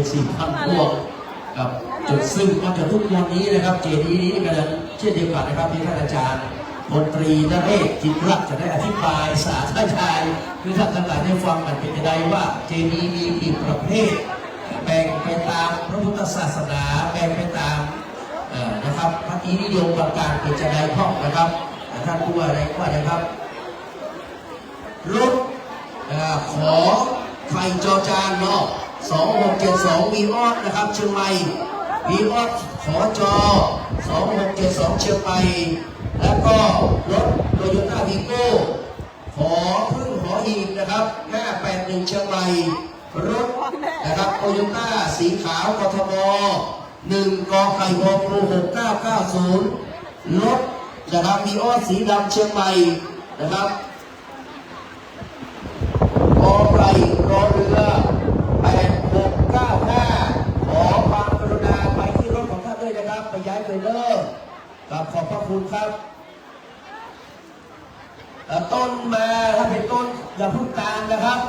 14,000 พวงกับจุดซึ่งมาจนทุกวันนี้นะครับเจดีย์นี้ก็เช่นเดียวกันนะครับที่ท่านอาจารย์มนตรีนเรศจิตรักจะได้อธิบายสาธยายคือท่านทั้งหลายได้ฟังมันเป็นยังไงว่าเจดีย์มีกี่ประเภทแบ่งไปตามพระพุทธศาสนาแบ่งไปตามนะครับพระนิยมประการเป็นจะได้ท่องนะครับท่านผู้ว่าอะไรว่านะครับรถขอไข่จอจานเนาะ2672วีออสนะครับเชียงใหม่วีออสขอจอ2672เชียงใหม่แล้วก็รถโตโยต้าวีโก้ขอพึ่งหอหีบนะครับ581เชียงใหม่รถนะครับโตโยต้าสีขาวกทม1กไก่วอปู6990รถนะครับวีออสสีดำเชียงใหม่นะครับกไก่รอเรือ8695ขอความกรุณาไปที่รถของท่านด้วยนะครับไปย้ายไปเลิกกับขอบพระคุณครับต้นมาถ้าเป็นต้นอย่าพึ่งตาลนะครับ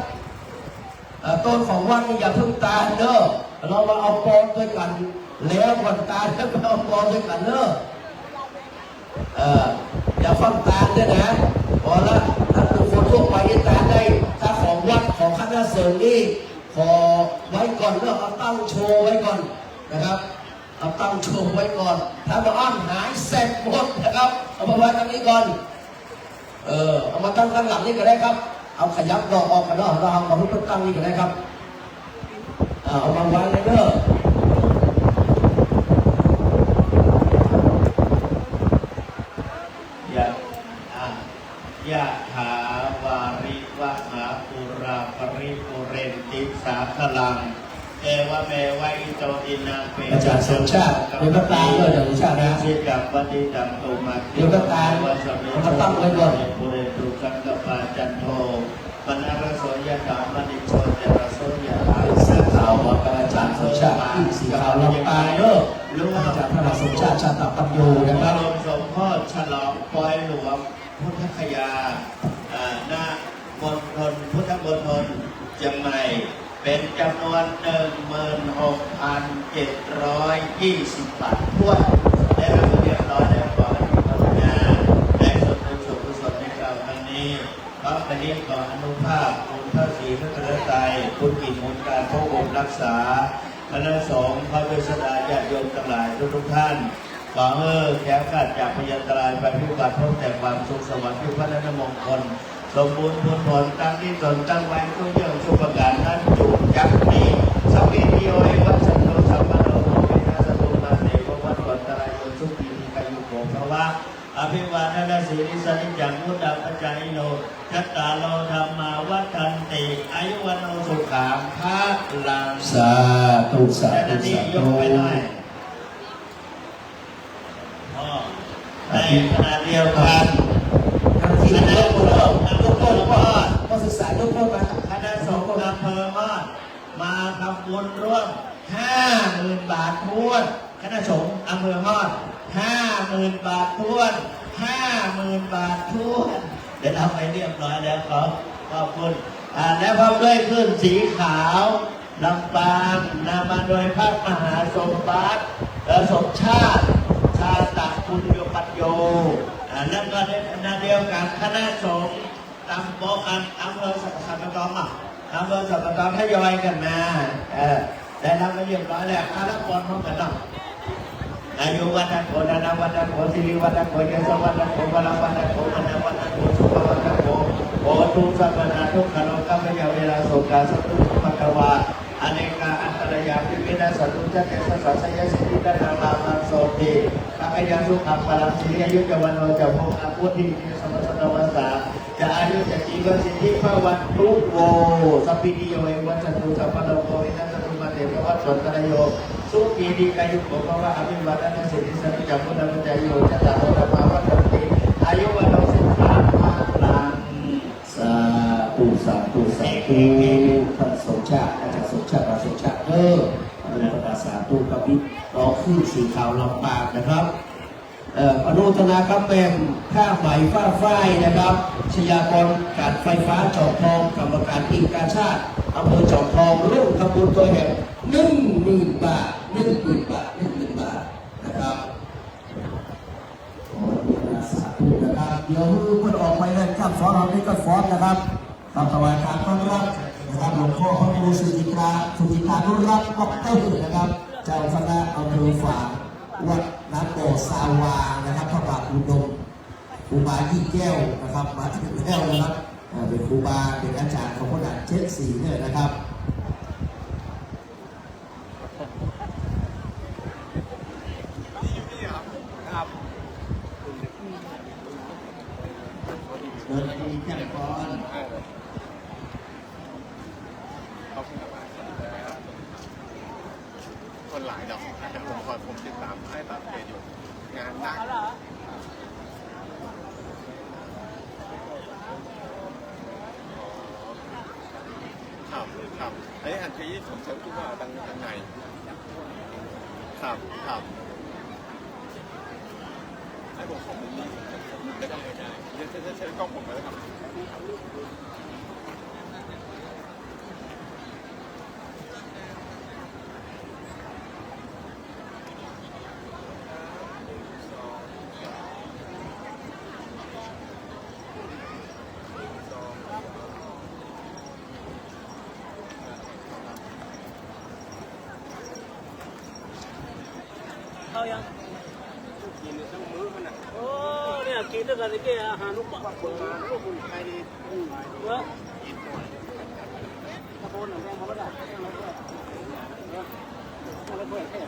ต้นของวัดนี่อย่าพึ่งตาลเด้อเรามาเอาปอมด้วยกันแล้วก่อนตาลแล้วมาเอาปอมด้วยกันเด้ออย่าฟังตาลด้วยนะพอละถ้าเป็นคนทั่วไปตาลได้ถ้าของวัดของคณะเสริมนี่ขอไว้ก่อนเรื่องเอาตั้งโชว์ไว้ก่อนนะครับเอาตั้งโชว์ไว้ก่อนถ้ามาอ้อนหายเสร็จหมดนะครับเอามาไว้ตรงนี้ก่อนเอามาตั้งข้างหลังนี่ก็ได้ครับเอาขยับดอกออกกันเนาะเราเอามาพุ่งตั้งนี่ก็ได้ครับเอามาวางเลยเด้อยะถาวาริวะหาปุราปริปุเรนติสาคลังเอวะเมวะอิโตอินาเปอาจารย์สมชาติเดี๋ยวก็ตามด้วยอาจารย์สมชาตินะสิกับวันดีดังตุมาเดี๋ยวก็ตามมาตั้งไว้ก่อนปุเรตุสังกปาจันโทปนารโสยถามณิโชเจรโสยถาสีขาวมาเป็นอาจารย์สมชาติสีขาวลำปางเด้ออาจารย์พระสมชาติชาติปัญโยนะครับรวมสมโพธิฉลองปอยหลวงพุทธคยาหน้ามณฑลพุทธมณฑลเชียงใหม่เป็นจำนวน 16,720 บาททั่วได้รับเรียบร้อยแล้วขออนุโมทนาและส่วนบุญส่วนกุศลในคราวครั้งนี้พระปณิขออนุภาพคุณพระศรีพระกระไตรคุณกิจมนการพระองค์รักษาคณะสงฆ์พระเวสดาญาติโยมทั้งหลายทุกท่านขอแก้ขาดจากพยันตรายไปพิบัติพบแต่ความสุขสวัสดิ์พิพัฒนมงคลสมบูรณ์ผลตั้งที่ตนตั้งไว้ทุกอย่างสุขการนั้นจูบจักนี้สัพพิโยเอวัชโนสัมมาโนเวนัสตุมาเสกวัตถุตรายโยสุขีนิกายุโกภวะอภิวาทนาสีริสนิจังมุตตะปัจจายโนจัตตาโลธรรมาวัฏันติอายุวันโนสุขังภาลังสาธุสาธุสาธุในขณะเดียวกันคณะสงฆ์ทุกคนก็ศึกษาทุกคนมาคณะสงฆ์อำเภอมาทำบุญร่วม 50,000 บาทท้วนคณะสงฆ์อำเภอ50,000 บาทท้วน 50,000 บาทท้วนเดี๋ยวทำไปเรียบร้อยแล้วขอบคุณและพร้อมด้วยขึ้นสีขาวลำปางนำมาโดยพระมหาสมบัติสมชาติชาตะคุณโยปัญโยแล้วก็ในขณะเดียวกันคณะสงฆ์ตำบลอำเภอสัมปทองอำเภอสัมปทองทยอยกันมาได้ทำมาเรียบร้อยแล้วอารักษ์พร้อมกันเนาะอายุวัฒนโกนานาวัฒนโกสิริวัฒนโกยศวัฒนโกวรังวัฒนโกมนาวัฒนโกสุภวัฒนโกโอทุสัพพนาทุกขโลกัมยาเวลาโสกาสัตตุปัตวาอเนกาอันตรยาพิพินาสัตตุจักเกสสัสยสิทธิดังนามาโสติปัจจสุขังพลังสิริอายุจวันโนจะพงอาพุทธิสมัสสนวัสสาจะอายุจะจีวสิทธิภวันทุโวสัพพิติโยเอวัจตุสัพพะโลโกวินัสตุมาเตภวัตสนตระโยสุขีดีกายุโกภวะอภิวัตนาสิทธิสัจจพุทธปัจจโยจะตาโรธรรมาวัตติอายุวันโนสุขังพลังสาธุสาธุสาธุท่านสมชาติอาจารย์สมชาติสมชาติอนุโมทนาสาธุกับพี่น้องขึ้นสีขาวลำปางนะครับอนุโมทนาครับเป็นค่าไหมฟ้าฝ้ายนะครับชยากรการไฟฟ้าจอมทองกรรมการทีมการชาติอำเภอจอมทองร่วมทำบุญตัวแห่ง 10,000 บาท10,000 บาท10,000 บาทนะครับสาธุนะครับเดี๋ยวเพื่อนออกไปเลยครับฟ้อนเรานี่ก็ฟ้อนนะครับทำถวายการต้อนรับนะครับหลวงพ่อพระครูสุจิตรานุรัตน์ดร.นะครับเจ้าคณะอำเภอฝางวัดน้ำโบสาวานะครับพระบาทอุดมครูบายิ่งแก้วนะครับมาถึงแล้วนะครับเป็นครูบาเป็นอาจารย์ของพระดัน74เนี่ยนะครับเดินทีแค่ก่อน คนหลายดอกแต่ผมติดตามให้ตัดเพจอยู่งานหนักครับครับไอ้อันที่ผมเชื่อว่าดังไงครับครับให้ผมของนี้ได้ได้ใช้กล้องผมเลยครับเข้ายังกินทั้งมื้อมันอ่ะโอ้เนี่ยกินด้วยกันนี่อาหารลูกปักเปิดมาลูกคุณใครดีเยอะตะโกนหน่อยแม่เขาไม่ได้แล้วเพื่อนแค่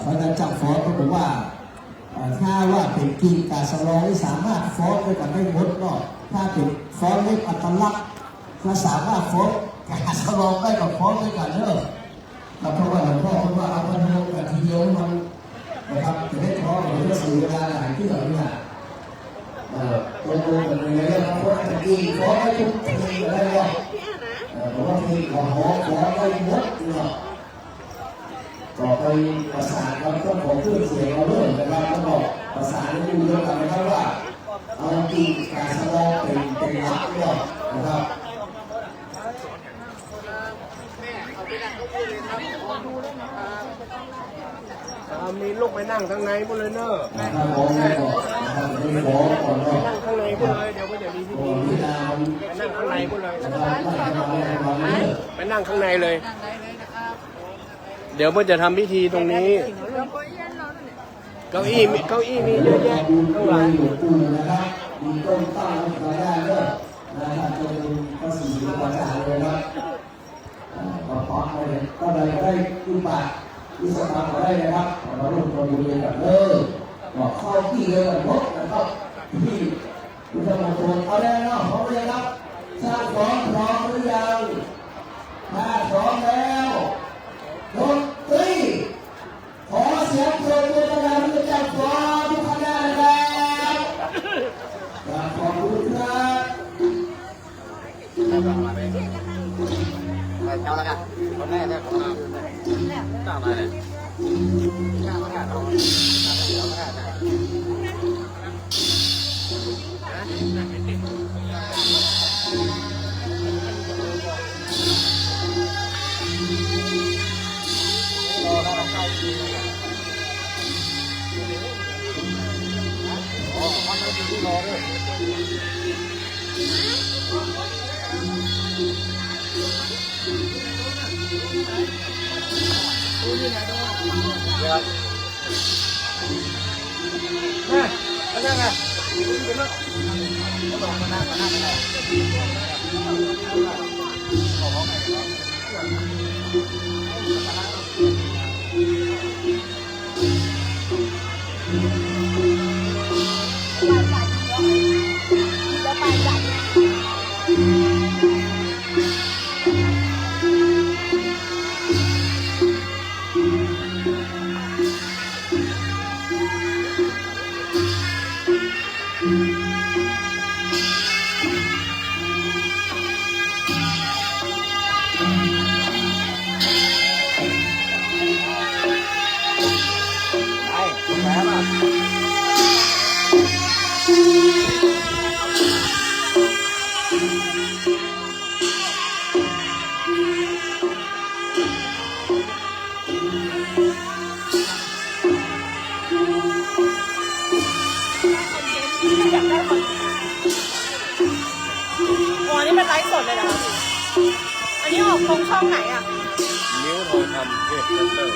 เพราะนั้นจับฟ้องก็บอกว่าถ้าว่าเป็นกินการสลองที่สามารถฟ้องด้วยกันได้หมดเนาะถ้าเป็นฟ้องเล็กอัตลักษณ์ถ้าสามารถฟ้องการสลองได้กับฟ้องด้วยกันเนอะเพราะว่าหลวงพ่อพูดว่าเอาพันโลกันทีเดียวมันนะครับจะได้ท้องหรือจะสื่อเวลาหลายที่เหล่านี้นะตรงกันเลยนะครับเพราะว่ากินฟ้องได้ทุกทีได้หรอกเพราะว่าทีของฟ้องได้หมดเนาะต่อไปประสานกับเจ้าของเครื่องเสียงเราด้วยนะครับแล้วก็ประสานให้ดูด้วยกันนะครับว่าเอาจริงการแสดงเป็นหลักด้วยนะครับ มีลูกไปนั่งข้างในบุเลยเนอะ ถ้าผมไม่บอกไม่บอกก่อนเนาะ นั่งข้างในบุเลยเดี๋ยวก็จะมีพิธีไปนั่งข้างในบุเลยไปนั่งข้างในเลยเดี๋ยวมันจะทำพิธีตรงนี้เก้าอี้มีเยอะแยะข้างหลัง หลวงปู่นะครับมีต้นตั้งมาได้เลยนะครับจะเป็นพระศรีวาจาเลยนะก็พอเลยก็เลยได้กุบาทที่สตาร์ทได้นะครับมาร่วมตัวบุญกันเลยบอกเข้าที่เลยกันหมดนะครับที่พุทธมณฑลเอาได้แล้วพร้อมเลยครับสร้างของพร้อมหรือยังถ้าพร้อมแล้วดนตรีขอเสียงปรบมือดังๆจากฟ้าทุกคณะนะครับขอบคุณครับเจ้าละกันคนแรกเนี่ยของเราตามมาเลยข้าวมาขาดเราเดี๋ยวมาขาด อ๋อนี่เป็นไลฟ์สดเลยเหรอคะอันนี้ออกตรงช่องไหนอ่ะ นิ้วทองคำเทพเซ็นเตอร์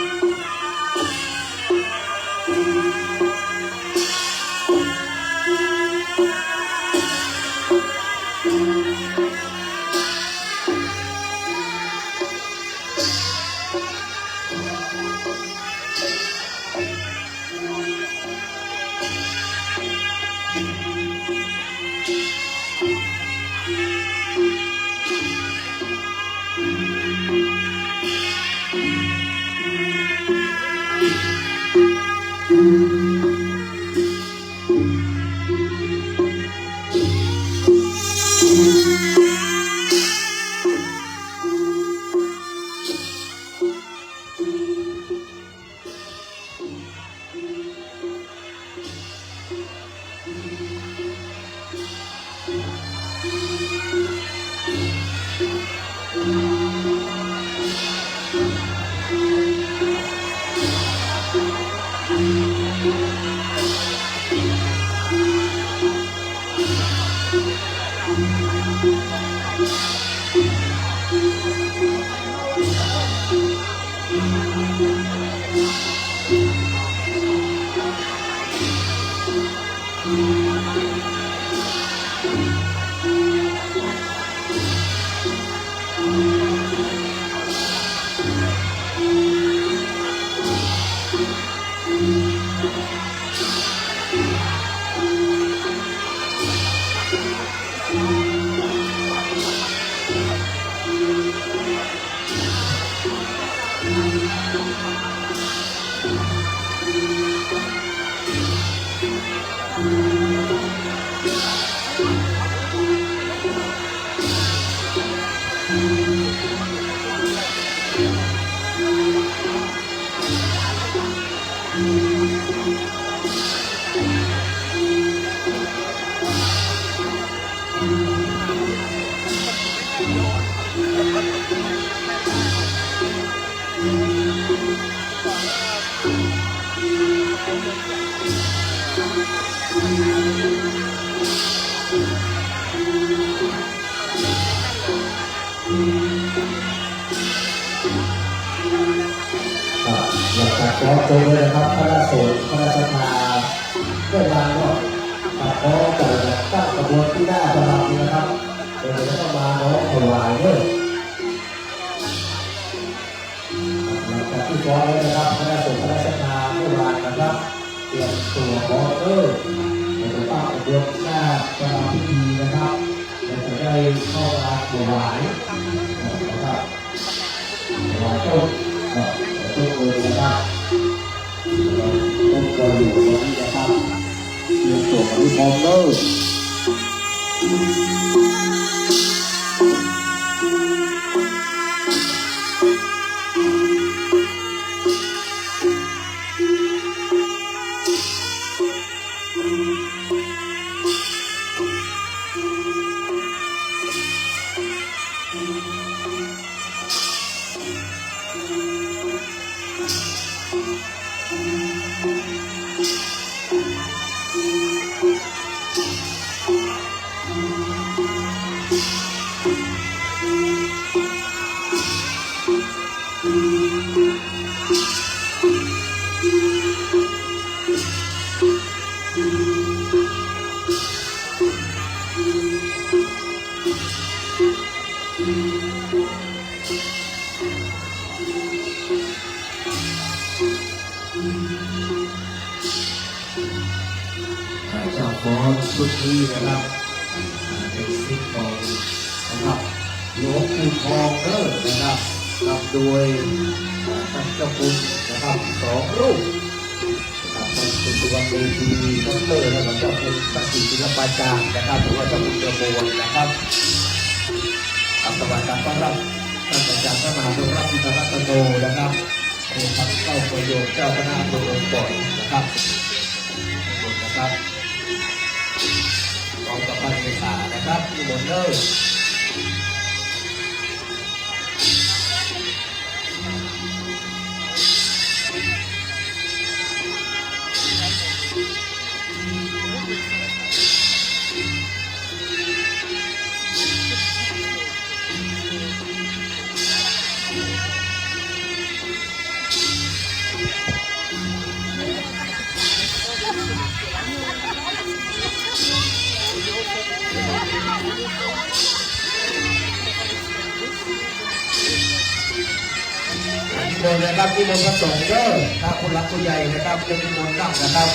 หลังจากขอจบเลยนะครับพระราชสงฆ์พระราชทานเพื่อมาเนาะขอจัดตั้งกระบวนที่หน้าประทับนี้นะครับเดี๋ยวจะต้องมาน้องถวายด้วยหลังจากที่ขอเลยนะครับพระราชสงฆ์พระราชทานเมื่อวานนะครับเตรียมตัวขอเดี๋ยวจะตั้งกระบวนที่หน้าประทับพิธีนะครับเดี๋ยวจะได้เข้ามาถวายนะครับถวายต้นต้นเลยนะครับต้นกระอยู่ตรงนี้นะครับเตรียมตัวกับพี่พร้อมเลยเจ้าของชุดนี้นะครับเป็นสิ่งของนะครับหลวงปู่ทองเด้อนะครับนำโดยท่านเจ้าคุณนะครับ2 รูปนะครับท่านเป็นตัวเวทีดรและเจ้าคุณสักดิ์ศิลปาจารย์นะครับหรือว่าเจ้าคุณเจ้าโบนนะครับสวัสดีครับท่านอาจารย์พระมหาโพธิ์พิทักษ์รัตโนนะครับองค์พระเจ้าประโยชน์เจ้าคณะอำเภอองค์ก่อนนะครับ นะครับกองกับพันเอกานะครับที่หมดเลยนิมนต์นะครับนิมนต์พระสงฆ์เด้อถ้าคนรักผู้ใหญ่นะครับจะนิมนต์นั่งนะครับ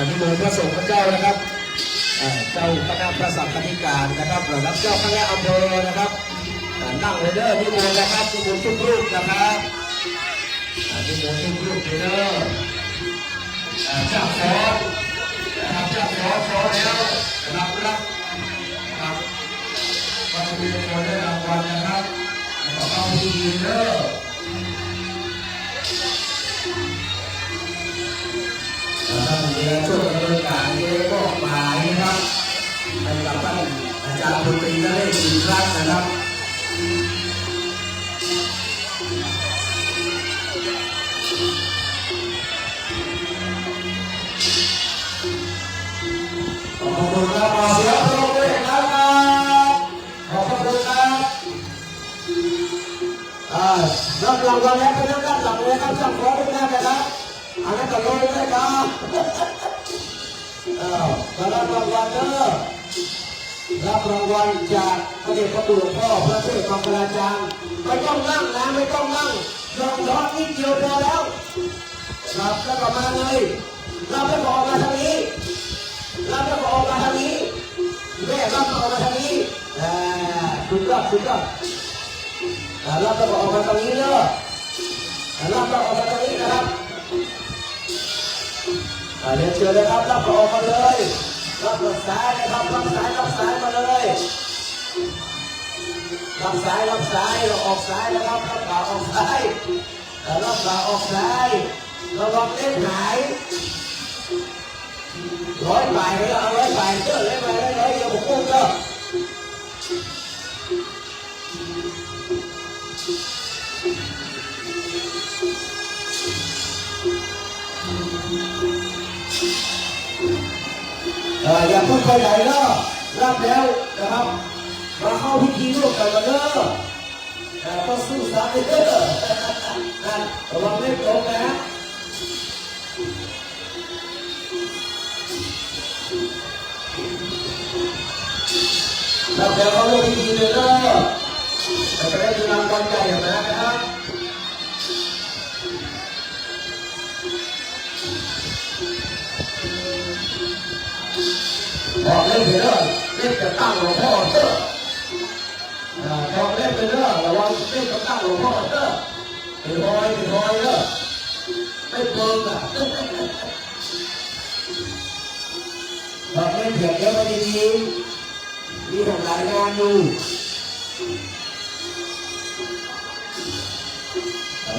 นิมนต์พระสงฆ์พระเจ้านะครับเจ้าคณะพระสังฆธิการนะครับระดับเจ้าคณะอำเภอนะครับนั่งเลยเด้อนิมนต์นะครับนิมนต์ทุกรูปนะครับนิมนต์ทุกรูปเลยเด้อเจ้าขอนะครับเจ้าขอแล้วรับครับก็จะมีคนได้รางวัลนะครับขอเข้าพิธีเด้อท่านเรียนช่วยดำเนินการเรื่องมอบหมายนะครับให้กับท่านอาจารย์ดนตรีและเล่นศิลป์นะครับขอบคุณครับขอเสียงปรบมือครับขอบคุณครับรับรางวัลแล้วเป็นด้านหลังเลยครับจับของเป็นหน้ากันนะอันนั้นก็ลงเลยครับมารับรางวัลเด้อรับรางวัลจากพระเดชพระคุณหลวงพ่อพระเทพมังคลาจารย์ไม่ต้องนั่งนะไม่ต้องนั่งลงรถนิดเดียวพอแล้วรับแล้วก็มาเลยรับแล้วก็ออกมาทางนี้รับแล้วก็ออกมาทางนี้แม่รับออกมาทางนี้สุดยอดรับแล้วก็ออกมาทางนี้เด้อรับแล้วออกมาทางนี้นะครับเรียนเชิญเลยครับรับออกมาเลยรับหลักสายนะครับรับสายมาเลยรับสายเราออกสายนะครับรับบ่าออกสายรับบ่าออกสายระวังเล่นหาย100 บาทเลยเอา100 บาทเจอเลยไปเลยอย่าบอกกุ้งเจออย่าพูดไปไหนเนาะรับแล้วนะครับมาเข้าพิธีร่วมกันมาเด้อต้องสู้สายเด้อระวังเล่นตรงนะรับแล้วเขาเริ่มพิธีเลยเด้อจะได้มีรางวัลใหญ่นะครับบอกเล่นไปเรื่อยเล่นจะตั้งหลวงพ่อเถอะบอกเล่นไปเรื่อยระวังเล่นจะตั้งหลวงพ่อเถอะเป็นหอยเถอะไม่เพิ่มบอกเล่นเพียงเดียวไม่ดีมีทำหลายงานอยู่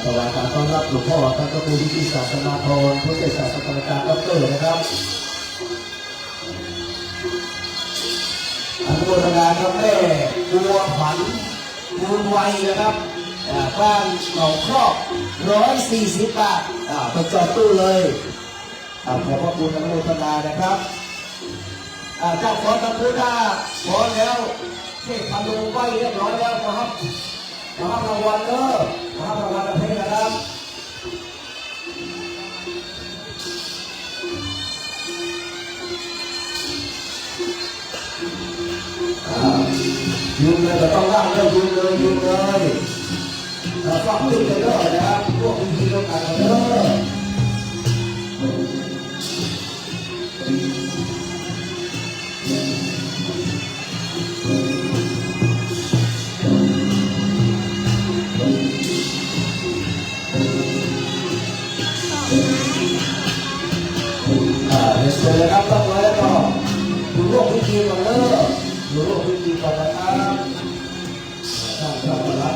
ถวายการต้อนรับหลวงพ่อท่านก็คือวิธีศาสนาพรผู้เชี่ยวชาญศาสนาการดร.นะครับอนุโมทนาครับแม่บัวผันบุญไวนะครับบ้านหนองครอบ140 บาทไปจอดตู้เลยขอบพระคุณอนุโมทนานะครับเจ้าขอตะพูด้าขอแล้วเทพพนมไว้เรียบร้อยแล้วนะครับรางวัลเด้อรางวัลประเภทนะครับยืนเลยก็ต้องล่างเลยยืนเลยฟังดูเลยเด้อนะครับพวกวิธีการเด้อ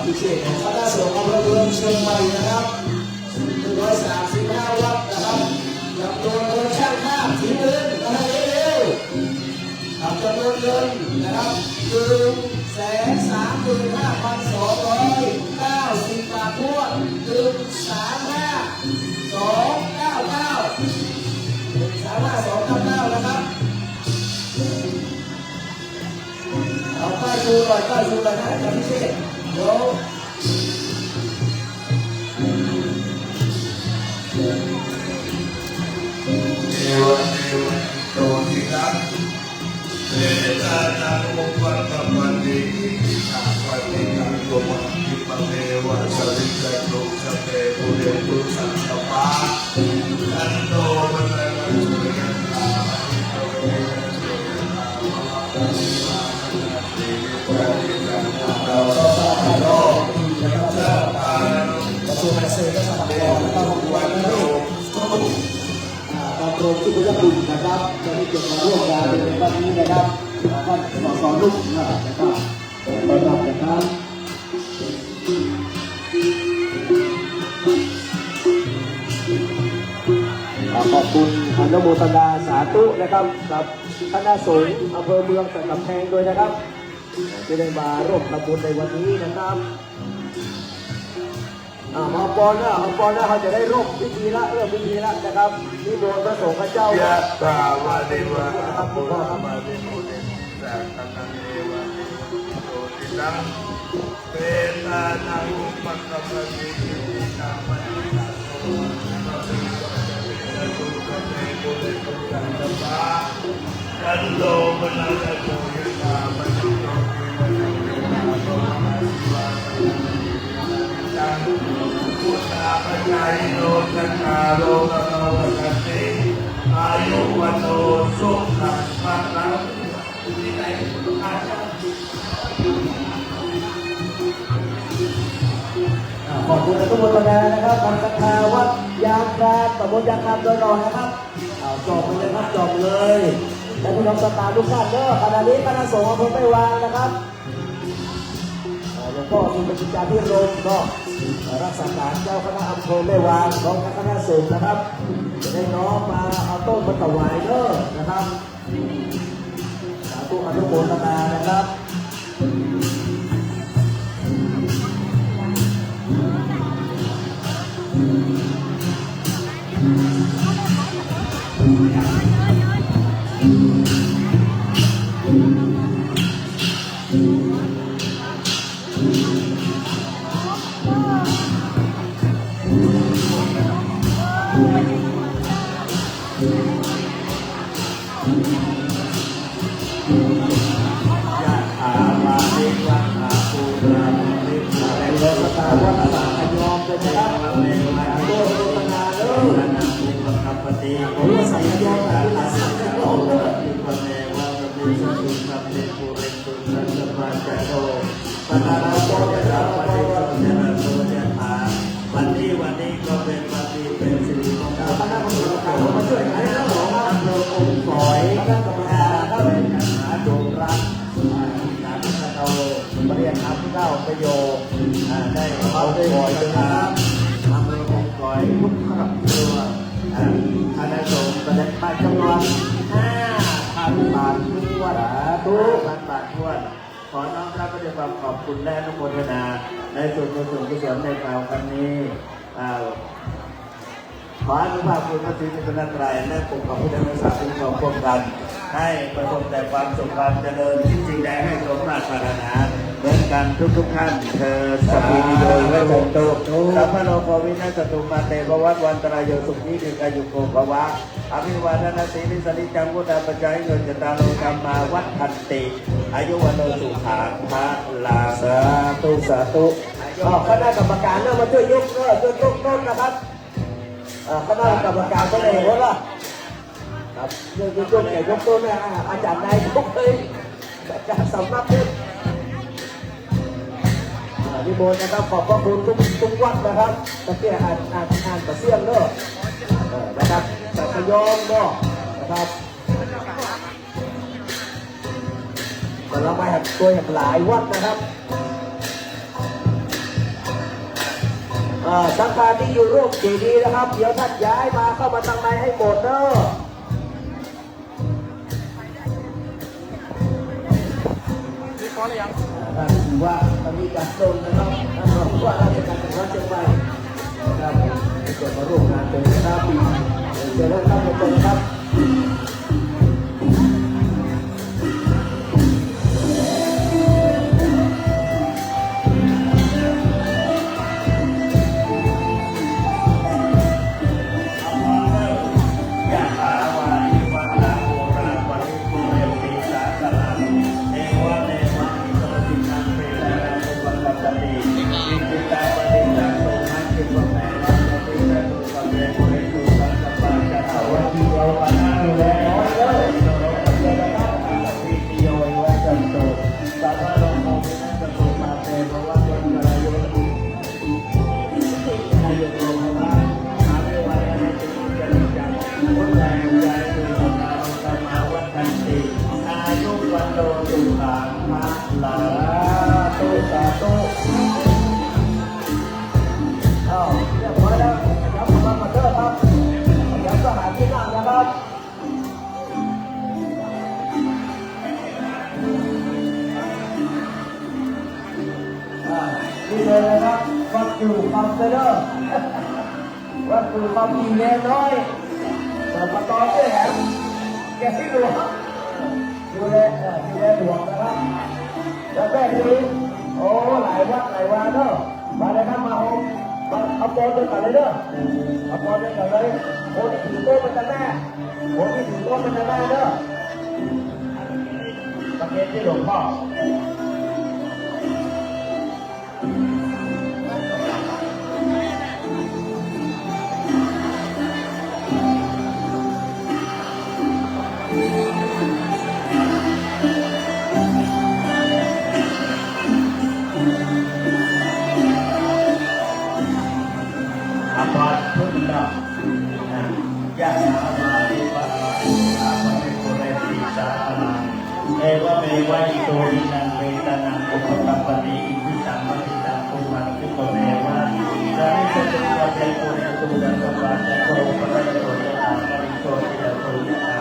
พิเศษของคณะสงฆ์อำเภอเมืองเชียงใหม่นะครับ135 วัดนะครับจำนวนเงินช่างภาพที่เงินอะไรเร็วๆจำนวนเงินนะครับ135,290 บาททั่ว135,299นะครับเอาป้ายชูหน่อยป้ายชูหน่อยนะอาจารย์พิเชษเดี๋ยวเอวะโตทิรังเวทานังอุปกัปปติอิทาปฏิกังโกมังคิปะเมวะสริกะโลสเปปุเรตุสังกปาอันโตมะนะสุริยันตาเวเราก็สาธุโลกนะครับกระทรวงเกษตรและสหกรณ์และองค์กรการโปรดที่พุทธคุณนะครับจะได้เกิดมาร่วมงานในวันนี้นะครับท่านสอนลูกนะครับต้อนรับนะครับขอบคุณอนุโมทนาสาธุนะครับกับคณะสงฆ์อำเภอเมืองสันกำแพงด้วยนะครับที่ได้มาร่วมทำบุญในวันนี้นะครับมาปอนนะเขาจะได้ร่วมพิธีละพิธีละนะครับนิมนต์พระสงฆ์พระเจ้ายะตาวาเดวะครับคุณพ่อครับมาเดโมเดสักตังเอวะโตติสังเปตานังปัตตะปะติธรรมะโตจันโตมะนะโตยะตามะนิโตพุทธาปัญญาโนจันทาโลกะโนกัสสิอายุวันโนสุขังภะลังขอบคุณทุกคนนะครับทำศรัทธาวัดยางคราตำบลยางคราโดยรอนะครับจบเลยครับจบเลยและพี่น้องสตาร์ทุกท่านเด้อขณะนี้คณะสงฆ์อำเภอไม่วางนะครับหลวงพ่อสุปฏิจาพิรมก็รักษาการเจ้าคณะอำเภอไม่วางของคณะสงฆ์นะครับจะได้น้อมมาเอาต้นมาถวายเด้อนะครับสาธุอนุโมทนานะครับวันนี้ก็เป็นวันที่เป็นสิริมงคลคณะกรรมการมาช่วยกันนะของอำเภอองค์ฝอยคณะกรรมการก็เป็นการหาโดมรัฐการพัฒนาเรียนทำเข้าประโยชน์ได้เอาไปฝอยนะครับอำเภอองค์ฝอยทุกครอบครัวคณะสงฆ์แสดงมาจำนวน 5,000 บาททั่วทุก1,000 บาททั่วขอน้อมรับด้วยความขอบคุณและอนุโมทนาในส่วนกุศลในคราวครั้งนี้ขออนุภาพคุณพระศรีรัตนตรัยและปกปักพุทธศาสนาคุ้มครองร่วมกันให้ประสบแต่ความสุขความเจริญที่จริงได้ให้สมมาตรปรารถนาเหมือนกันทุกท่านเธอสปีนิโดยและวงโตสัพพะโลกวินาศตุมาเตภวัตวันตรายโยสุขีติกายุโกภวะอภิวาทนาสีนิสนิจังวุฒาปัจจัยเงินจตาโลกรรมาวัฏทันติอายุวันโนสุขังพระลาสาธุสาธุคณะกรรมการเริ่มมาช่วยยกต้นนะครับคณะกรรมการก็เลยว่าล่ะครับยกแก่ยกต้นนะอาจารย์นายยกเลยอาจารย์สำนักพุทธนิมนต์นะครับขอบพระคุณทุกวัดนะครับตะเกียอ่านตะเสียงเนาะนะครับสัตยอมเนาะนะครับแต่เราไม่หักตัวอย่างหลายวัดนะครับ สังฆาที่อยู่ร่วมเจดีย์นะครับ เดี๋ยวท่านย้ายมาเข้ามาทางในให้หมดเนอะท่านถือว่าตอนนี้การตรงนะครับท่านรองผู้ว่าราชการจังหวัดเชียงใหม่นะครับจะมาร่วมงานเป็น5 ปีเชิญท่านเข้ามาชมนะครับนี่เลยนะครับวัดอยู่ความเจริญวัดอยู่ความดีแน่น้อยแต่ประกอบด้วยแหมแกที่หลวงดูแลหลวงนะครับแล้วแม่ทีโอ้หลายวัดหลายวันเนอะมาเลยครับมาเอาโปรด้วยกันเลยเนอะเอาโปรด้วยกันเลยโอ้ที่ถือโต๊ะเป็นกันแม่โอ้ที่ถือโต๊ะเป็นกันแม่เนอะประเคนที่หลวงพ่อเอวะเมวะอิโตวินังเวตานังอุปกัปปติอิทิสัมมติตังปุมันติโกเมวะสาริสตุกะเตโกเนตุดังกวาจะโตปะระโตยะอาปริโตยะโตยะอา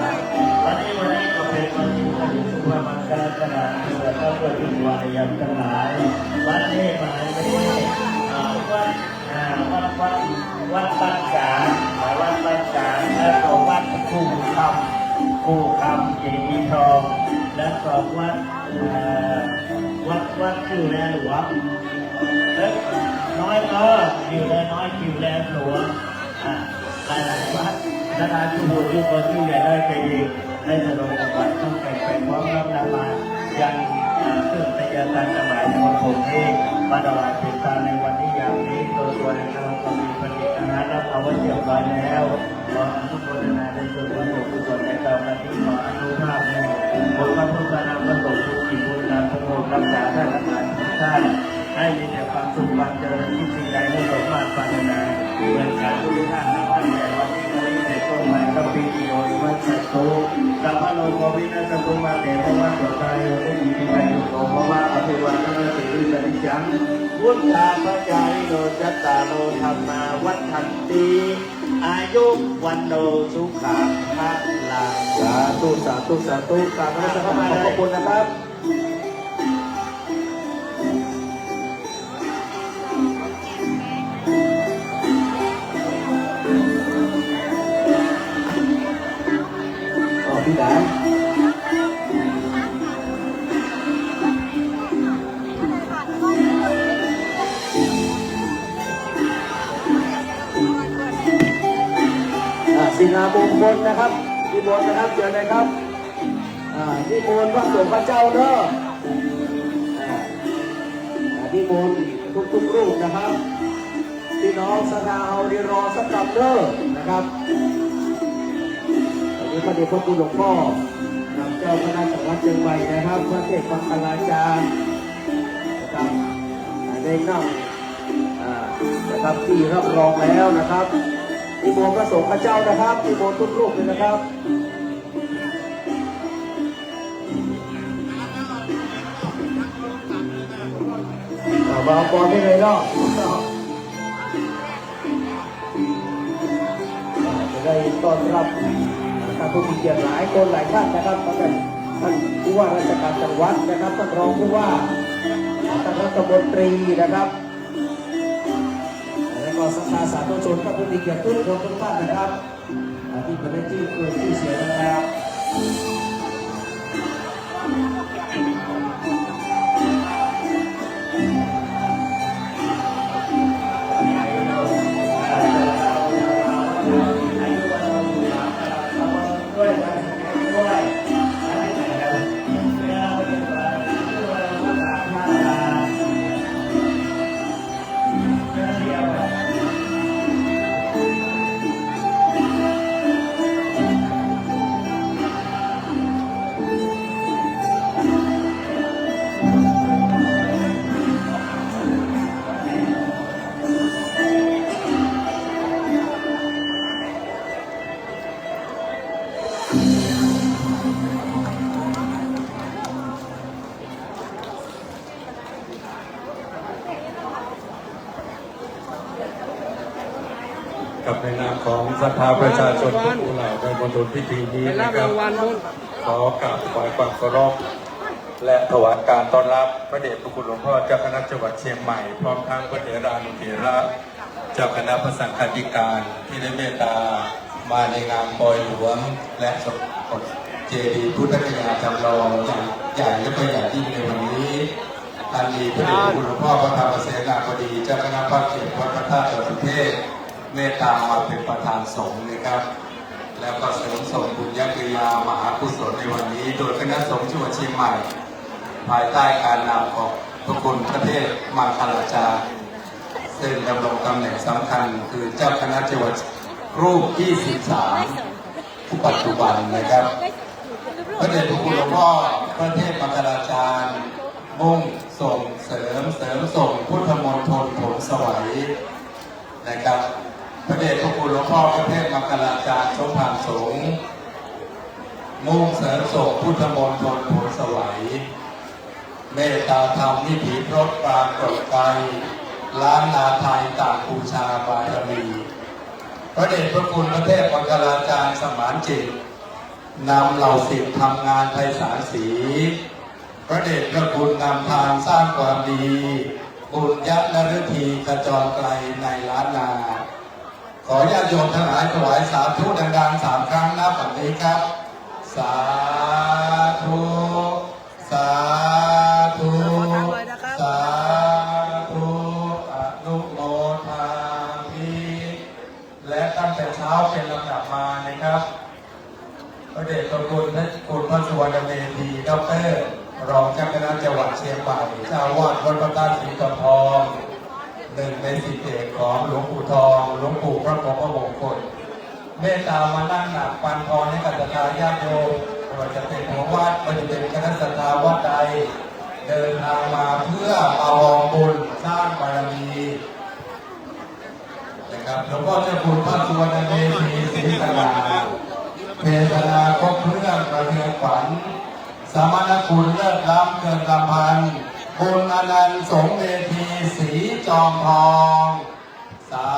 วันนี้ก็เป็นวันที่ท่านสุภาพมังคลาขนาดเสือเข้าเพื่อที่วายันทั้งหลายวันนี้มาในวัดบ้านกาวัดบ้านกาและก็วัดคู่คำเจดีย์ทองและก็วัดคิวแลหลวงและน้อยคิวแลน้อยคิวแลหลวงหลายวัดนานาชุมชนยุคคิวแลได้ไปเองได้สรุปวัดต้องแข่งไปพร้อมรับนำมายังเครื่องพยาการสมัยในวันผมเองมาดวัดติดตามในวันนี้อย่างนี้ตัวในเราก็มีปฏิอาหารรับเอาไว้เรียบร้อยแล้วขออนุโมทนาในส่วนของผู้คนในเราวันนี้ขออนุภาพในบทพระพุทธนามพระสงฆ์ทุกที่บุญนามสงบรักษาท่านอาจารย์ทุกท่านให้มีแต่ความสุขความเจริญที่สิ่งใดให้สมมาตรปรารถนาเหมือนกันทุกท่านตั้งแต่วันนี้วันนี้ในต้นใหม่ก็ปีติโยวัชโตสัมภโลกวินัสตุมาเตภวะตัวใจได้ยินใจอยู่โตภวะอภิวัตนาสิริสริจังพุทธาพระจาริโนจัตตาโลธรรมาวัฏันติอายุวันโนสุขังพระลาสาธุสาธุสาธุกราบนมัสการขอบคุณนะครับพี่แหลมสิงหามงคลนะครับที่บนนะครับเจอเลยครับที่บนพระสงฆ์พระเจ้าเด้อที่บนทุกรูปนะครับพี่น้องสถาเอาดีรอสักกับเด้อนะครับวันนี้พระเดชพระคุณหลวงพ่อนำเจ้าคณะจังหวัดเชียงใหม่นะครับพระเทพมังคลาจารย์นะครับได้นำนะครับที่รับรองแล้วนะครับนิมนต์พระสงฆ์พระเจ้านะครับนิมนต์ทุกรูปเลยนะครับบางปอนได้เลยเนาะ ต้อนรับท่านผู้มีเกียรติหลายคนหลายท่านนะครับท่านผู้ว่าราชการจังหวัดนะครับท่านรองผู้ว่าท่านรัฐมนตรีนะครับแล้วก็สภาสาธุชนท่านผู้มีเกียรติทุกคนทุกท่านนะครับที่เป็นชื่อเกิดชื่อเสียงนะครับกับในนามของสภาประชาชนทุกหมู่เหล่าในมณฑลพิธีนี้นะครับขอกราบถวายความเคารพและถวายการต้อนรับพระเดชพระคุณหลวงพ่อเจ้าคณะจังหวัดเชียงใหม่พร้อมทั้งพระเถรานุเถระเจ้าคณะพระสังฆาธิการที่ได้เมตตามาในงานปล่อยหลวงและสมเด็จเจดีย์พุทธคยาจำลองอย่างใหญ่และก็อย่างยิ่งในวันนี้ท่านมีพระเดชพระคุณหลวงพ่อพระธรรมเสนาบดีเจ้าคณะภาคเขตวัดพระธาตุดอยสุเทพเมตตามาเป็นประธานสงฆ์นะครับแล้วก็เสริมส่งบุญญกิริยามหากุศลในวันนี้โดยคณะสงฆ์จังหวัดเชียงใหม่ภายใต้การนำของพระคุณพระเทพมังคลาจารย์ซึ่งดำรงตำแหน่งสำคัญคือเจ้าคณะจังหวัดรูปที่13ผู้ปัจจุบันนะครับพระเดชพระคุณหลวงพ่อพระเทพมังคลาจารย์มุ่งส่งเสริมส่งพุทธมณฑลผลสวัยนะครับพระเดชพระคุณหลวงพ่อพระเทพมังคลาจารย์สมภารสงฆ์มุ่งเสริมส่งพุทธมณฑลผลสวัยเมตตาธรรมนิถิพรตปรากฏไกรล้านนาไทยต่างบูชาบารมีพระเดชพระคุณพระเทพมังคลาจารย์สมานจิตนำเหล่าศิษย์ทำงานไพศาลศรีพระเดชพระคุณนำทางสร้างความดีบุญญนฤทีกระจรไกลในล้านนาขอญาติโยมทั้งหลายถวายสาธุดังๆ3 ครั้งนับแบบนี้ครับสาธุสาธุสาธุอนุโมทามิและตั้งแต่เช้าเป็นลำดับมานะครับพระเดชพระคุณพระสุวรรณเมธีดร.รองเจ้าคณะจังหวัดเชียงใหม่เจ้าวาดวัดพระธาตุศรีกำทอง1 ในศิษย์เอกของหลวงปู่ทองหลวงปู่พระพรหมมงคลเมตตามานั่งหนักปันพรให้กับศรัทธาญาติโยมไม่ว่าจะเป็นหัววัดไม่ว่าจะเป็นคณะศรัทธาวัดใดเดินทางมาเพื่อมาวองบุญสร้างบารมีนะครับหลวงพ่อเจ้าคุณพระสุวรรณเมธีศรีสง่าเพทนาครบเครื่องประเทืองขวัญสมณคุณเลิศล้ำเกินลำพันบุญอนันต์สงฆ์เมธีสีจอมทองสา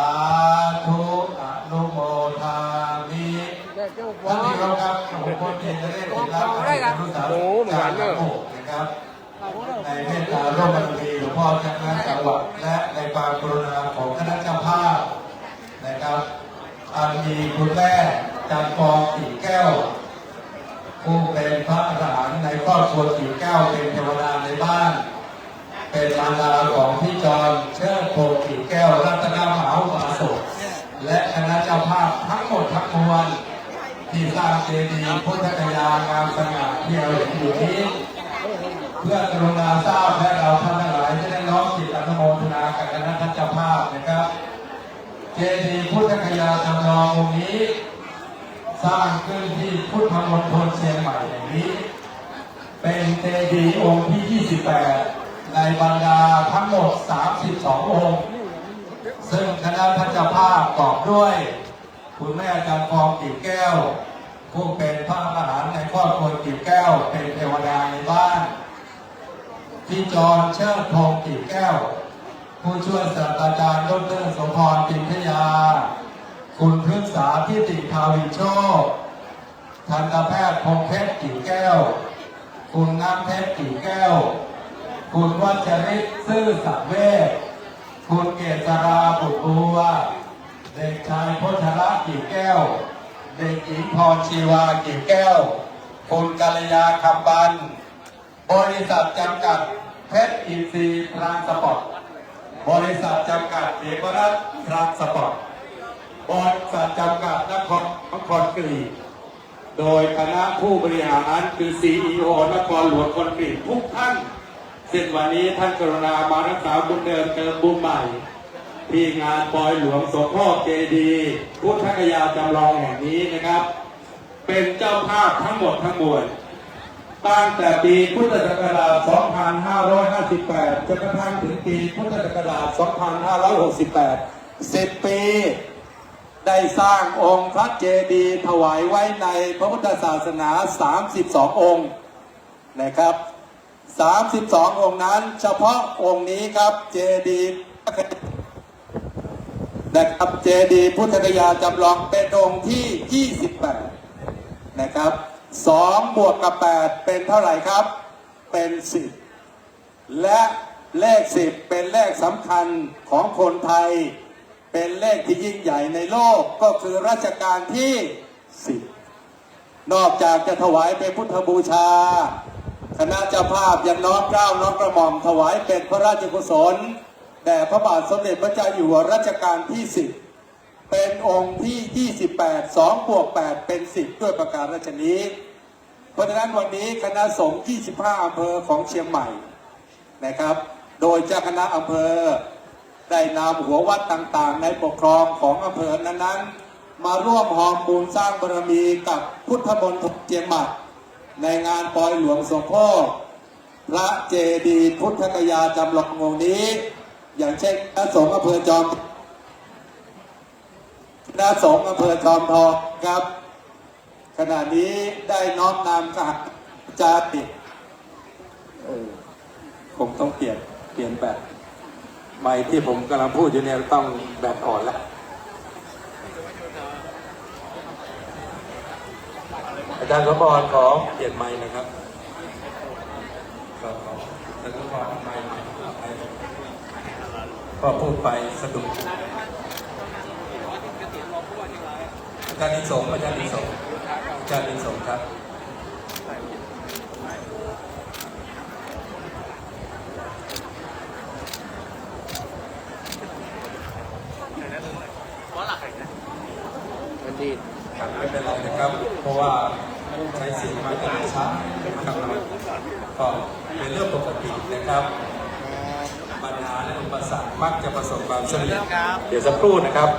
ธุอนุโมทามิท่านที่เคารพครับทุกคนที่จะได้รับการรู้จักการระบุนะครับในเมตตาร่วมบารมีหลวงพ่อเจ้าคณะจังหวัดและในความกรุณาของคณะเจ้าภาพนะครับอันมีคุณแม่จันทร์ฟองกิ่งแก้วผู้เป็นพระอรหันต์ในครอบครัวกิ่งแก้วเป็นเทวดาในบ้านเป็นมารดาของพี่จรเชิดพงศ์กิ่งแก้วรัตนมหาอุบาสกและคณะเจ้าภาพทั้งหมดทั้งมวลที่สร้างเจดีย์พุทธคยางามสง่าที่เราเห็นอยู่นี้เพื่อกรุณาทราบและเราท่านทั้งหลายจะได้น้อมจิตอนุโมทนากับคณะเจ้าภาพนะครับเจดีย์พุทธคยาจำลององค์นี้สร้างขึ้นที่พุทธมณฑลเชียงใหม่แห่งนี้เป็นเจดีย์องค์ที่28ในบรรดาทั้งหมด32 องค์ซึ่งคณะเจ้าภาพประกอบด้วยคุณแม่จันทร์ฟองกิ่งแก้วผู้เป็นพระอรหันต์ในครอบครัวกิ่งแก้วเป็นเทวดาในบ้านพี่จรเชิดพงศ์กิ่งแก้วผู้ช่วยศาสตราจารย์ดร.สมพรปินทยาค คุณพฤกษาทิติทาวิโชคทันตแพทย์พงเพชรกิ่งแก้วคุณน้ำเพชรกิ่งแก้วคุณวัชริศซื่อสักเวชคุณเกษราบุตรบัวเด็กชายพชระกิ่งแก้วเด็กหญิงพรชีวากิ่งแก้วคุณกัลยาคำบันบริษัทจำกัดเพชรอินทรีย์ทรานสปอร์ตบริษัทจำกัดเอกรัฐทรานสปอร์ตบริษัทจำกัดนครกรีฑโดยคณะผู้บริหารคือ CEO นครหลวงคอนกรีตทุกท่านซึ่งวันนี้ท่านกรุณามารักษาบุญเดิมเติมบุญใหม่ที่งานปอยหลวงสมโภชเจดีย์พุทธคยาจำลองแห่งนี้นะครับ เป็นเจ้าภาพทั้งหมดทั้งมวลตั้งแต่ปีพุทธศักราช 2558 จนกระทั่งถึงปีพุทธศักราช 2568 10 ปีได้สร้างองค์พระเจดีย์ถวายไว้ในพระพุทธศาสนา 32 องค์นะครับ 32 องค์นั้นเฉพาะองค์นี้ครับเจดีย์นะครับเจดีย์พุทธคยาจำลองเป็นองค์ที่ 28 นะครับ2 บวกกับ 8 เป็นเท่าไหร่ครับเป็น 10 และเลข 10 เป็นเลขสำคัญของคนไทยเป็นเลขที่ยิ่งใหญ่ในโลกก็คือรัชกาลที่ 10 นอกจากจะถวายเป็นพุทธบูชาคณะเจ้าภาพยังน้อมเกล้าน้อมกระหม่อมถวายเป็นพระราชกุศลแด่พระบาทสมเด็จพระเจ้าอยู่หัวรัชกาลที่ 10 เป็นองค์ที่ 28 2 บวก 8 เป็น 10 ด้วยประการราชนี้ เพราะฉะนั้นวันนี้คณะสงฆ์25 อำเภอของเชียงใหม่นะครับโดยเจ้าคณะอำเภอได้นำหัววัดต่างๆในปกครองของอำเภอนั้นๆมาร่วมหอมบุญสร้างบารมีกับพุทธมณฑลเชียงใหม่ในงานปอยหลวงสมโภชพระเจดีย์พุทธคยาจำลององค์นี้อย่างเช่นคณะสงฆ์อำเภอจอมคณะสงฆ์อำเภอจอมทองครับขณะนี้ได้น้อมนำกหจาติคงต้องเปลี่ยนแบบไมค์ที่ผมกำลังพูดอยู่เนี่ยต้องแบตอ่อนแล้วอาจารย์สมบรขอเปลี่ยนไมค์นะครับอาจารย์สมบรไมค์ก็พูดไปสะดุดอาจารย์นิสงครับ ไม่เป็นไรนะครับ เพราะว่าใช้เสียงมาตั้งแต่เช้านะครับก็เป็นเรื่องปกตินะครับปัญหาและอุปสรรคมักจะประสบความสำเร็จเดี๋ยวสักครู่นะครับ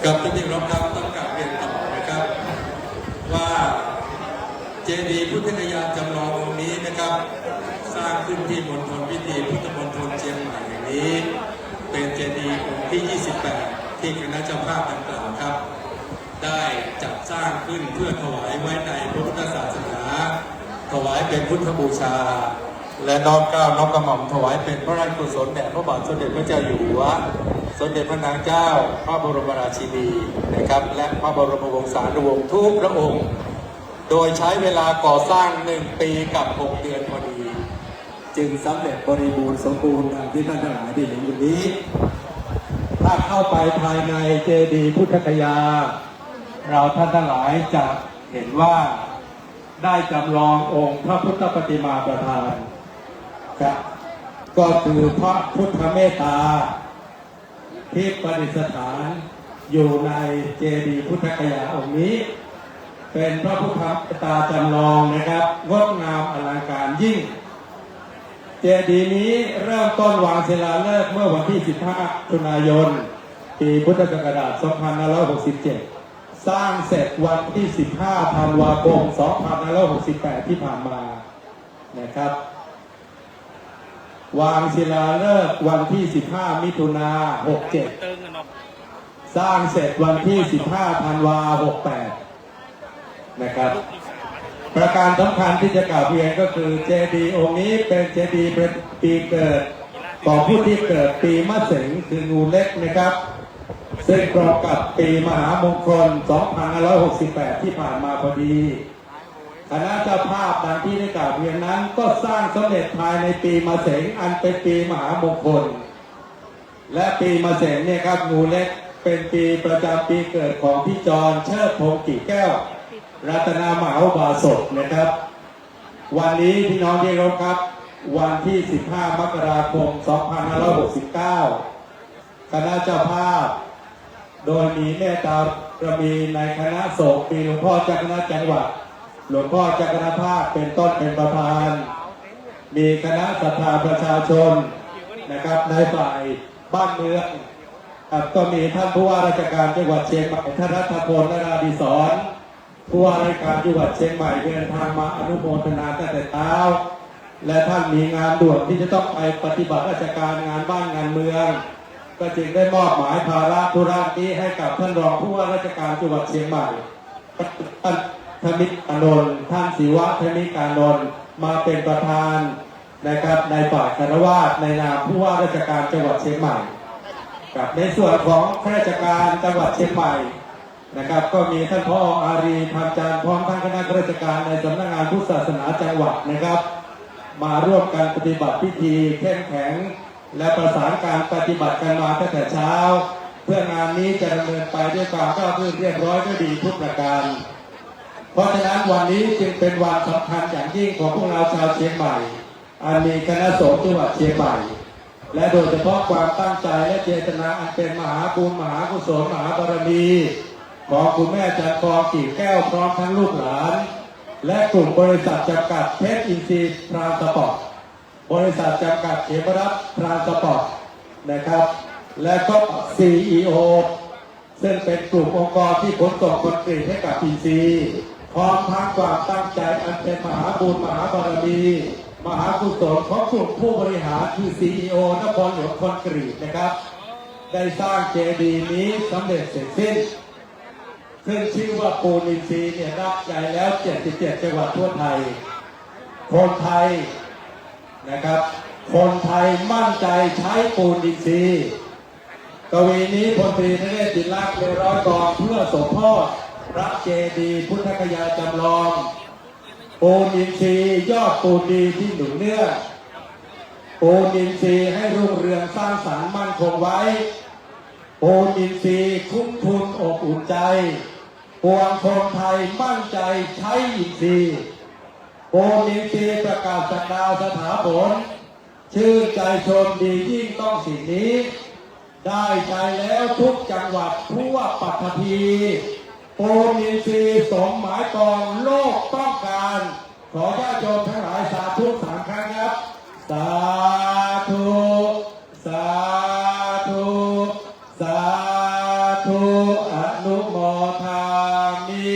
กับท่านที่เคารพครับต้องกราบเรียนต่อนะครับว่าเจดีย์พุทธคยาจำลององค์นี้นะครับสร้างขึ้นที่มณฑลพิธีพุทธมณฑลเชียงใหม่แห่งนี้เป็นเจดีย์องค์ที่ 28 ที่คณะเจ้าภาพดังกล่าวครับได้จัดสร้างขึ้นเพื่อถวายไว้ในพระพุทธศาสนาถวายเป็นพุทธบูชาและน้อมเกล้าน้อมกระหม่อมถวายเป็นพระราชกุศลแด่พระบาทสมเด็จพระเจ้าอยู่หัวสมเด็จพระนางเจ้าพระบรมราชินีนะครับและพระบรมวงศานุวงศ์ทุกพระองค์โดยใช้เวลาก่อสร้าง1 ปีกับ 6 เดือนพอดีจึงสำเร็จบริบูรณ์สมบูรณ์ดังที่ท่านทั้งหลายได้เห็นอยู่นี้ถ้าเข้าไปภายในเจดีย์พุทธคยาเราท่านทั้งหลายจะเห็นว่าได้จำลององค์พระพุทธปฏิมาประธานก็คือพระพุทธเมตตาที่ประดิษฐานอยู่ในเจดีย์พุทธคยาองค์นี้เป็นพระพุทธเมตตาจำลองนะครับงดงามอลังการยิ่งเจดีย์นี้เริ่มต้นวางศิลาฤกษ์เมื่อวันที่ 15 มิถุนายน ปีพุทธศักราช 2567 สร้างเสร็จวันที่ 15 ธันวาคม 2568 ที่ผ่านมานะครับวางศิลาฤกษ์วันที่ 15 มิถุนายน 67 สร้างเสร็จวันที่ 15 ธันวาคม 68 นะครับประการสำคัญที่จะกล่าวเรียนก็คือเจดีย์องค์นี้เป็นเจดีย์ปีเกิดของผู้ที่เกิดปีมะเสงคืองูเล็กนะครับซึ่งตรงกับปีมหามงคล 2568 ที่ผ่านมาพอดีคณะเจ้าภาพดังที่ได้กล่าวเรียนนั้นก็สร้างสำเร็จภายในปีมะเสงอันเป็นปีมหามงคลและปีมะเสงเนี่ยครับงูเล็กเป็นปีประจำปีเกิดของพี่จรเชิดพงศ์กิ่งแก้วรัตนามหาอุบาสกนะครับวันนี้พี่น้องที่เคารพครับวันที่ 15 มกราคม 2569 คณะเจ้าภาพโดยมีเมตตาบารมีในคณะสงฆ์มีหลวงพ่อเจ้าคณะจังหวัดหลวงพ่อเจ้าคณะภาคเป็นต้นเป็นประธานมีคณะศรัทธาประชาชนนะครับในฝ่ายบ้านเมืองก็มีท่านผู้ว่าราชการจังหวัดเชียงใหม่ท่านรัฐพลนราธิศรผู้ว่าราชการจังหวัดเชียงใหม่เดินทางมาอนุโมทนาตั้งแต่เช้าและท่านมีงานด่วนที่จะต้องไปปฏิบัติราชการงานบ้านงานเมืองก็จึงได้มอบหมายภาระธุระนี้ให้กับท่านรองผู้ว่าราชการจังหวัดเชียงใหม่ท่านธมิตรอานนท์ท่านศิวะธมิตรอานนท์มาเป็นประธานนะครับในฝ่ายคฤหัสถ์ในนามผู้ว่าราชการจังหวัดเชียงใหม่กับในส่วนของข้าราชการจังหวัดเชียงใหม่นะครับก็มีท่านผอ.อารีธรรมจันทร์พร้อมทั้งคณะข้าราชการในสำนักงานพุทธศาสนาจังหวัดนะครับมาร่วมกันปฏิบัติพิธีเข้มแข็งและประสานการปฏิบัติกันมาตั้งแต่เช้าเพื่องานนี้จะดำเนินไปด้วยความราบรื่นเรียบร้อยด้วยดีทุกประการเพราะฉะนั้นวันนี้จึงเป็นวันสำคัญอย่างยิ่งของพวกเราชาวเชียงใหม่อันมีคณะสงฆ์จังหวัดเชียงใหม่และโดยเฉพาะความตั้งใจและเจตนาอันเป็นมหาบุญมหากุศลมหาบารมีของคุณแม่จันทร์ทองกิ่งแก้วพร้อมทั้งลูกหลานและกลุ่มบริษัทจำกัดเพชรอินทรีย์ทรานสปอร์ตบริษัทจำกัดเขมรัตน์ทรานสปอร์ตนะครับและก็ CEO ซึ่งเป็นกลุ่มองค์กรที่ขนส่งคอนกรีตให้กับอินทรีย์พร้อมทั้งความตั้งใจอันเป็นมหาบุญมหาบารมีมหากุศลของกลุ่มผู้บริหารคือ CEO นครหลวงคอนกรีตนะครับได้สร้างเจดีย์นี้สำเร็จเสร็จสิ้นซึ่งชื่อว่าปูนอินทรีย์เนี่ยรับใจแล้ว77จังหวัดทั่วไทยคนไทยนะครับคนไทยมั่นใจใช้ปูนอินทรีย์กวีนี้พลตรีนเรศจินลักษณ์เลยร้อยกองเพื่อสมโภชพระเจดีย์พุทธคยาจำลองปูนอินทรีย์ยอดปูนดีที่หนุนเนื้อปูนอินทรีย์ให้รุ่งเรืองสร้างสรรค์มั่นคงไว้ปูนอินทรีย์คุ้มทุนอบอุ่นใจปวงคนไทยมั่นใจใช้อินทรีย์ปูนอินทรีย์ประกาศศักดาสถาผลชื่นใจชมดียิ่งต้องสิ่งนี้ได้ใจแล้วทุกจังหวัดทั่วปัตตภีปูนอินทรีย์สมหมายปองโลกต้องการขอญาติโยมทั้งหลายสาธุ3 ครั้งครับสาธุสาธุสาธุอ มี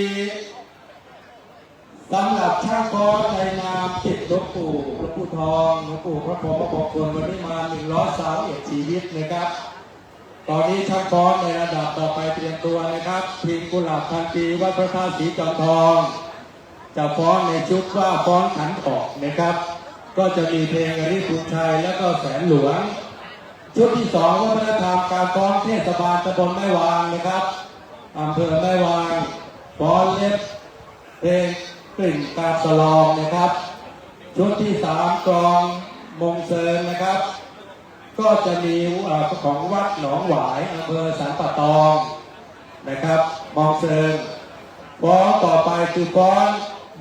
สำหรับช่างกอในนามจิตหลวงปู่ทองหลวงปู่พระพรหมมงคลวันนี้มา131ชีวิตนะครับตอนนี้ช่างกอในระดับต่อไปเตรียมตัวนะครับทีมกุหลาบพันปีวัดพระธาตุศรีจอมทองจะฟ้อนในชุดว่าฟ้อนขันออกนะครับก็จะมีเพลงอริสุทธิ์ชัยและก็แสนหลวงชุดที่สองวัฒนธรรมการฟ้อนเทศบาลตำบลแม่วางนะครับอำเภอแม่วางฟ้อนเล็บเพลงกลิ่นกาบสลองนะครับชุดที่สามกลองมงเซินนะครับก็จะมีของวัดหนองหวายอำเภอสันป่าตองนะครับมองเซินฟ้อนต่อไปคือฟ้อน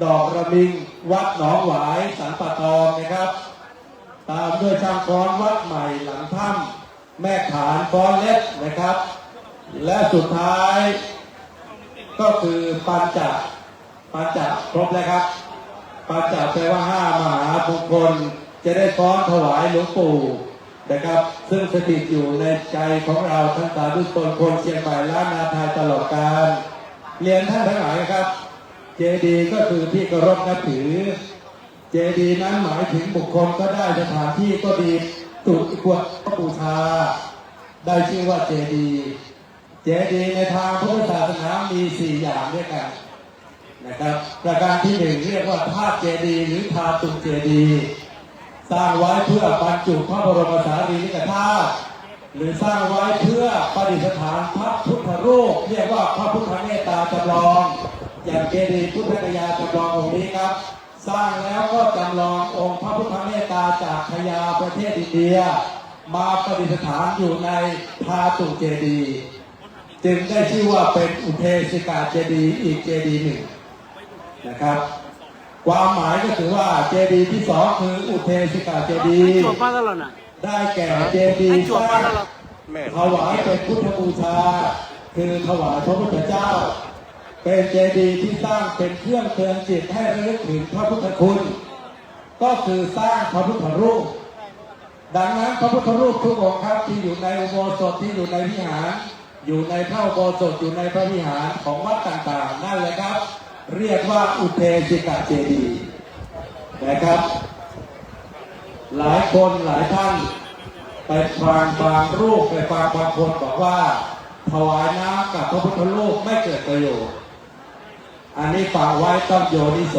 ดอกระมิงวัดหนองหวายสันป่าตองนะครับตามด้วยช่างฟ้อนวัดใหม่หลังถ้ำแม่ขานฟ้อนเล็บนะครับและสุดท้ายก็คือปัญจครบแล้วครับปัญจแปลว่า5มหามงคลจะได้ฟ้อนถวายหลวงปู่นะครับซึ่งสถิตอยู่ในใจของเราทั้งสาธุชนคนเชียงใหม่และนาไทยตลอดกาลเรียนท่านทั้งหลายครับเจดีย์ก็คือที่เคารพนับถือเจดีย์นั้นหมายถึงบุคคลก็ได้สถานที่ก็ดีจุดควรบูชาได้ชื่อว่าเจดีย์ในทางพุทธศาสนามี4อย่างด้วยกันนะครับประการที่1เรียกว่าธาตุเจดีย์หรือธาตุเจดีย์สร้างไว้เพื่อบรรจุพระบรมสารีริกธาตุหรือสร้างไว้เพื่อประดิษฐานพระพุทธรูปเรียกว่าพระพุทธเมตตาจำลองอย่างเจดีย์พุทธคยาจำลององค์นี้ครับสร้างแล้วก็จำลององค์พระพุทธเมตตาจากพญาประเทศอินเดียมาประดิษฐานอยู่ในธาตุเจดีย์จึงได้ชื่อว่าเป็นอุเทศิกาเจดีย์อีกเจดีย์หนึ่งนะครับความหมายก็คือว่าเจดีย์ที่2คืออุเทศิกาเจดีย์ได้แก่เจดีย์สร้างถวายเป็นพุทธบูชาคือถวายพระพุทธเจ้าเป็นเจดีย์ที่สร้างเป็นเครื่องเตือนจิตให้ระลึกถึงพระพุทธคุณก็คือสร้างพระพุทธรูปดังนั้นพระพุทธรูปทุกองค์ครับที่อยู่ในอุโบสถที่อยู่ในวิหารอยู่ในพระอุโบสถอยู่ในพระวิหารของวัดต่างๆนั่นแหละครับเรียกว่าอุเทศิกาเจดีย์นะครับหลายคนหลายท่านไปฟังบางรูปไปฟังบางคนบอกว่าถวายน้ำกับพระพุทธรูปไม่เกิดประโยชน์อันนี้ฝากไว้ต้องโยนิโส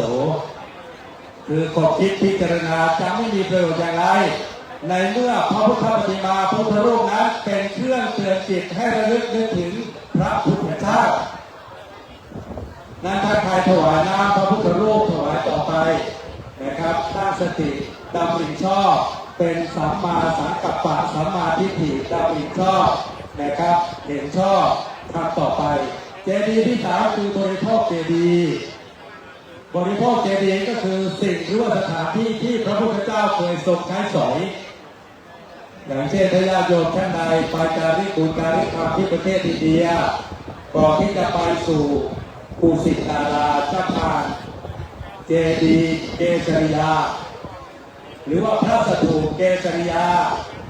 คือขบคิดพิจารณาจะไม่มีประโยชน์อย่างไรในเมื่อพระพุทธปฏิมาพระพุทธรูปนั้นเป็นเครื่องเตือนจิตให้ระลึกนึกถึงพระพุทธเจ้านั้นถ้าใครถวายน้ำพระพุทธรูปถวายต่อไปนะครับตั้งสติดำริชอบเป็นสัมมาสังกัปปะสัมมาทิฏฐิดำริชอบนะครับเห็นชอบทำต่อไปเจดีย์ที่3คือบริโภคเจดีย์บริโภคเจดีย์ก็คือสิ่งหรือว่าสถานที่ที่พระพุทธเจ้าเคยทรงใช้สอยอย่างเช่นพระญาติโยมท่านใดไปจาริกบุญจาริกธรรมที่ประเทศอินเดียก่อนที่จะไปสู่ภูสิตาราชักพานเจดีย์เกสริยาหรือว่าพระสถูปเกสริยา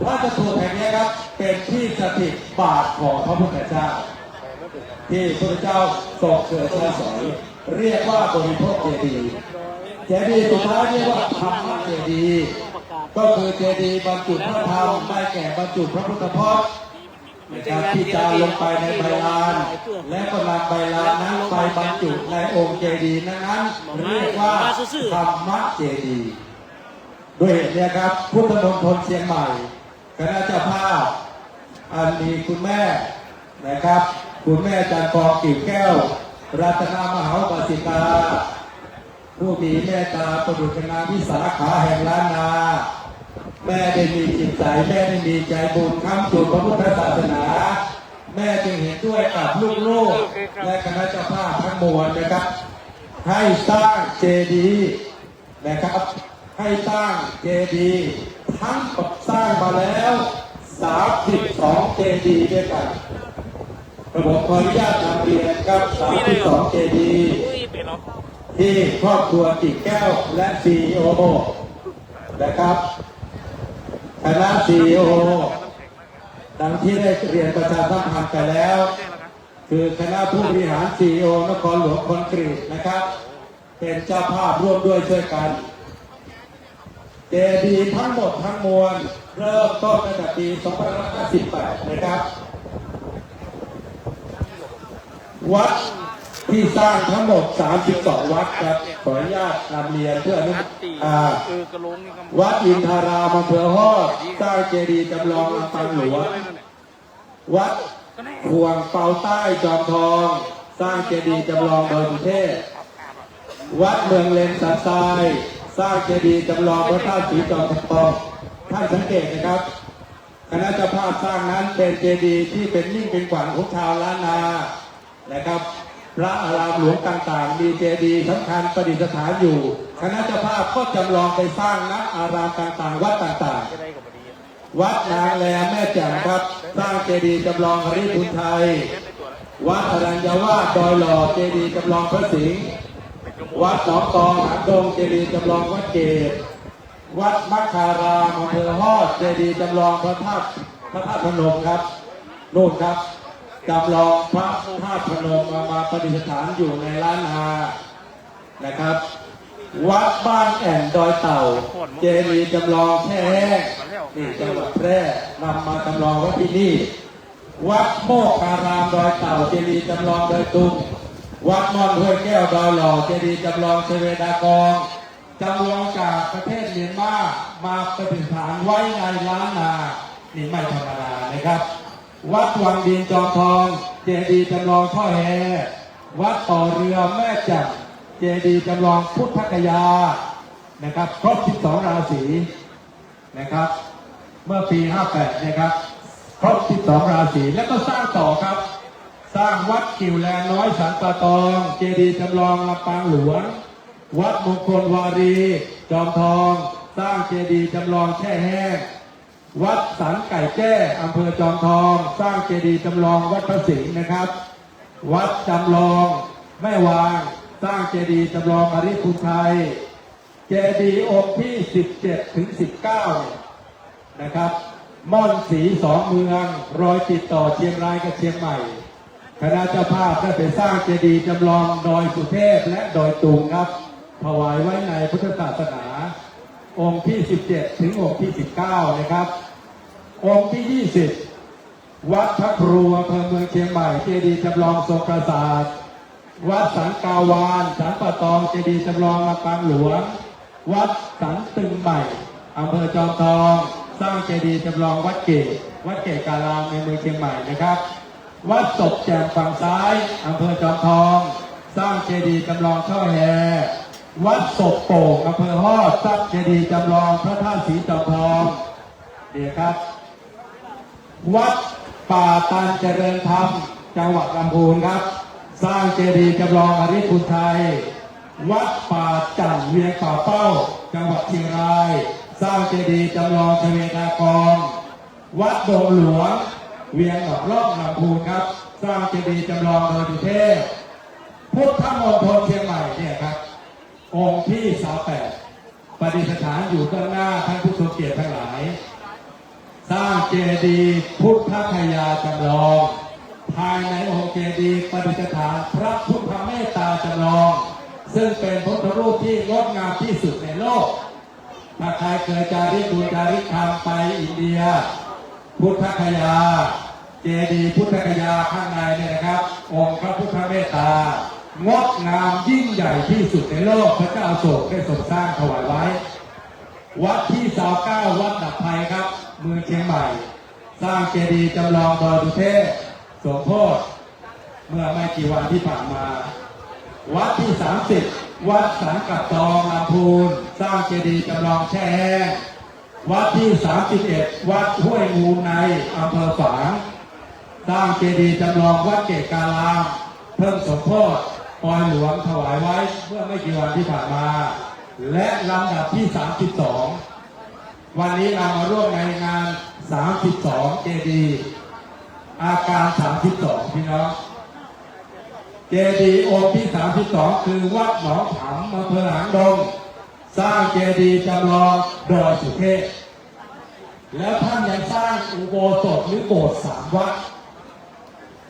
พระสถูปแห่งนี้ครับเป็นที่สถิตบาทของพระพุทธเจ้าที่พระพุทธเจ้าทรงเคยใช้สอยเรียกว่าบริโภคเจดีย์เจดีย์สุดท้ายเรียกว่าธรรมเจดีย์ก็คือเจดีย์บรรจุพระธรรมได้แก่บรรจุพระพุทธพจน์นะครับที่จาลงไปในใบลานและก็นำใบลานนั้นไปบรรจุในองค์เจดีย์นั้นเรียกว่าธรรมเจดีย์ด้วยเหตุนี้ครับพุทธมณฑลเชียงใหม่คณะเจ้าภาพอันมีคุณแม่นะครับคุณแม่จันทร์กองกิ่วแก้วรัตนามหาอุบาสิกาผู้มีเมตตาประดุจนาวิสาขาแห่งล้านนาแม่ได้มีจิตใจแม่ได้มีใจบุญค้ำจุนพระพุทธศาสนาแม่จึงเห็นด้วยกับลูกๆและคณะเจ้าภาพทั้งมวลนะครับให้สร้างเจดีย์นะครับให้สร้างเจดีย์ทั้งหมดสร้างมาแล้ว32เจดีย์ด้วยกันผมขออนุญาตนำเรียนครับ32เจดีย์ที่ครอบครัวกิ่งแก้วและ CEO นะครับคณะ CEO ดังที่ได้เรียนประชาสัมพันธ์ไปแล้ว คือคณะผู้บริหาร CEO นครหลวงคอนกรีตนะครับ เป็นเจ้าภาพร่วมด้วยช่วยกันเจดีย์ทั้งหมดทั้งมวลเริ่มต้นตั้งแต่ปี2558นะครับวัดที่สร้างทั้งหมด32วัดครับขออนุญาตนำเรียนเพื่ออนุวัดอินทารามอำเภอฮอดสร้างเจดีย์จำลองลำปางหลวงวัดห่วงเปาใต้จอมทองสร้างเจดีย์จำลองโดยสุเทพวัดเมืองเลนสันทรายสร้างเจดีย์จำลองพระธาตุสีจอมทองท่านสังเกตนะครับคณะเจ้าภาพสร้างนั้นเป็นเจดีย์ที่เป็นยิ่งเป็นขวัญของชาวล้านนานะครับพระอารามหลวงต่างๆมีเจดีย์สำคัญประดิษฐานอยู่คณะเจ้าภาพก็จำลองไปสร้างณอารามต่างๆวัดต่างๆวัดนางแลแม่แจ่มครับสร้างเจดีย์จำลองหริพุนชัยวัดอรัญญาวาสดอยหล่อเจดีย์จำลองพระสิงห์วัดหนองตองหางดงเจดีย์จำลองวัดเกศวัดมัคคารามอำเภอฮอดเจดีย์จำลองพระธาตุพนมครับนู่นครับจำลองพระธาตุพนมมาประดิษฐานอยู่ในล้านนานะครับวัดบ้านแอ่นดอยเต่าเจดีย์จำลองแช่แห้งนี่จังหวัดแพร่นำมาจำลองไว้ที่นี่วัดโมกการามดอยเต่าเจดีย์จำลองดอยตุงวัดมอนห้วยแก้วดอยหล่อเจดีย์จำลองเชเวดากองจำลองจากประเทศเมียนมามาประดิษฐานไว้ในล้านนานี่ไม่ธรรมดานะครับวัดวังดินจอมทองเจดีย์จำลองพ่อแฮวัดต่อเรือแม่จักเจดีย์จำลองพุทธคยานะครับครบ12ราศีนะครับเมื่อปี58นะครับครบ12ราศีแล้วก็สร้างต่อครับสร้างวัดกิ่วแลน้อยสันปะตองเจดีย์จำลองลำปางหลวงวัดมงคลวารีจอมทองสร้างเจดีย์จำลองแช่แห้งวัดสันไก่แจ้อำเภอจอมทองสร้างเจดีย์จำลองวัดพระสิงห์นะครับวัดจำลองแม่วางสร้างเจดีย์จำลองอริพุนชัยเจดีย์องค์ที่17ถึง19นะครับม่อนสีสองเมืองรอยติดต่อเชียงรายกับเชียงใหม่คณะเจ้าภาพได้ไปสร้างเจดีย์จำลองดอยสุเทพและดอยตุงครับถวายไว้ในพุทธศาสนาองค์ที่17ถึงองค์ที่19นะครับองค์ที่20วัดพระครูอำเภอเมืองเชียงใหม่เจดีย์จำลองทรงปราสาทวัดสันกาวานสันปะตองเจดีย์จำลองลำปางหลวงวัดสันตึงใหม่อำเภอจอมทองสร้างเจดีย์จำลองวัดเกศการามในเมืองเชียงใหม่นะครับวัดศพแจ่มฝั่งซ้ายอำเภอจอมทองสร้างเจดีย์จำลองช่อแฮวัดศพโป่งอำเภอฮอดสร้างเจดีย์จำลองพระธาตุสีจอมทองนี่ครับวัดป่าตันเจริญธรรมจังหวัดลำพูนครับสร้างเจดีย์จำลองอริพุนชัยวัดป่าจันเวียงป่าเป้าจังหวัดเชียงรายสร้างเจดีย์จำลองเชเวดากองวัดดงหลวงเวียงหนองร่องลำพูนครับสร้างเจดีย์จำลองโดยสุเทพพุทธมณฑลเชียงใหม่เนี่ยครับองค์ที่38ประดิษฐานอยู่ข้างหน้าท่านผู้ทรงเกียรติทั้งหลายสร้างเจดีย์พุทธคยาจำลองภายในองค์เจดีย์ประดิษฐานพระพุทธเมตตาจำลองซึ่งเป็นพุทธรูปที่งดงามที่สุดในโลกถ้าใครเคยจาริกบุญจาริกธรรมไปอินเดียพุทธคยาเจดีย์พุทธคยาข้างในเนี่ยนะครับองค์พระพุทธเมตตางดงามยิ่งใหญ่ที่สุดในโลกพระเจ้าอโศกได้ทรงสร้างถวายไว้วัดที่29วัดดับภัยครับเมืองเชียงใหม่สร้างเจดีย์จำลองดอยสุเทพสมโพธิเมื่อไม่กี่วันที่ผ่านมาวัดที่30วัดสันกัดตองลำพูนสร้างเจดีย์จำลองแช่แห้งวัดที่31วัดห้วยงูในอำเภอฝางสร้างเจดีย์จำลองวัดเกศการามเพิ่มสมโพธิปอยหลวงถวายไว้เมื่อไม่กี่วันที่ผ่านมาและลำดับที่32วันนี้เรามาร่วมในงาน32เจดีย์อาการ32พี่น้องเจดีย์องค์ที่32คือวัดหนองผำอำเภอหางดงสร้างเจดีย์จำลองดอยสุเทพแล้วท่านยังสร้างอุโบสถหรือโบสถ์3วัด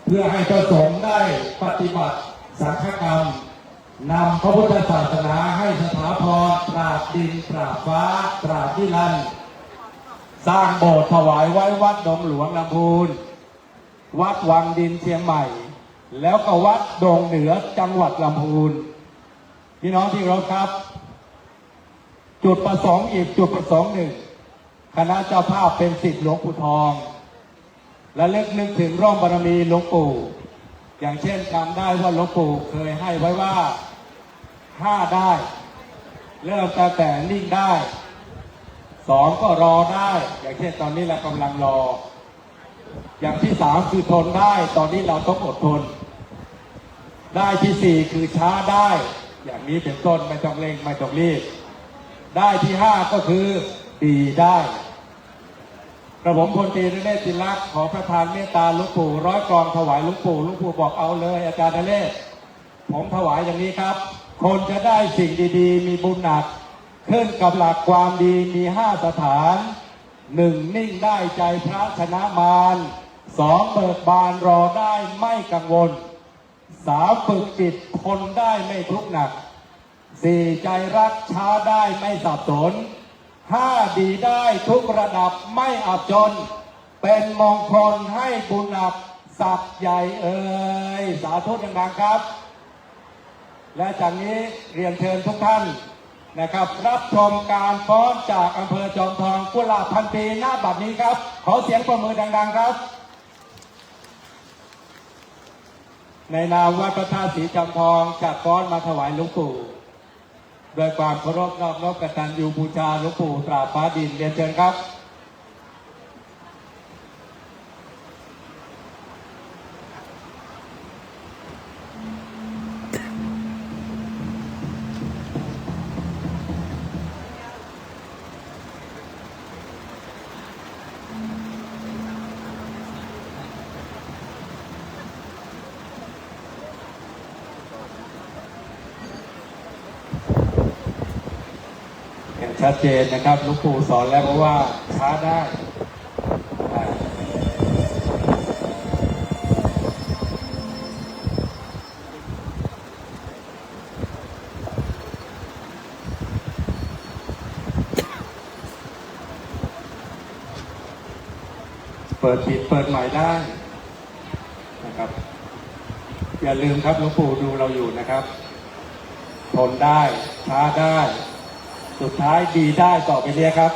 เพื่อให้พระสงฆ์ได้ปฏิบัติสังฆกรรมนำพระพุทธศาสนาให้สถาพรตราบดินตราบฟ้าตราบนิรันดร์สร้างโบสถ์ถวายไว้วัดดงหลวงลำพูนวัดวังดินเชียงใหม่แล้วก็วัดดงเหนือจังหวัดลำพูนพี่น้องที่เคารพครับจุดประสงค์อีกจุดประสงค์หนึ่งคณะเจ้าภาพเป็นศิษย์หลวงปู่ทองและเล็กนึกถึงร่องบารมีหลวงปู่อย่างเช่นจำได้ว่าหลวงปู่เคยให้ไว้ว่า5ได้เริ่มแต่นิ่งได้2ก็รอได้อย่างเช่นตอนนี้เรากำลังรออย่างที่3คือทนได้ตอนนี้เราต้องอดทนได้ที่4คือช้าได้อย่างนี้เป็นต้นไม่ต้องเร่งไม่ต้องรีบได้ที่5ก็คือดีได้กระผมพลตรีนเรศ จินลักษณ์ขอประทานเมตตาหลวงปู่ร้อยกรองถวายหลวงปู่บอกเอาเลยอาจารย์นเรศผมถวายอย่างนี้ครับคนจะได้สิ่งดีๆมีบุญหนักขึ้นกับหลักความดีมี5สถาน1นิ่งได้ใจพระชนะมาร2เบิกบานรอได้ไม่กังวล3ฝึกจิตทนได้ไม่ทุกข์หนัก4ใจรักช้าได้ไม่สับสน5ดีได้ทุกระดับไม่อับจนเป็นมงคลให้บุญหนักศักดิ์ใหญ่เอ่ยสาธุดังๆครับและจากนี้เรียนเชิญทุกท่านนะครับรับชมการฟ้อนจากอำเภอจอมทองกุหลาบพันปีหน้าบัดนี้ครับขอเสียงปรบมือดังๆครับในนามวัดพระธาตุศรีจอมทองจัดฟ้อนมาถวายหลวงปู่โดยความเคารพนอบน้อมกตัญญูบูชาหลวงปู่ตราฟ้าดินเรียนเชิญครับชัดเจนนะครับหลวงปู่สอนแล้วเพราะว่าช้าได้เปิดปิดเปิดใหม่ได้นะครับอย่าลืมครับหลวงปู่ดูเราอยู่นะครับทนได้ช้าได้สุดท้ายดีได้ต่อไปเรื่อยครับ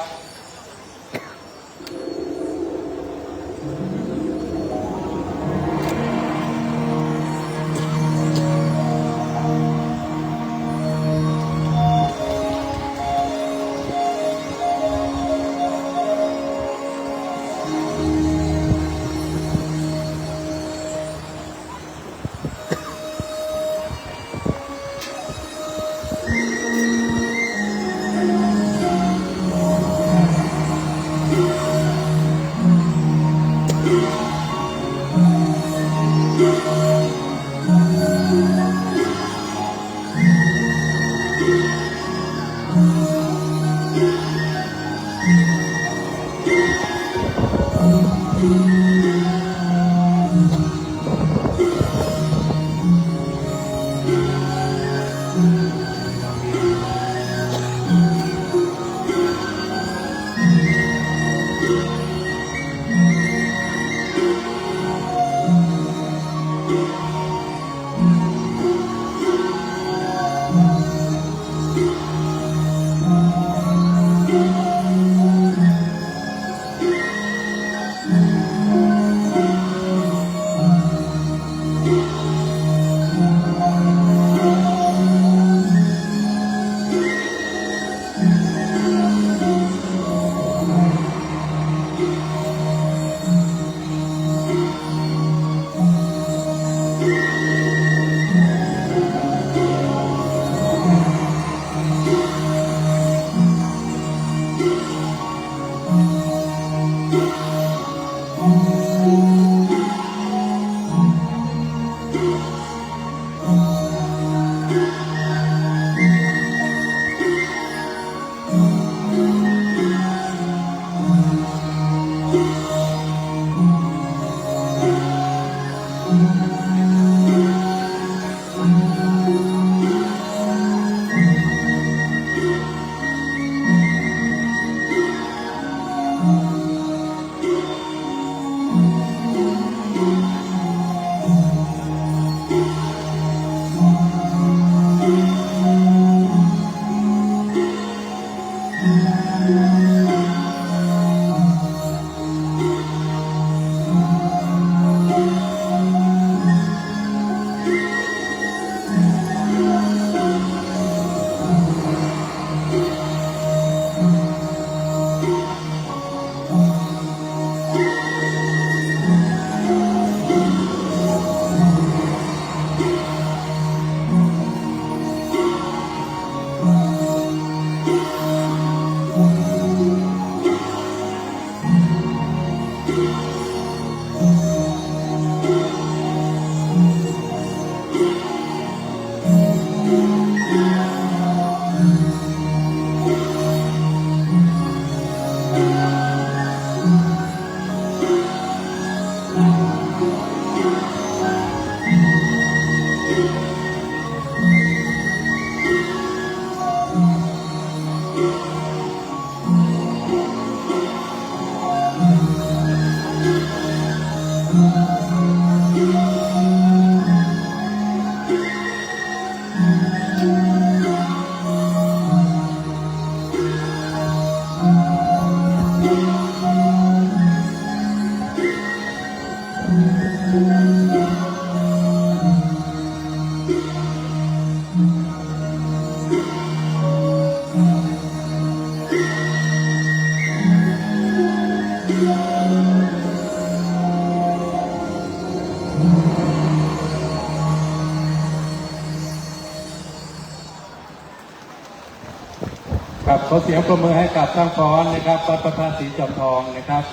ครับขอเสียงปรบมือให้กับช่างฟ้อนนะครับวัดพระธาตุศรีจอมทองนะครับ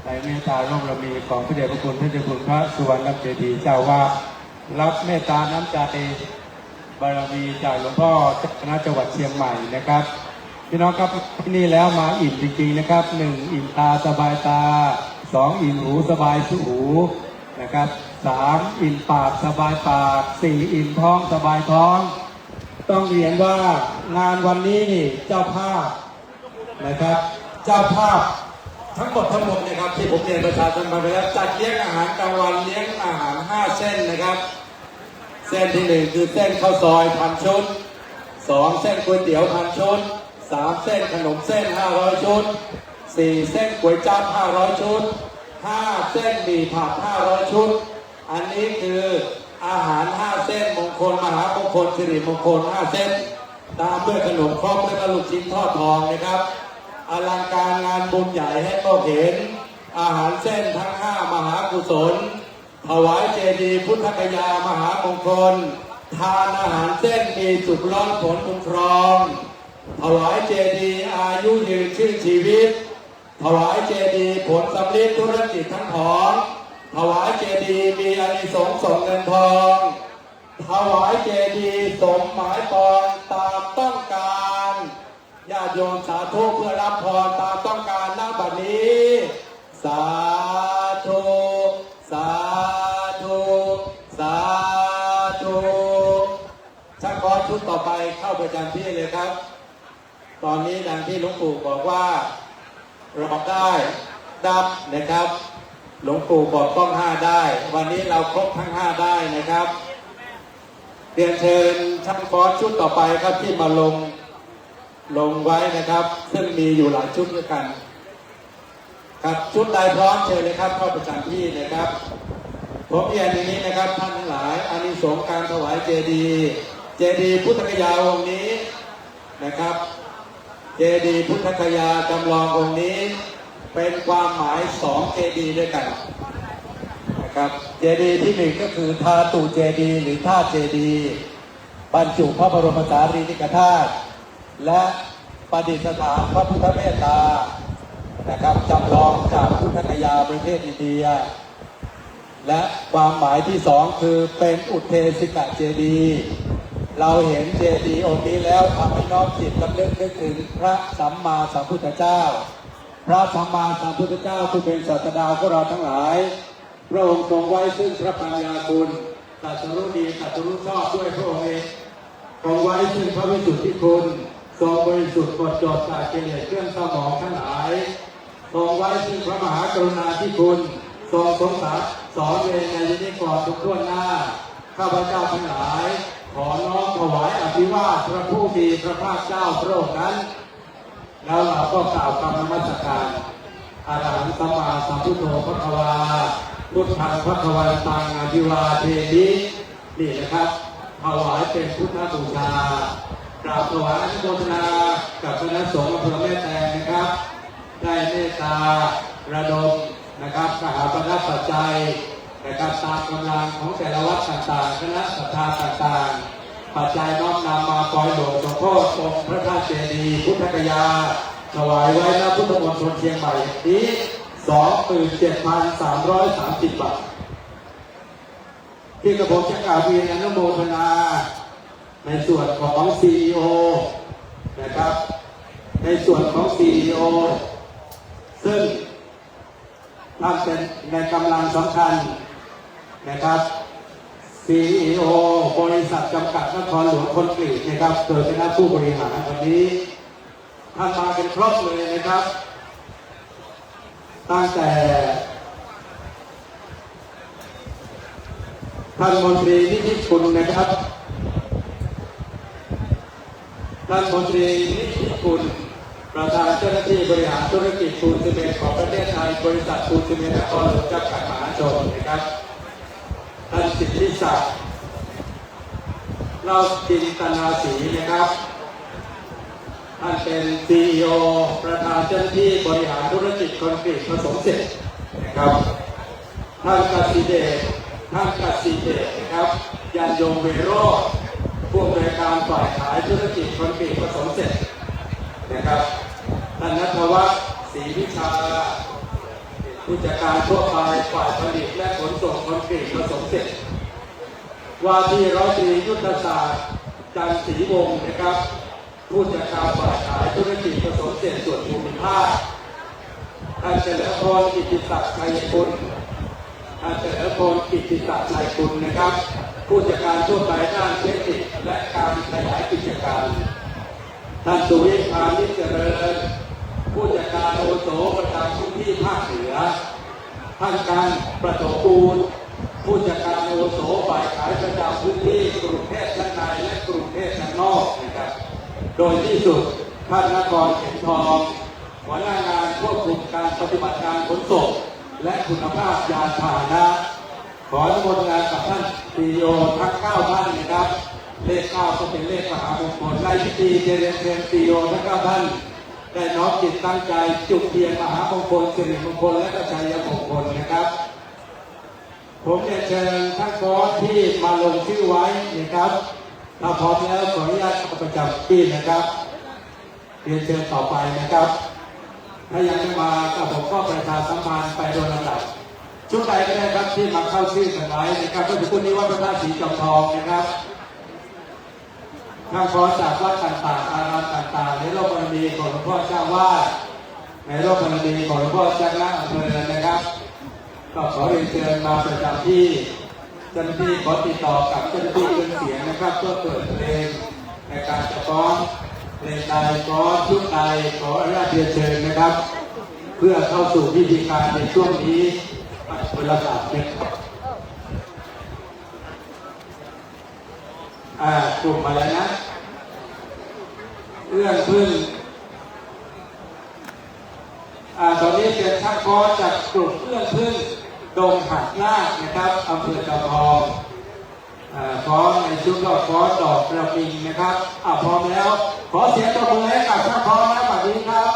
ในเมตตาร่มระมีของพระเดชพระคุณท่านเจ้าคุณพระสุวรรณเจดีย์เจ้าวาดรับเมตตาน้ำใจบารมีจากหลวงพ่อเจ้าคณะจังหวัดเชียงใหม่นะครับพี่น้องครับที่นี่แล้วมาอิ่มจริงๆนะครับ1อิ่มตาสบายตา2อิ่มหูสบายหูนะครับ3อิ่มปากสบายปาก4อิ่มท้องสบายท้องต้องเรียนว่างานวันนี้นี่เจ้าภาพนะครับเจ้าภาพทั้งหมดนะครับที่ผมเรียนประชาชนมาไปแล้วจัดเลี้ยงอาหารกลางวันเลี้ยงอาหาร5เส้นนะครับเส้นที่1คือเส้นข้าวซอย1,000 ชุด2เส้นก๋วยเตี๋ยว1,000 ชุด3เส้นขนมเส้น500 ชุด4เส้นก๋วยจั๊บ500 ชุด5เส้นหมี่ผัด500 ชุดอันนี้คืออาหาร5เส้นมงคลมหามงคลสิริมงคล5เส้นตามด้วยขนมครกและลูกชิ้นทอดทองนะครับอลังการงานบุญใหญ่ให้ก็เห็นอาหารเส้นทั้ง5มหากุศลถวายเจดีย์พุทธคยามหามงคลทานอาหารเส้นมีสุขล้นผลบุญครองถวายเจดีย์อายุยืนชื่นชีวิตถวายเจดีย์ผลสำเร็จธุรกิจทั้งของถวายเจดีย์มีอานิสงส์ส่งเงินทองถวายเจดีย์สมหมายปองตามต้องการญาติโยมสาธุเพื่อรับพรตามต้องการณบัดนี้สาธุสาธุสาธุช่างฟ้อนชุดต่อไปเข้าประจำที่เลยครับ ตอนนี้ดังที่หลวงปู่บอกว่าเราได้ดับนะครับหลวงปู่บอกต้อง5ได้วันนี้เราครบทั้ง5ได้นะครับเรียนเชิญช่างฟ้อนชุดต่อไปครับที่มาลงไว้นะครับซึ่งมีอยู่หลายชุดด้วยกันครับชุดใดพร้อมเชิญเลยครับเข้าประจำที่นะครับผมเรียนอย่างนี้นะครับท่านทั้งหลายอานิสงส์การถวายเจดีย์พุทธคยาองค์นี้นะครับเจดีย์พุทธคยาจำลององค์นี้เป็นความหมาย2เจดีย์ด้วยกันนะครับเจดีย์ที่1ก็คือธาตุเจดีย์หรือธาตุเจดีย์บรรจุพระบรมสารีริกธาตุและประดิษฐานพระพุทธเมตตานะครับจำลองจากพุทธคยาประเทศอินเดียและความหมายที่2คือเป็นอุเทศิกเจดีย์เราเห็นเจดีย์องค์นี้แล้วทำให้น้อมจิตรำลึกนึกถึงพระสัมมาสัมพุทธเจ้าพระสัมมาสัมพุทธเจ้าผู้เป็นศาสดาของเราทั้งหลายพระองค์ทรงไว้ซึ่งพระปัญญาคุณตรัสรู้ดีตรัสรู้ชอบด้วยพระองค์เองทรงไว้ซึ่งพระวิสุทธิคุณทรงบริสุทธิ์หมดจดจากกิเลสเครื่องเศร้าหมองทั้งหลายทรงไว้ซึ่งพระมหากรุณาธิคุณทรงสงสอนเวรในนิกรทุกทั่วหน้าข้าพเจ้าทั้งหลายขอน้อมถวายอภิวาทพระผู้มีพระภาคเจ้าพระองค์นั้นแล้วเราก็กล่าวคำนมัสการอาหังสัมมาสัมพุทโธพระภวาพุทธังพระภวันตังอภิวาเทมินี่นะครับถวายเป็นพุทธบูชากราบถวายอนุโมทนากับคณะสงฆ์อำเภอแม่แตงนะครับได้เมตตาระดมนะครับมหาปณปัจจัยนะครับตามกำลังของแต่ละวัดต่างๆคณะศรัทธาต่างๆปัจจัยน้อมนำมาปล่อยหลวงสมโภชองค์พระธาตุเจดีย์พุทธคยาถวายไว้ณพุทธมณฑลเชียงใหม่นี้ 27,330 บาทที่กระผมจะกล่าวเรียนอนุโมทนาในส่วนของ CEO นะครับในส่วนของ CEO ซึ่งท่านเป็นในกำลังสำคัญนะครับ CEO บริษัทจำกัดนครหลวงคอนกรีตนะครับโดยคณะผู้บริหารวันนี้ท่านมาเป็นครบเลยนะครับตั้งแต่ท่านมนตรีนิติคุณนะครับท่านมนตรีนิติคุณประธานเจ้าหน้าที่บริหารธุรกิจปูนซีเมนต์ของประเทศไทยบริษัทปูนซีเมนต์นครหลวงจำกัดมหาชนนะครับท่านสิทธิศักดิ์เราจินตนาศรีนะครับท่านเป็น CEO ประธานเจ้าหน้าที่บริหารธุรกิจคอนกรีตผสมเสร็จนะครับท่านกสิเดชนะครับยันยงเวโรจน์ผู้อำนวยการฝ่ายขายธุรกิจคอนกรีตผสมเสร็จ นะครับท่านณัฐวัฒน์ศรีวิชาผู้จัดการทั่วไปฝ่ายผลิตและขนส่งคอนกรีตผสมเสร็จว่าที่ร้อยตรียุทธศาสตร์จันทร์ศรีวงศ์นะครับผู้จัดการฝ่ายขายธุรกิจผสมเสร็จส่วนภูมิภาคท่านเฉลิมพรกิติศักดิ์ชัยคุณท่านเฉลิมพรกิติศักดิ์ชัยคุณนะครับผู้จัดการทั่วไปด้านเทคนิคและการขยายกิจการท่านสุวิทย์พานิชเจริญผู้จัดการอาวุโสประจำพื้นที่ภาคเหนือท่านการประโสกูลผู้จัดการอาวุโสฝ่ายขายประจำพื้นที่กรุงเทพชั้นในและกรุงเทพชั้นนอกนะครับโดยที่สุดท่านนครเข็มทองหัวหน้างานควบคุมการปฏิบัติการขนส่งและคุณภาพยานพาหนะขออนุโมทนากับท่านซีอีโอทั้ง9ท่านนะครับเลข9ก็เป็นเลขมหามงคลในพิธีเจริญเทียนซีอีโอทั้ง9ท่านได้น้อมจิตตั้งใจจุดเทียนมหามงคลสิริมงคลและก็ชัยมงคลนะครับผมจะเชิญท่านคอที่มาลงชื่อไว้นะครับถ้าพร้อมแล้วขออนุญาตประจำที่นะครับเรียนเชิญต่อไปนะครับถ้ายังไม่มาก็ผมก็ประชาสัมพันธ์ไปโดยลำดับชุดใดก็ได้ครับที่มาเข้าชื่อกันไว้นะครับก็จะพูดนี้ว่าพระธาตุสีจอมทองนะครับทางคอจากวัดต่างๆอารามต่างๆในโลกบารมีของหลวงพ่อเจ้าวาดในโลกบารมีของหลวงพ่อเจ้าคณะอำเภอนะครับก็ขอเรียนเชิญมาประจำที่เจ้าหน้าที่ขอติดต่อกับเจ้าหน้าที่เครื่องเสียงนะครับเพื่อเปิดเพลงในการจะฟ้องเพลงใดฟ้องชุดใดขออนุญาตเรียนเชิญนะครับเพื่อเข้าสู่พิธีการในช่วงนี้เวลา3 นาทีกลุ่มอะไรนะเอื้องพึ่งตอนนี้เป็นช่างฟ้อนจากกลุ่มเอื้องพึ่งดงหักหน้านะครับอำเภอจอมทองฟ้อนในชุดก็ฟ้อนดอกกระปิงนะครับพร้อมแล้วขอเสียงตบมือให้กับช่างฟ้อนนะบัดนี้ครับ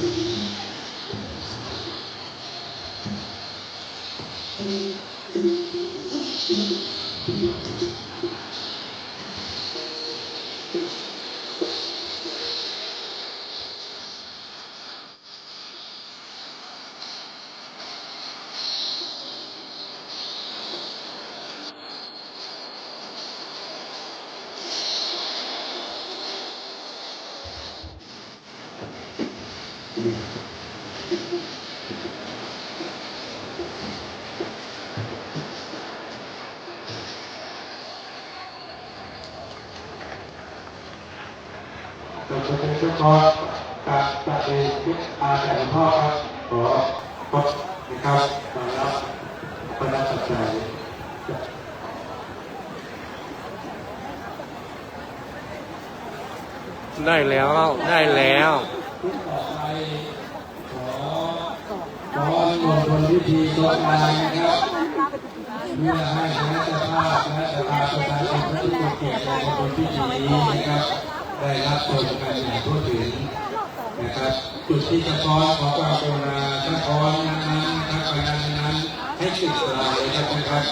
ขอบคุณทุกคนกับตัดเองทุกอาจารย์พ่อครับขอพบนะครับมารับพระราชทาน ได้แล้วได้แล้ว ต่อไปขอมณฑลพิธีตัวกลางนะครับเพื่อให้คณะเจ้าภาพและสภาประชาชนทุกคนเกียรติในมณฑลพิธีนี้นะครับได้รับชมกันอย่างทั่วถึงนะครับจุดที่จะคอนขอความกรุณาถ้าคอนนั้นนะครับไปนั้นให้ติดปลายเลยนะครับ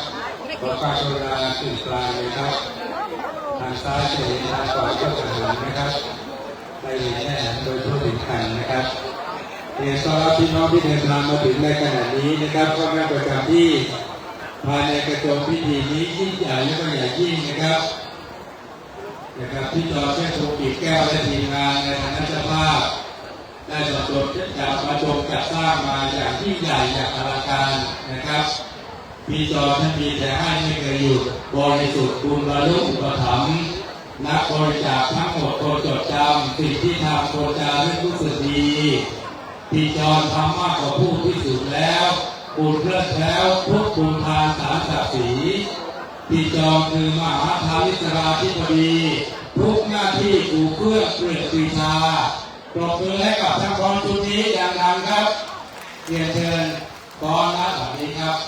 ขอความกรุณาติดปลายเลยครับทางซ้ายจะเห็นทางขวาก็จะเห็นนะครับได้เห็นแน่โดยทั่วถึงกันนะครับเรียนต้อนรับพี่น้องที่เดินทางมาถึงในขณะนี้นะครับก็มาประจำที่ภายในกระโจมพิธีนี้ยิ่งใหญ่และก็ใหญ่ยิ่งนะครับพี่จอเชษฐภูมิแก้วและทีมงานในฐานะเจ้าภาพได้สดจากมาชมจัดสร้างมาอย่างยิ่งใหญ่อย่างอลังการนะครับพี่จอท่านมีแต่ให้ไม่เคยหยุดบริสุทธิ์บุญระลึกอุปถัมภ์นักบริจาคทั้งหมดโปรดจดจำสิ่งที่ทำโปรดจารึกรู้สึกดีพี่จอทำมากกว่าผู้ที่สุดแล้วบุญเลิศแล้วทุกบุญทานสามศักดิ์ศรีพี่จอคือมหาธาริศราธิบดีทุกหน้าที่กูเพื่อเปลือกปีชาปรบมือให้กับทั้งกองชุดนี้ดังๆครับเรียนเชิญกองนักแบบนี้ครับ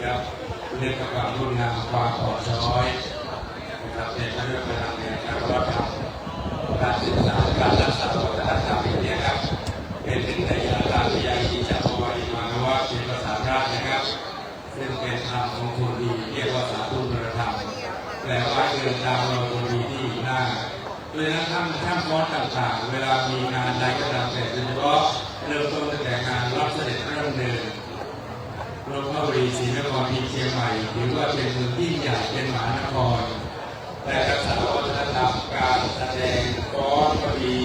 นะครับเรื่องกับความรุ่งงามความอ่อนช้อยนะครับเป็นเรื่องพลังแห่งการรับธรรมการศึกษาการรักษาวัฒนธรรมอย่างนี้ครับเป็นถึงในยาตาที่ยังที่จะเอาไว้มาว่าเป็นภาษาราชนะครับซึ่งเป็นธรรมของคนดีเรียกว่าสาธุนธรรมแปลว่าเดินตามเราคนดีที่หน้าโดยนั้นท่านคอร์สต่างๆเวลามีงานใดก็ตามแต่โดยเฉพาะเริ่มต้นตั้งแต่งานรับเสด็จเริ่มเดินลงพระบุรีศรีนครที่เชียงใหม่ถือว่าเป็นเมืองที่ใหญ่เป็นมหานครแต่รักษาวัฒนธรรมการแสดงฟ้อนก็ดี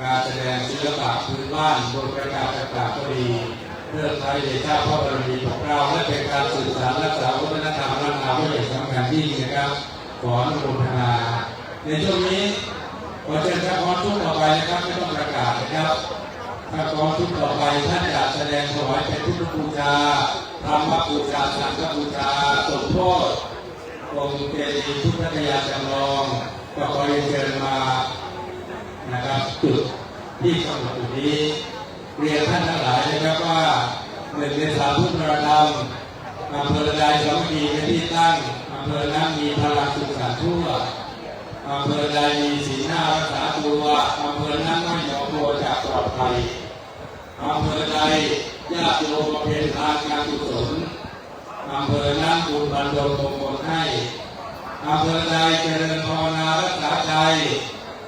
การแสดงศิลปะพื้นบ้านบนประกาศต่างๆก็ดีเพื่อใช้เดชะพระบารมีของเราและเป็นการสื่อสารรักษาวัฒนธรรมล้านนาไว้อย่างสำคัญยิ่งนะครับขออนุโมทนาในช่วงนี้ขอเชิญท่านคอนทุกต่อไปนะครับไม่ต้องประกาศนะครับท่านคอนทุกต่อไปท่านจะแสดงถวายเป็นพุทธบูชาธรรมบูชาสังฆบูชาสมโภชองค์เจดีย์พุทธคยาจำลองก็ขอเรียนเชิญมานะครับจุดที่กำหนดจุดนี้เรียนท่านทั้งหลายนะครับว่าหนึ่งในสามพุทธธรรมอำเภอใดสามัคคีเป็นที่ตั้งอำเภอนั้นมีพลังสุขสันต์ทั่วอำเภอใดมีศีลหน้ารักษาตัวอำเภอนั้นไม่ยอมตัวจากปลอดภัยอำเภอใดญาติโยมประเพณีทานการกุศลอำเภอนั้นบุญบรรดลมงคลให้อำเภอใดเจริญภาวนารักษาใจ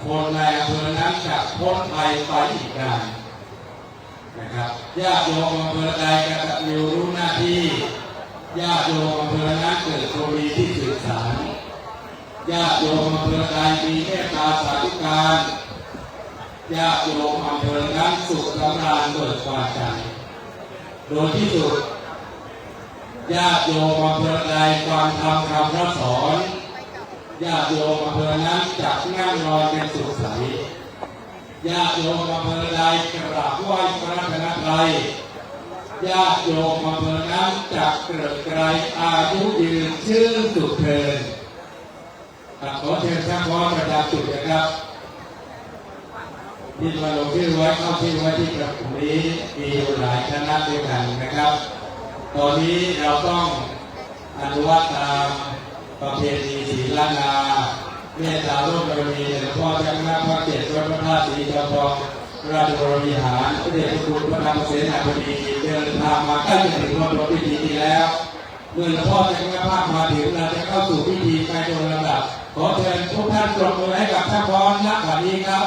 คนในอำเภอนั้นจะพ้นภัยไปอีกนานนะครับญาติโยมอำเภอใดกตัญญูรู้หน้าที่ญาติโยมอำเภอนั้นเกิดคนดีที่สื่อสารญาติโยมอำเภอใดมีเมตตาสาธุการญาติโยมอำเภอนั้นสุขสำราญเบิกบานใจโดยที่สุดญาติโยมอำเภอใดฟังธรรมคำพระสอนญาติโยมอำเภอนั้นจักนั่งรอเป็นสุขใสญาติโยมอำเภอใดกราบไหว้พระรัตนตรัยญาติโยมอำเภอนั้นจักเกิดไกลอายุยืนชื่นสุขเทินขอเชิญท่านพ่อประจำจุดนะครับที่มาลงชื่อไว้เข้าชื่อไว้ที่กระปุกนี้มีอยู่หลายคณะด้วยกันนะครับตอนนี้เราต้องอนุวัตตามประเพณีศีลล้านนาเมตตาร่วมบารมีหลวงพ่อเจ้าคณะภาคเจ็ดวัดพระธาตุศรีจอมทองราชบรมีหารพระเดชพระคุณพระธรรมเสนาบดีเดินทางมาใกล้จะถึงวันรถพิธีนี้แล้วเมื่อหลวงพ่อเจ้าคณะภาคมาถึงเราจะเข้าสู่พิธีไปโดยลำดับขอเชิญทุกท่านปรบมือให้กับท่านพรณบัดนี้ครับ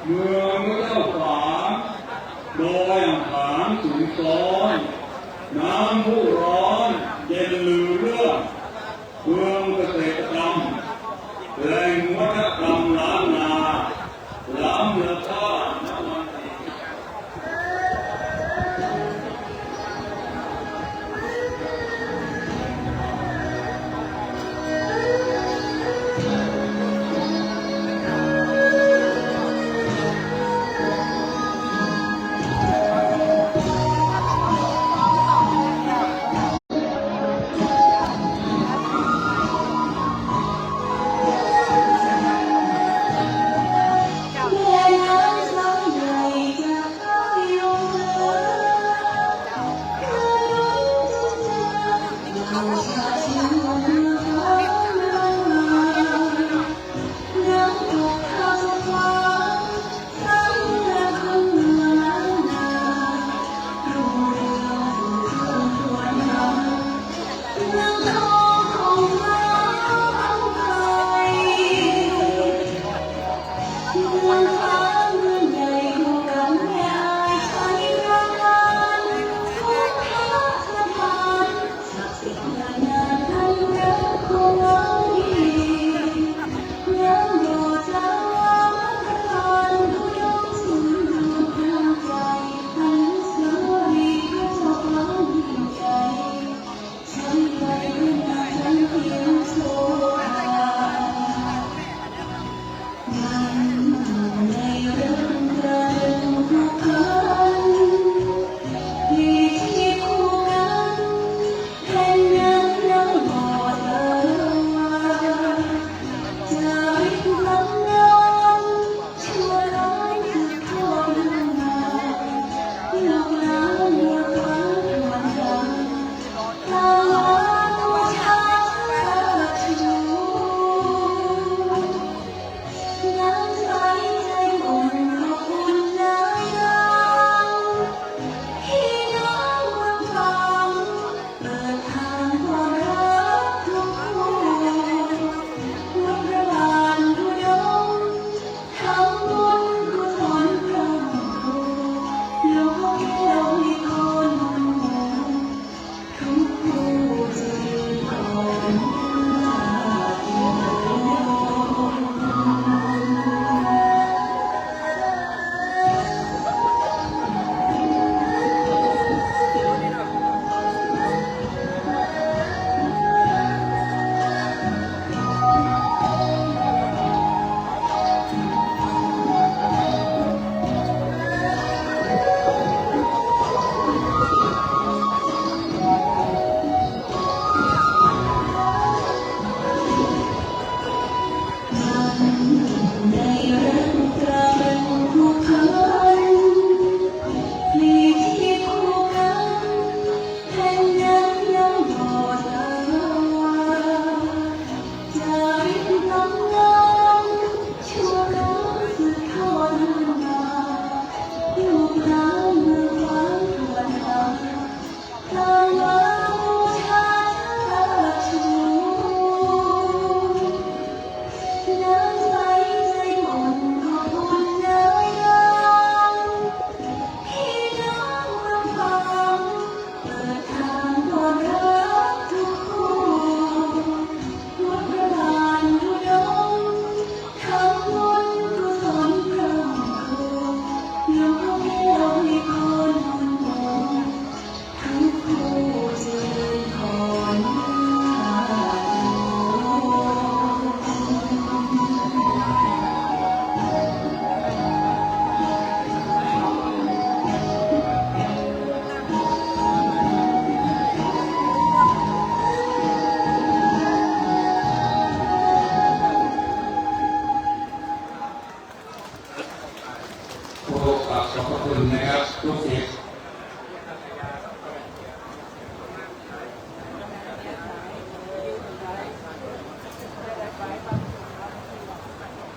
เมืองเจ้าฝางโดยหางสูงซ้อนน้ำผู้ร้อนเย็นลือเรื่องเมืองเกษตรกรรมแหล่งวัฒนธรรมล้านนาล้ำเนื้อผ้าน้ำมัน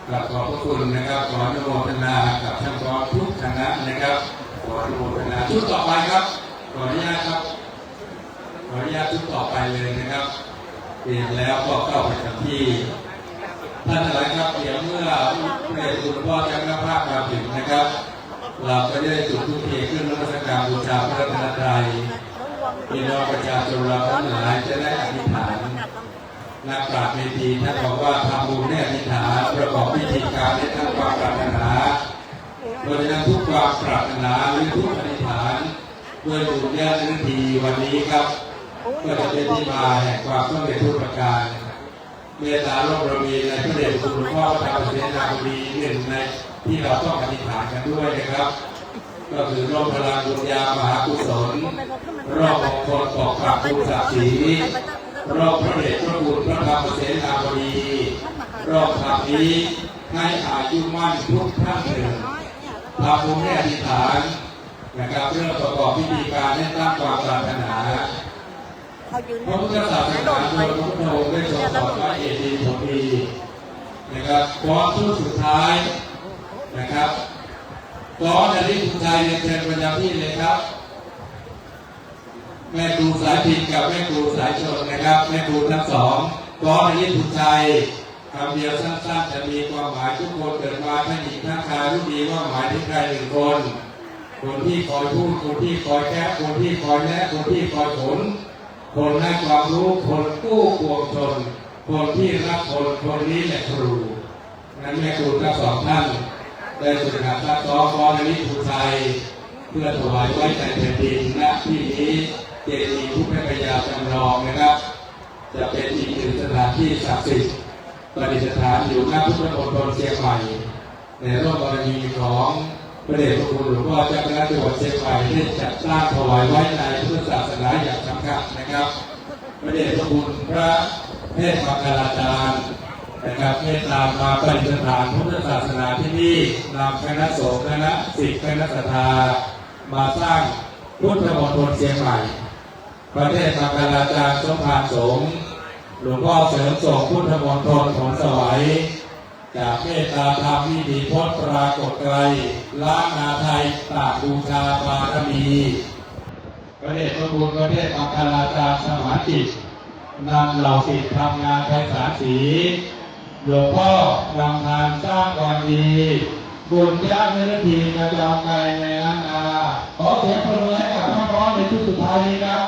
กราบขอบพระคุณนะครับขออนุโมทนากับท่านรองทุกคณะนะครับขออนุโมทนาชุดต่อไปครับขออนุญาตครับขออนุญาตชุดต่อไปเลยนะครับเปลี่ยนแล้วก็เข้าไปกับที่ ท่านทั้งหลายครับเดี๋ยวเมื่อพระเดชคุณหลวงพ่อเจ้าคณะภาคมาถึงนะครับเราก็ได้จุดธูปเทียนขึ้นนมัสการบูชาพระรัตนตรัยพี่น้องประชาชนเราทั้งหลายจะได้อธิษฐานนักปราชญ์เวทีท่านบอกว่าทำบุญได้อธิษฐานประกอบพิธีการได้ทั้งความปรารถนาโดยนั้นทุกความปรารถนาหรือทุกอธิษฐานด้วยบุญญาณฤทีวันนี้ครับก็จะเป็นที่มาแห่งความสำเร็จทุกประการเมตตาร่มเรามีในพระเดชคุณหลวงพ่อพระธรรมเสนาบดีหนึ่งในที่เราต้องอธิษฐานกันด้วยนะครับ ก็คือร่มพลังบุญญามหากุศลร่มมงคลปกปักภูศักดิ์ศรีร่มพระเดชพระคุณพระธรรมเสนาบดีร่มธรรมนี้ให้อายุมั่นทุกท่านเถิดทำบุญให้อธิษฐานนะครับเรื่องประกอบพิธีการให้ตั้งความปรารถนาพระพุทธศาสนาโดยพระพุทธองค์ได้ทรงสอนว่าเหตุดีผลดีนะครับพอช่วงสุดท้ายนะครับก้อนอันนี้คุณชายเรียนเชิญประจำที่เลยครับแม่ครูสายพินกับแม่ครูสายชนนะครับแม่ครูทั้งสองก้อนอันนี้คุณชายคำเดียวสั้นๆจะมีความหมายทุกคนเกิดมาทั้งหญิงทั้งชายรู้ดีว่าหมายถึงใครหนึ่งคนคนที่คอยพูดคนที่คอยแก้คนที่คอยแนะคนที่คอยผลคนให้ความรู้คนกู้ปวงชนคนที่รักคนนี้แหละครูนั้นแม่ครูทั้งสองท่านได้สุดหาซักซ้อมก้อนอันนี้คุณชายเพื่อถวายไว้ในแผ่นดินณที่นี้เจดีย์พุทธคยาจำลองนะครับจะเป็นอีกหนึ่งสถานที่ศักดิ์สิทธิ์ประดิษฐานอยู่ณพุทธมณฑลเชียงใหม่ในร่วมกรณีของพระเดชพระคุณหลวงพ่อเจ้าคณะจังหวัดเชียงใหม่ได้จัดสร้างถวายไว้ในพุทธศาสนาอย่างสำคัญนะครับพระเดชพระคุณพระเทพมังคลาจารย์นะครับเมตตามาประดิษฐานพุทธศาสนาที่นี่นำคณะสงฆ์คณะศิษย์คณะศรัทธามาสร้างพุทธมณฑลเชียงใหม่พระเทพมังคลาจารย์สมภารสงฆ์หลวงพ่อเสริมส่งพุทธมณฑลผลสวัยจากเมตตาธรรมวิถีพจน์ปรากฏไกลล้านนาไทยตากบูชาบารมีพระเดชพระคุณพระเทพมังคลาจารย์สมานจิตนำเหล่าศิษย์ทำงานไพศาลศรีหลวงพ่อนำทานสร้างความดีบุญญาณฤทีกระจองไกลในล้านนาขอเสียงปรบมือให้กับน้องๆในชุดสุดท้ายนี้ครับ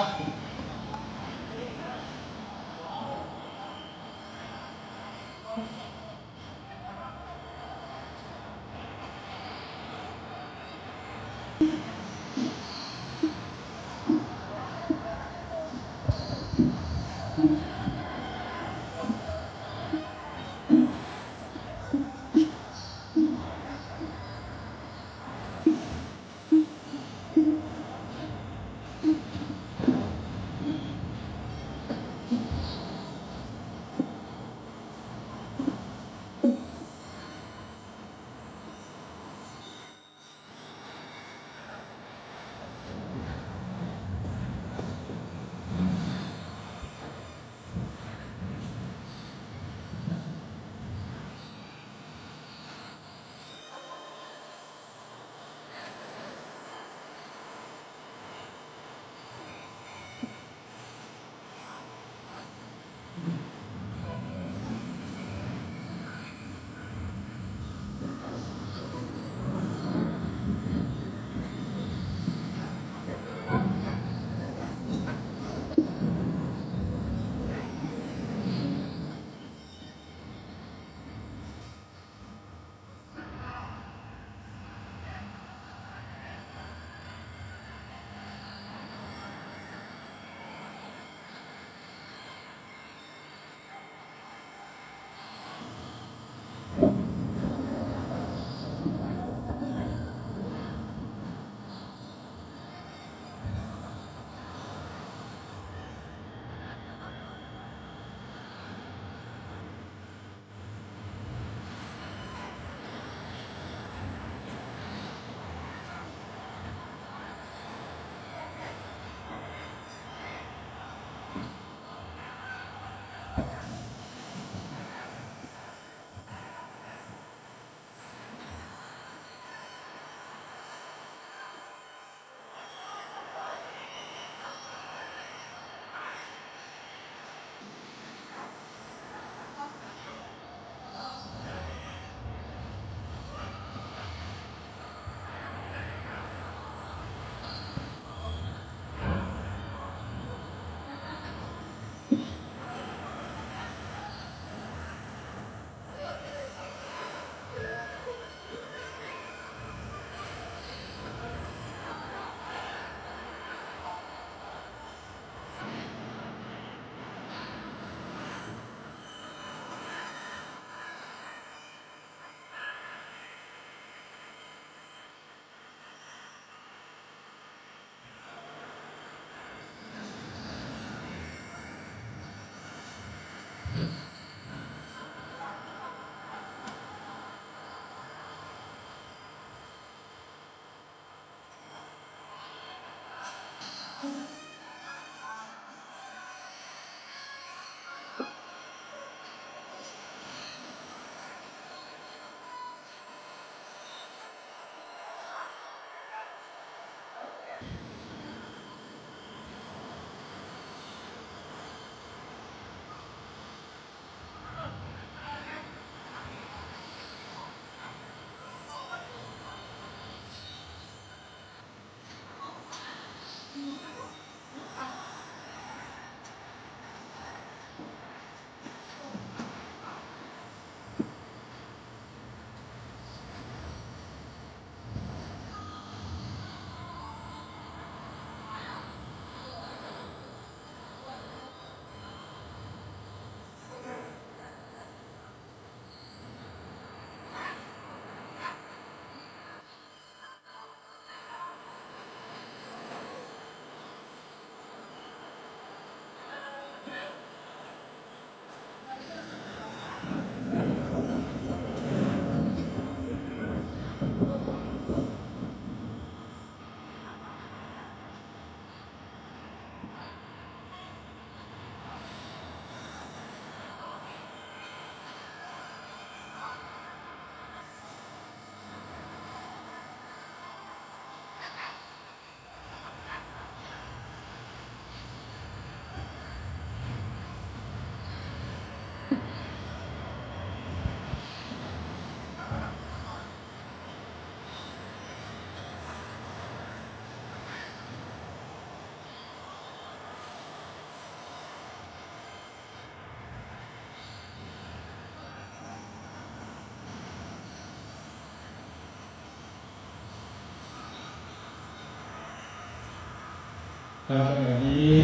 ครับอย่างนี้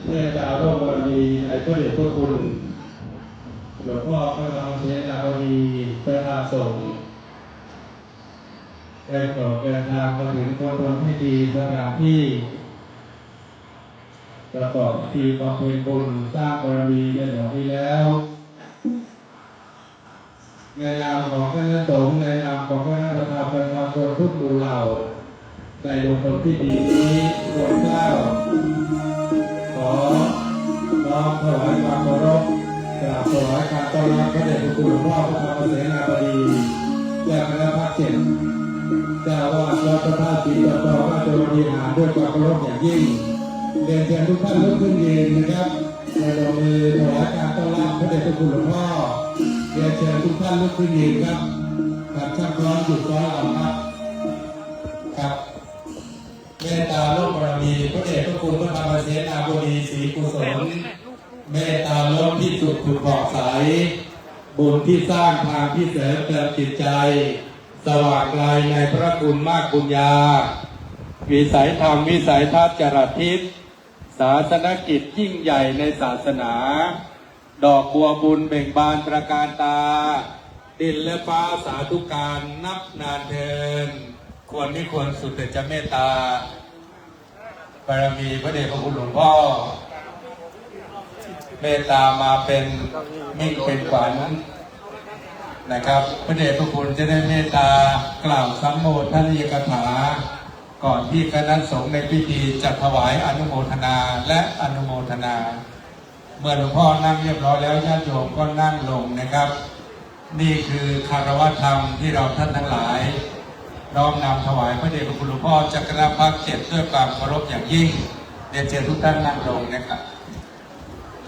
เมื่อดาวโลกบารมีในพระเดชพระคุณหลวงพ่อพระธรรมเทศนาบดีประธานสงฆ์ได้โปรดเดินทางมาถึงมณฑลพิธีสถานที่ประกอบพิธีบำเพ็ญบุญสร้างบารมีในหลวงนี้แล้วในนามของคณะสงฆ์ในนามของคณะประธานประชาชนทุกหมู่เหล่าในมณฑลพิธีนี้รวมเก้าขอน้อมถวายความเคารพกราบถวายการต้อนรับพระเดชพระคุณหลวงพ่อพระธรรมเสนาบดีเจ้าคณะภาค 7เจ้าอาวาสวัดพระธาตุศรีประจันราชบริหารด้วยความเคารพอย่างยิ่งเรียนเชิญทุกท่านลุกขึ้นยืนนะครับในลงมือถวายการต้อนรับพระเดชพระคุณหลวงพ่อเรียนเชิญทุกท่านลุกขึ้นยืนครับกับช่างร้อนหยุดร้อนเอาครับเมตตาโลกบารมีพระเดชพระคุณพระธรรมเสนาบดีศรีกุศลเมตตาโลกที่สุดถูกบอกใสบุญที่สร้างทางที่เสริมเติมจิตใจสว่างไกลในพระคุณมากบุญญาวิสัยธรรมวิสัยทัศน์จรัสทิศศาสนกิจยิ่งใหญ่ในศาสนาดอกบัวบุญเบ่งบานตระการตาดินและฟ้าสาธุการนับนานเทินควรไม่ควรสุดแต่จะเมตตาบารมีพระเดชพระคุณหลวงพ่อเมตตามาเป็นมิ่งเป็นขวัญนะครับพระเดชพระคุณจะได้เมตตากล่าวสัมโมทนียกถาก่อนที่คณะสงฆ์ในพิธีจะถวายอนุโมทนาและอนุโมทนาเมื่อหลวงพ่อนั่งเรียบร้อยแล้วญาติโยมก็นั่งลงนะครับนี่คือคารวะธรรมที่เราท่านทั้งหลายน้อมนำถวายพระเดชพระคุณหลวงพ่อจักรพรรดิ7ด้วยความเคารพอย่างยิ่งเรียนเชิญทุกท่านนั่งลงนะครับ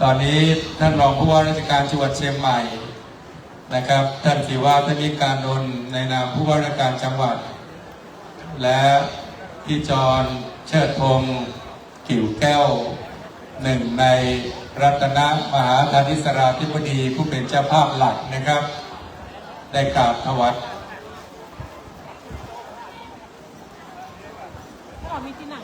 ตอนนี้ท่านรองผู้ว่าราชการจังหวัดเชียงใหม่นะครับท่านศิวาธนิการนนท์ในนามผู้ว่าราชการจังหวัดและพี่จรเชิดพงศ์กิ่วแก้วหนึ่งในรัตนมหาธานิสราธิบดีผู้เป็นเจ้าภาพหลักนะครับได้กราบถวายมีที่ไหน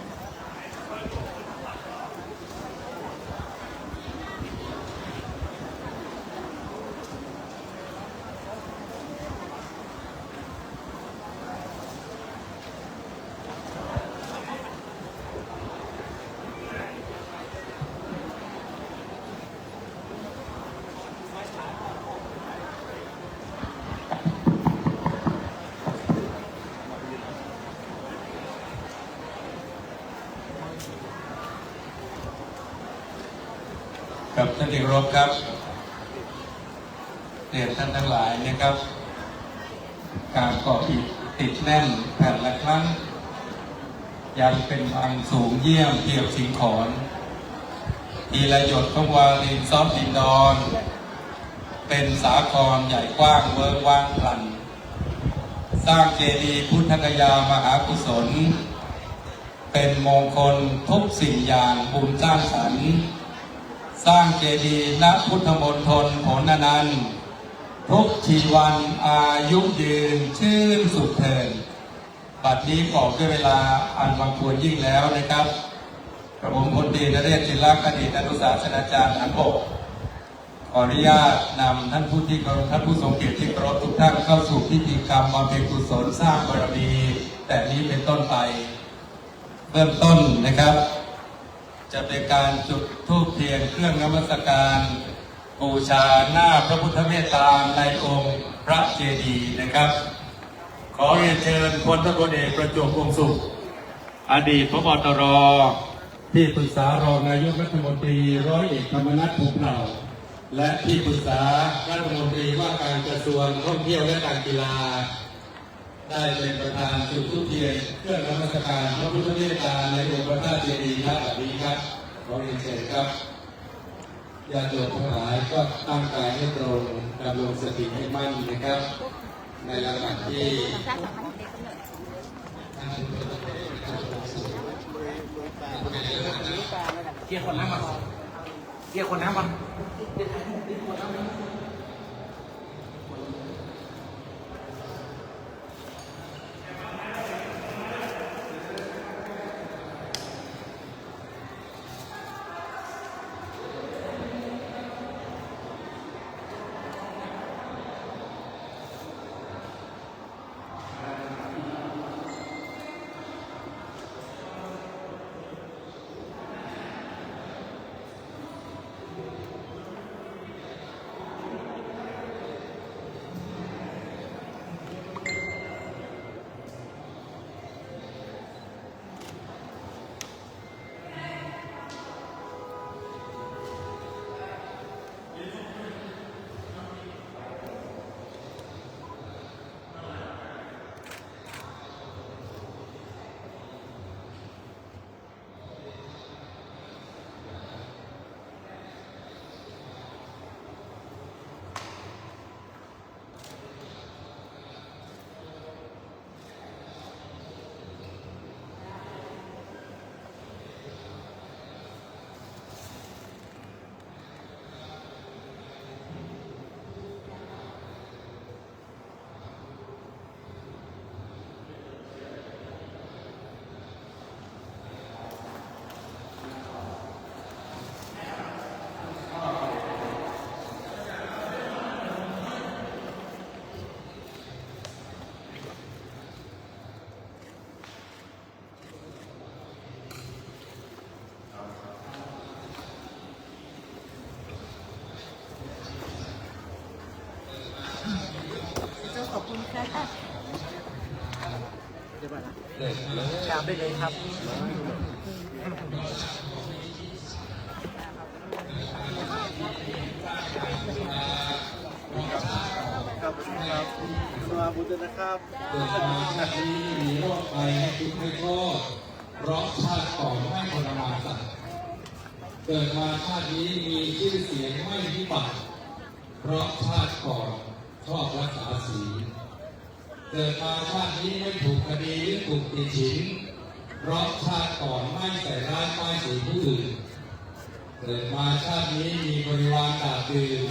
กับท่านที่เคารพครับเรียนท่านทั้งหลายนะครับการก่ออิฐติดแน่นแผ่นละครั้งยังเป็นพังสูงเยี่ยมเทียบสิงขอนทีละหยดของวาลินซอฟดินดอนเป็นสาครใหญ่กว้างเวิร์กว่างพลันสร้างเจดีย์พุทธกยามหากุศลเป็นมงคลทุกสิ่งอย่างบุญสร้างสรรค์สร้างเจดีย์ณพุทธมณฑลผลอนันต์ทุกชีวันอายุยืนชื่นสุขเทินบัดนี้ขอด้วยเวลาอันวังควรยิ่งแล้วนะครับกระผมพลตรีนเรศศิลป์อดีตอนุศาสนาจารย์ฐานบกขออนุญาตนำท่านผู้ที่เคารพท่านผู้ทรงเกียรติที่เคารพทุกท่านเข้าสู่พิธีกรรมบำเพ็ญกุศลสร้างบารมีแต่นี้เป็นต้นไปเริ่มต้นนะครับจะเป็นการจุดธูปเทียนเครื่องนมัสการบูชาหน้าพระพุทธเมตตาในองค์พระเจดีย์นะครับขอเรียนเชิญพลตำรวจเอกประจวบวงศ์สุขอดีตผบ.ตร.ที่ปรึกษารองนายกรัฐมนตรีร้อยเอกธรรมนัส พรหมเผ่าและที่ปรึกษารัฐมนตรีว่าการกระทรวงท่องเที่ยวและการกีฬาได้เป็นประธานจุดธูปเทียนเครื่องนมัสการพระพุทธเมตตาในองค์พระธาตุเจดีย์แบบนี้ครับขอเรียนเชิญครับญาติโยมทั้งหลายก็ตั้งกายให้ตรงดำรงสติให้มั่นนะครับในระดับที่เกี่ยวคนน้ำมันเกี่ยวคนน้ำมัน กราบได้เลยครับ ครับสวัสดีนะครับ เกิดมาชาตินี้มีโรคภัยให้ทุกข์ให้โทษเพราะชาติก่อนไม่ทรมานสัตว์เกิดมาชาตินี้มีชื่อเสียงไม่พิบัติเพราะชาติก่อนชอบรักษาศีลเกิดมาชาตินี้ไม่ถูกคดีหรือถูกติดฉินเพราะชาติก่อนไม่ใส่ร้ายป้ายสีผู้อื่นเกิดมาชาตินี้มีบริวารด่าดื่ม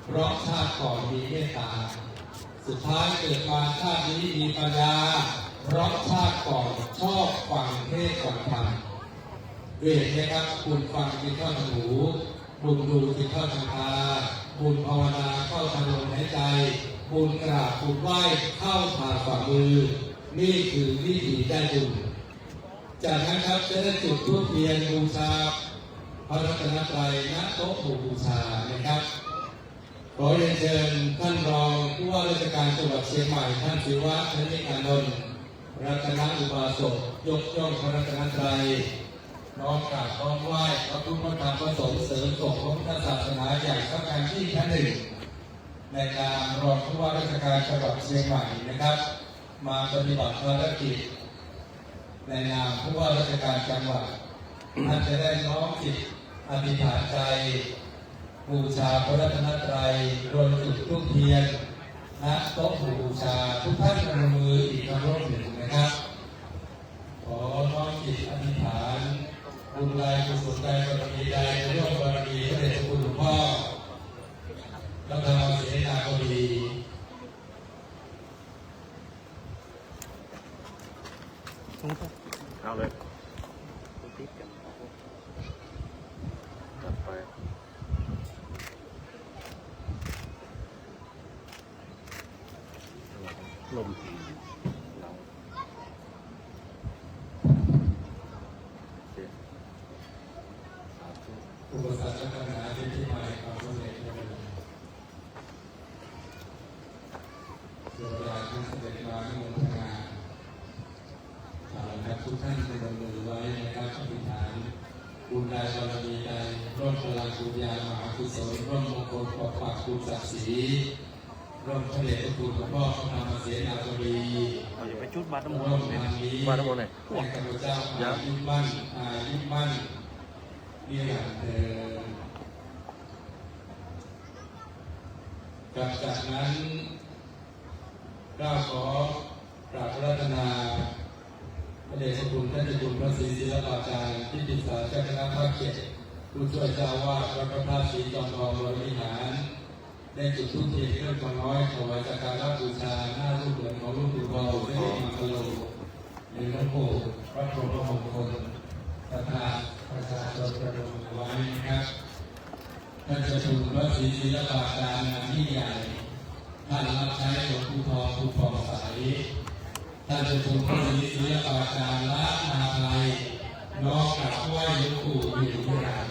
เพราะชาติก่อนมีเมตตาสุดท้ายเกิดมาชาตินี้มีปัญญาเพราะชาติก่อนชอบฟังเทศน์ฟังธรรมเวทนะครับคุณฟังกินข้าวทางหูบุญดูกินข้าวทางตาบุญภาวนาเข้าทางลมหายใจบุญกราบบุญไหว้เข้าผ่าฝ่ามือนี่คือวิถีได้บุญจากนั้นครับจะได้จุดธูปเทียนบูชาพระรัตนตรัยณโต๊ะหมู่บูชานะครับขอเรียนเชิญท่านรองผู้ว่าราชการจังหวัดเชียงใหม่ท่านศิวะธนิกานนท์รัตนอุบาสกยกย่องพระรัตนตรัยน้อมกราบน้อมไหว้พระพุทธธรรมพระสงฆ์เสริมส่งพระพุทธศาสนาอย่างสำคัญที่ท่านหนึ่งในนามรองผู้ว่าราชการจังหวัดเชียงใหม่นะครับมาปฏิบัติภารกิจในนามผู้ว่าราชการจังหวัดท่านจะได้น้อมจิตอธิษฐานใจบูชาพระรัตนตรัยโดยจุดธูปเทียนณโต๊ะหมู่บูชาทุกท่านประนมมืออีกครั้งหนึ่งนะครับขอน้อมจิตอธิษฐานบุญใดกุศลใดบารมีใดร่วมบารมีพระเดชพระคุณหลวงพ่อพระธรรมเสนาบดีเอาเลยจัดไปลมอุปสรรคและปัญหาที่มาในความสำเร็จในวันนี้เวลาที่เสด็จมาที่มณฑลาครับทุกท่านเป็นมือไว้นะครับอธิษฐานบุญใดบารมีใดร่วมพลังบุญญามหากุศลร่วมมงคลปกปักคุณศักดิ์ศรีร่วมพระเดชพระคุณหลวงพ่อพระธรรมเสนาบดีอย่าไปชุดบาตรม ร่วม น ทางนี้ บาตรมนไหน ให้ข้าพเจ้าอายุมั่นนิรันดร์เถิดจากนั้นก็ขอกราบรัตนาพระเดชพระคุณท่านเจ้าคุณพระศรีศิลปาจารย์ที่ปรึกษาเจ้าคณะภาค7ผู้ช่วยเจ้าวาดวัดพระธาตุศรีจอมทองวรวิหารได้จุดธูปเทียนเครื่องทองน้อยถวายสักการะบูชาหน้ารูปเหมือนของหลวงปู่เบาได้มาคโลหรือหลวงปู่พระพรหมมงคลประธานประชาชนประดมไว้นะครับท่านเจ้าคุณพระศรีศิลปาจารย์ที่ใหญ่ท่านรับใช้หลวงปู่ทองปู่ผ่องใสท่านเจ้าคุณพระศรีศิลปาจารย์ละนาไทยน้อมกราบไหว้หลวงปู่อยู่ที่นั่น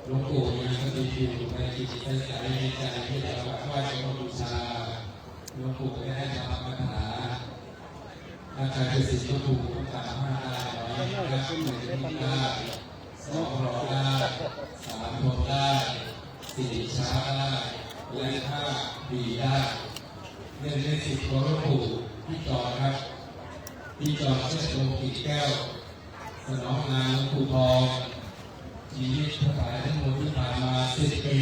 หลวงปู่ยังสถิตอยู่ในจิตใจในใจที่เรากราบไหว้บูชาหลวงปู่ได้ให้ธรรมปัญหาถ้าใครเป็นศิษย์หลวงปู่ก็ตามมาได้นะครับ1ได้2รอได้3ทนได้4ช้าได้และ5ดีได้ในสิทธิ์ของหลวงปู่พี่จอดครับพี่จอดเชิดโลกิจแก้วสนองงานหลวงปู่ทองชีวิตทั้งหลายทั้งมวลที่ผ่านมา10 ปี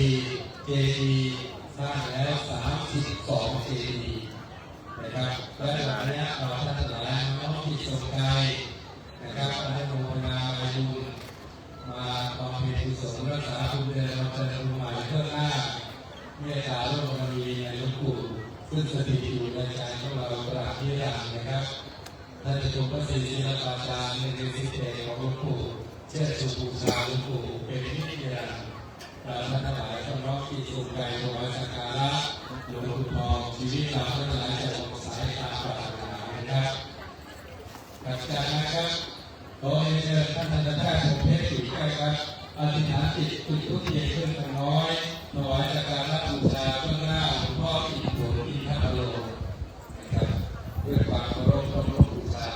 เจดีย์สร้างแล้ว32 เจดีย์นะครับและหลังนี้เราท่านทั้งหลายน้อมจิตส่งใจนะครับให้ภาวนาอายุมาบำเพ็ญกุศลรักษาบุญเดินมาเจริญใหม่เพื่อหน้าเมตตาร่วมกันมีในหลวงปู่ซึ่งสถิตอยู่ในใจของเราตราบนิรันดร์นะครับท่านเจ้าคุณพระศรีศิลปาจารย์ในสิทธิของหลวงปู่เชิดชูบูชาหลวงปู่เป็นนิรันดร์เราท่านทั้งหลายต้องน้อมจิตส่งใจถวายสักการะหลวงปู่ทองชีวิตเราทั้งหลายจะสดใสตามปรารถนานะครับจากนั้นครับขอเชิญท่านทันตแพทย์ผมเพชรอยู่ใกล้ครับอธิษฐานจิตจุดทุกเทียนขึ้นกันน้อยถวายสักการะบูชาเบื้องหน้าหลวงพ่ออินโดอินทรโลนะครับด้วยความเคารพต่อหลวงปู่ชา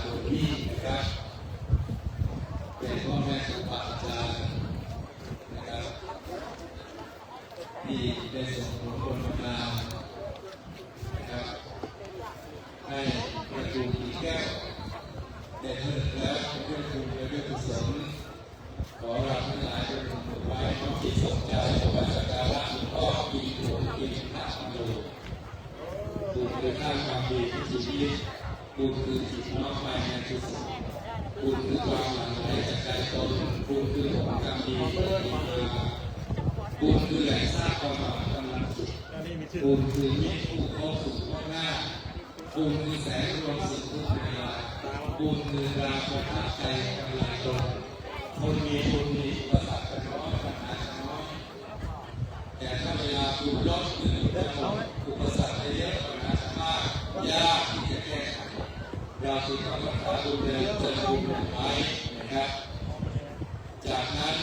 บุญคือจิตน้อมไปในกุศลบุญคือความหลั่งไหลจากใจตนบุญคือผลกรรมดีที่ได้มาบุญคือแหล่งสร้างความหวังกำลังจิตบุญคือมิตรผู้เข้าสู่ข้างหน้าบุญคือแสงรวมสุขทุกเวลาบุญคือราคนทักใจกำลังตนคนมีบุญมีประสาทกันน้อยปัญหากันน้อยแต่ถ้าเวลาบุญลดหรือได้ผลอุปสรรคเยอะปัญหาจะมากยากที่จะแก้ไขเราจึงต้องรักษาบุญเดิมจนบุญไว้นะครับจากนั้น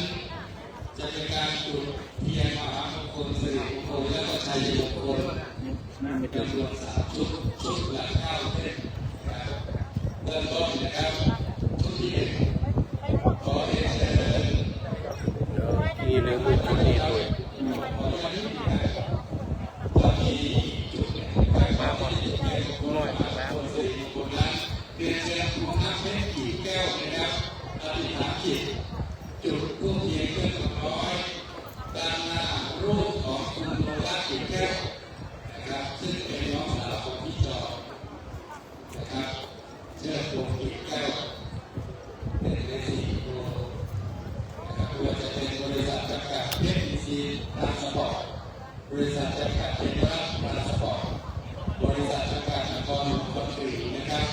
จะเป็นการจุดเทียนมหามงคลสิริมงคลและก็ชัยมงคลจำนวน3 ชุดชุดละ9 เส้นเริ่มต้นนะครับชุดที่1ขอเรียนเชิญ นี่เลยมือจุดนี้ด้วย ตอนนี้จุดมาหมดน้อยแล้วสิริมงคลนั้นเรียนเชิญคุณน้ำเพชรกี่แก้วนะครับอธิษฐานจิตจุดธูปเทียนเครื่องน้อยด้านหน้ารูปของคุณโนรัตน์กี่แก้วนะครับซึ่งเป็นน้องสาวของพี่จอนะครับเชื่อพงกี่แก้ว1 ใน 4 โลนะครับว่าจะเป็นบริษัทจำกัดเพชรซีทรานสปอร์ตบริษัทจำกัดเป็นรัฐทรานสปอร์ตบริษัทจำกัดนครหลวงคอนกรีตนะครับ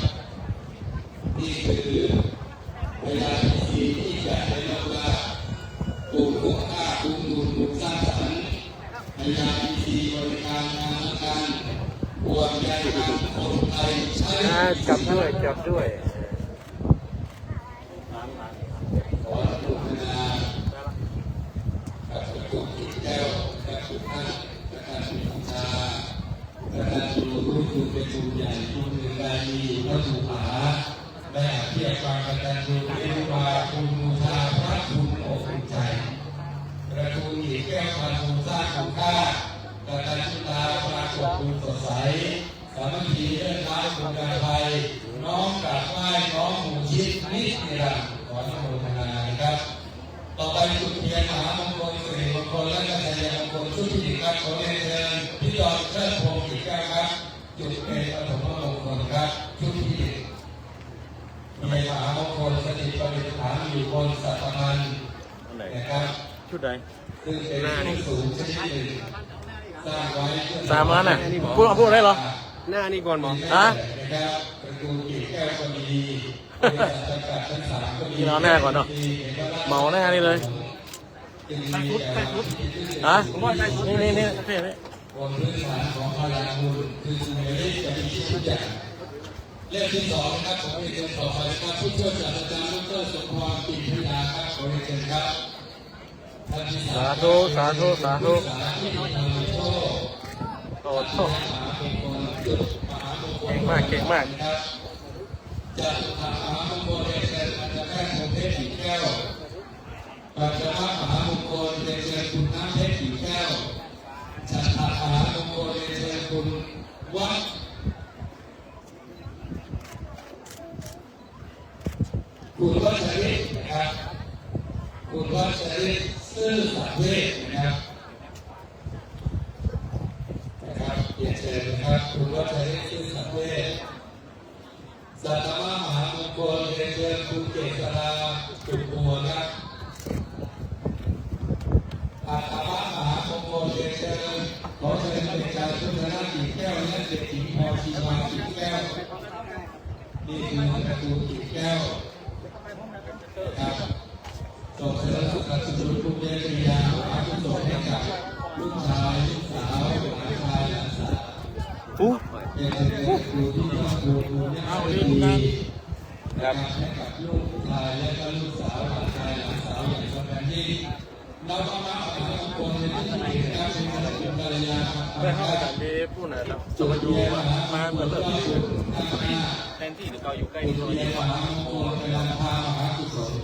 นี่คือเวลาที่จะได้รับว่าปูนหัวข้าปูนบุญบุญสร้างสรรค์พยายามที่บริการงานกันห่วงใยกันคนไทยใช้ จับด้วยจับด้วย ขออนุโมทนากับทุกจิตแก้วและทุกท่านและท่านผู้ชาและท่านผู้รู้คุณเป็นบุญใหญ่คุณหนึ่งใดมีวัตถุมหาแม่เทียบความกตัญญูเรียกว่าคุณบูชาพระคุณอกคุณใจกระทูลหญิงแก้วพันธุสร้างคุณค่ากตัญญูตาปรากฏคุณสดใสสามัคคีเลื่อนล้ายคุณกายภัยน้องกราบไหว้น้องหมู่ชิดนิรันดร์ขออนุโมทนานะครับต่อไปจุดเทียนมหามงคลสิริมงคลและก็ชัยมงคลชุดที่1ครับขอเรียนเชิญพี่จอมเชิญพงศ์กิจการครับจุดเป็นปฐมมงคลครับชุดที่1มีมหามงคลสถิตประดิษฐานอยู่บนสัตตมันนะครับ ชุดใด ซึ่งเป็นผู้สูงชนิดหนึ่งสร้างไว้เพื่อ สามล้านน่ะพูดได้เหรอ หน้านี่ก่อนหมอฮะ นะครับประตูกีแก้วก็มีบริษัทจำกัดชั้น3ก็มี นี่เราหน้าก่อนเนาะเหมาหน้านี่เลย จึงมีแต่ผู้ที่ชื่อ ฮะนี่โอเคเลย บนพื้นฐานของพลังบุญคือสุเมริจะมีทุกอย่างเล่มที่2นะครับขอเรียนเชิญต่อไปครับผู้ช่วยศาสตราจารย์ดร.สมพรปิ่นพิดาครับขอเรียนเชิญครับท่านที่ สาธุสาธุสาธุ สาธุโชค โอ้โห มหามงคลจุดมหามงคล เก่งมากเก่งมาก ครับจะมหามงคลเรียนเชิญอาจารย์แพทย์พงษ์เพชรกิ่งแก้วปัจจุบันมหามงคลเรียนเชิญคุณน้ำเพชรกิ่งแก้วฉัตรมหามงคลเรียนเชิญคุณวัดคุณวัชริตนะครับคุณวัชริตซื่อสัตย์เวชนะครับเรียนเชิญนะครับคุณวัชริตซื่อสัตย์เวชสัตตมมหามงคลเรียนเชิญคุณเกษราจุดบัวครับอัตตมมหามงคลเรียนเชิญขอเชิญเด็กชายชุนนาถกิ่งแก้วและเด็กหญิงพรชีวากิ่งแก้วนี่คือประตูกิ่งแก้วครับส่งเสริมสุขสุขภูมิปัญญาหาผู้ส่งให้กับลูกชายลูกสาวหลานชายหลานสาวเป็นครูที่ต้องครูเนี่ยเป็นดีนะครับให้กับลูกชายและก็ลูกสาวหลานชายหลานสาวอย่างสมบูรณ์ที่เราต้องมาหาคนในที่นี้นะครับเป็นคณะกรรมการยา ได้เข้ากันดีพูดหน่อยครับ จุดเทียนมาเหมือน เริ่ เริ่ ม ม จุดตั้งหน้า แทนที่หรือเราอยู่ใกล้ จุดเทียนมหามงคลเป็นลำพามหากุศล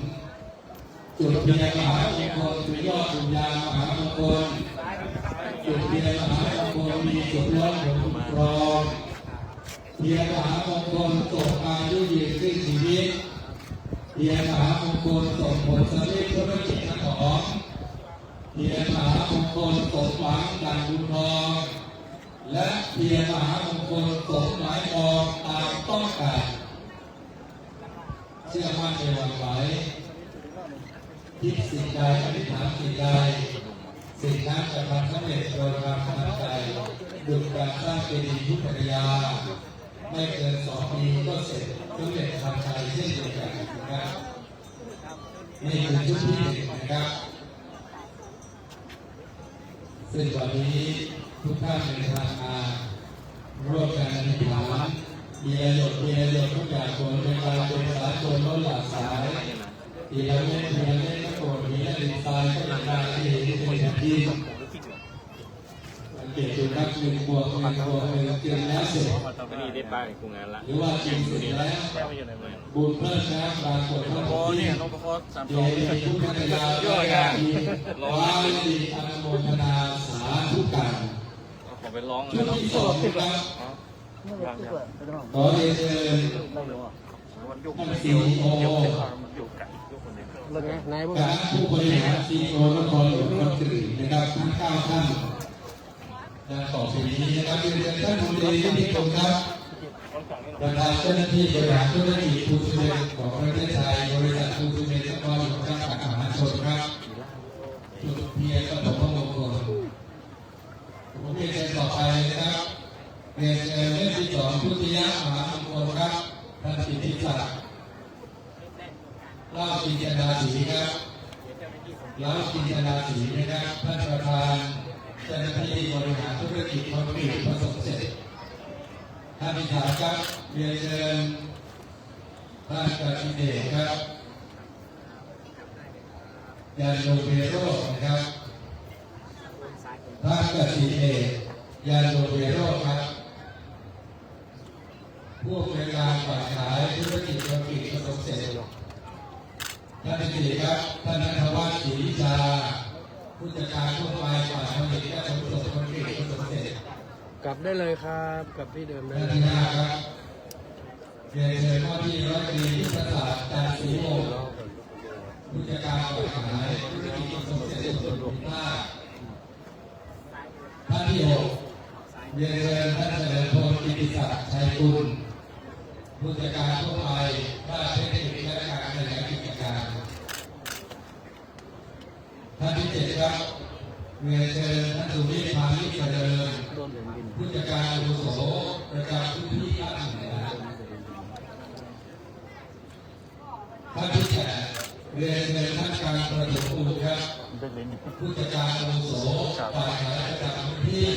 จุดเทียนมหามงคลคือยอดบุญญามหามงคลจุดเทียนมหามงคลมีจุดล้อมผลคุ้มครองเทียนมหามงคลส่งอายุยืนขึ้นชีวิตเทียนมหามงคลส่งผลสำเร็จธุรกิจทั้งของเทียนมหามงคลสมหวังดังบุญทองเ และเพียรมหามงคลสมหมายปองตามต้องการเชื่อมั่นในวันไหวคิดสิ่งใดอธิษฐานสิ่งใดสิ่งนั้นจะทำสำเร็จโดยความตั้งใจดุจการสร้างเจดีย์พุทธคยาไม่เกิน2 ปีก็เสร็จสำเร็จทำใจเช่นเดียวกันนะครับนี่คือชุดที่1นะครับซึ่งวันนี้ทุกท่านเป็นทางมาร่วมกันอธิษฐานมีประโยชน์ทุกอย่างควรเป็นการเป็นสายชนล้นหลากสายทีละเม็ดก็โกรธมีและดินทรายก็เป็นการที่เห็นเป็นแผ่นดินสังเกตดูนัก1 บวก 1 บวก 1เกินแล้วเสร็จ นี่ได้ป้ายกูงานละ หรือว่าจริงเสร็จแล้วบุญเพิ่มนะปรากฏว่า โอ้เนี่ยน้องประคอง3 เจดีย์พุทธคยาร้อยดีอนุโมทนาสาธุการ ขอไปร้อง ชุดที่2นะครับขอเรียนเชิญท่านซีโอคณะผู้บริหารซีโอนครหลวงคอนกรีตนะครับทั้ง9 ท่านดังต่อไปนี้นะครับเรียนเชิญท่านผู้บริหารที่ผมครับประธานเจ้าหน้าที่บริหารธุรกิจภูมิเศษของประเทศไทยบริษัทภูมิเศษนครหลวงจำกัดมหาชนครับจุดเพียรปฐมมงคลผมเรียนเชิญต่อไปนะครับเรียนเชิญเรื่องที่2พุทธิยมหามงคลครับท่านปิติศักดิ์เล่าจินตนาศรีครับเล่าจินตนาศรีนะครับท่านประธานเจ้าหน้าที่บริหารธุรกิจคอนกรีตผสมเสร็จท่านที่3ครับเรียนเชิญท่านกฤษเดชครับยานโนเวโรนะครับท่านกฤษเดชยานโนเวโรครับผู้บริการฝ่ายขายธุรกิจคอนกรีตผสมเสร็จท่านที่4ครับท่านณัฐวัฒน์ศรีวิชาผู้จัดการทั่วไปฝ่ายผลิตและขนส่งคอนกรีตผสมเสร็จ กลับได้เลยครับกลับที่เดิมได้ ท่าน เลย ที่5ครับเรียนเชิญว่าที่ร้อยตรียุทธศาสตร์จันทร์ศรีวงศ์ผู้จัดการฝ่ายขายธุรกิจผสมเสร็จส่วนภูมิภาคท่านที่6เรียนเชิญท่านเฉลิมพลกิติศักดิ์ชัยกุลผู้จัดการทั่วไปด้านเทคนิคและการบริหารกิจการท่านที่7ครับเรียนเชิญท่านสุวิทย์พานิชเจริญผู้จัดการอาวุโสประจำพื้นที่ภาคเหนือท่านที่8เรียนเชิญท่านการประดิษฐ์ภูมิครับผู้จัดการอาวุโสฝ่ายขายประจำพื้นที่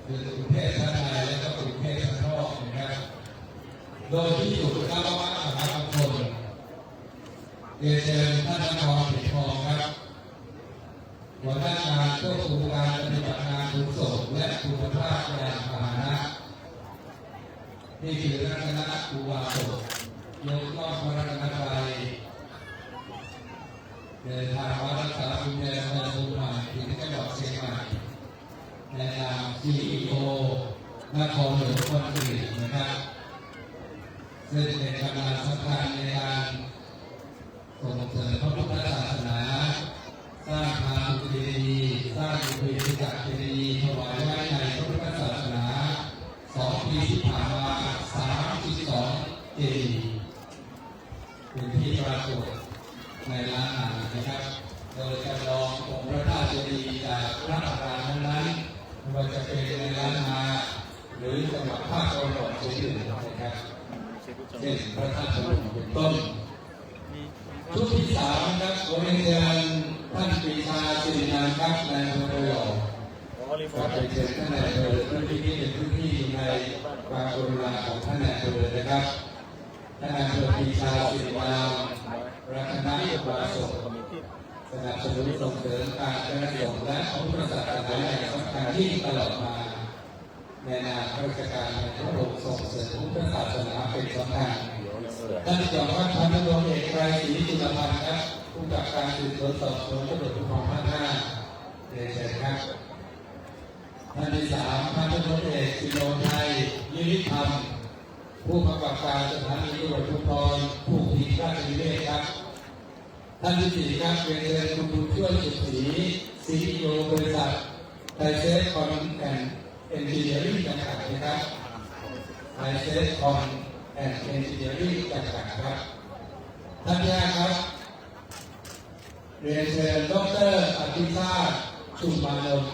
คือกรุงเทพชั้นในและก็กรุงเทพชั้นนอกนะครับโดยที่อยู่ข้างวัดมหามงคลเรียนเชิญท่านนครปิดทองครับหัวหน้างานควบคุมการปฏิบัติงานขนส่งและคุณภาพยานพาหนะนี่คือรัตนอุวาโสยกย่องพระรัตนตรัยเดินทางมารักษาคุณแม่เมืองบุญใหม่ถึงจังหวัดเชียงใหม่ในนาม CEO นครหลวงคอนกรีตนะครับซึ่งเป็นกำลังสำคัญในการส่งเสริมพระพุทธศาสนาสร้างทางเจดีย์สร้างอุปจักรเจดีย์ถวายไว้ในพระพุทธศาสนา2 ปีที่ผ่านมา32 เจดีย์เป็นที่ปรากฏในล้านนานะครับโดยจำลององค์พระธาตุเจดีย์จากพระอาการนั้นๆไม่ว่าจะเป็นในล้านนาหรือจังหวัดภาคตะวันออกเฉียงเหนือนะครับเช่นพระธาตุพนมเป็นต้นชุดที่3ครับขอเรียนเชิญท่านปรีชาสิรินันท์ครับนายอำเภอหล่อขอเรียนเชิญท่านนายอำเภอพื้นที่นี้เป็นพื้นที่ในความกรุณาของท่านนายอำเภอนะครับท่านนายอำเภอปรีชาสิรินันท์รัตนอุบาสกสนับสนุนส่งเสริมการเจริญส่งและพระพุทธศาสนาอย่างสำคัญที่ตลอดมาในนามราชการในพระองค์ส่งเสริมพุทธศาสนาเป็นสำคัญท่านจังหวัดพันธุ์ตำรวจเอกไกรศรีจุลพันธ์ครับผู้กำกับการสืบสวนสอบสวนตำรวจภูธรภาค 5เรียนเชิญครับท่านที่3พันธุ์ตำรวจเอกสิโนไทยยิริธรรมผู้กำกับการสถานีตำรวจภูธรผู้พิพากษานิเวศครับท่านที่4ครับเรียนเชิญคุณบุญช่วยสุขศรี CEO บริษัทไทยเซฟคอนแอนด์ เอนจิเนียริ่งจำกัดนะครับไอเซสคอมแอนด์เอนจิเนียริ่งจำกัดครับท่านที่ห้าครับเรียนเชิญดร.อภิชาติชุมมานนท์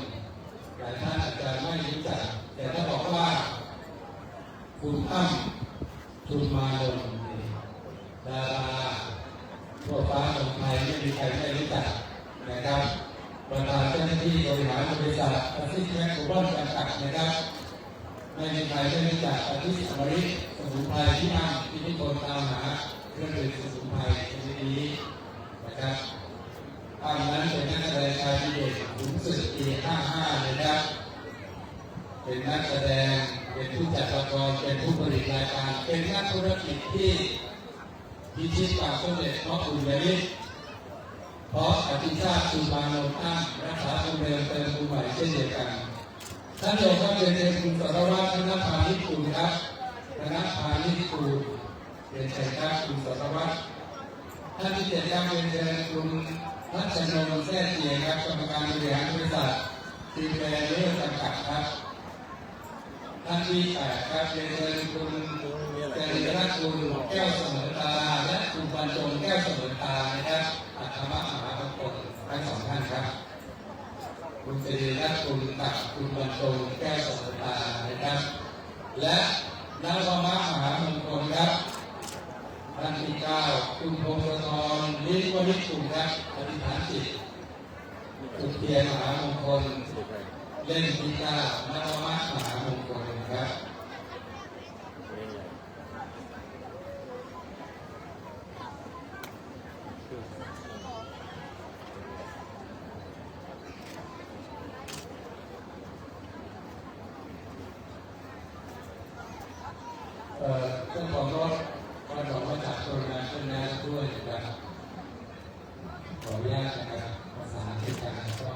หลายท่านอาจจะไม่รู้จักแต่ถ้าบอกว่าคุณอ้ำชุมมานนท์ดาราทั่วฟ้าเมืองไทยไม่มีใครไม่รู้จักนะครับประธานเจ้าหน้าที่บริหารบริษัทอาทิตย์แมคโครบอนจำกัดนะครับไม่มีใครไม่รู้จักอาทิตย์อมฤตสมุนไพรที่อ้ำที่นิพนธ์ตามหาเครื่องดื่มสมุนไพรชนิดนี้นะครับอ้ำนั้นเป็นนักแสดงชายดีเด่นสูงสุดปี 55 นะครับเป็นนักแสดงเป็นผู้จัดละครเป็นผู้ผลิตรายการเป็นนักธุรกิจที่พิชิตความสำเร็จเพราะคุณเวริศเพราะอภิชาติชุมมานนท์อ้ำรักษาคุณเดิมเติมคุณใหม่เช่นเดียวกันท่านโยมก็เป็นเชิญคุณสรวัตรคณะพาณิชย์คุณครับคณะพาณิชย์คุณเป็นเชิญครับคุณสรวัตรท่านที่7ครับเป็นเชิญคุณรัชนนท์แท้เจียครับกรรมการบริหารบริษัททีมแบรนด์เลือดจำกัดครับท่านที่8ครับเป็นเชิญคุณเจริญรัตน์คุณแก้วเสมอตาและคุณบรรจงแก้วเสมอตานะครับอัครมหาปกรณ์ทั้งสองท่านครับคุณเจริญรัตน์คุณกับคุณบรรจงแก้วเสมอตานะครับและนวมะมหามงคลครับท่านที่9คุณพงศธรลิ้มวณิชคุณครับอธิษฐานจิตจุดเทียนมหามงคลเล่นที่9นวมะมหามงคลครับเจ้าของรถก็บอกว่าจากโรงงานต้นน้ำด้วยนะครับขออนุญาตนะครับภาษาที่การก็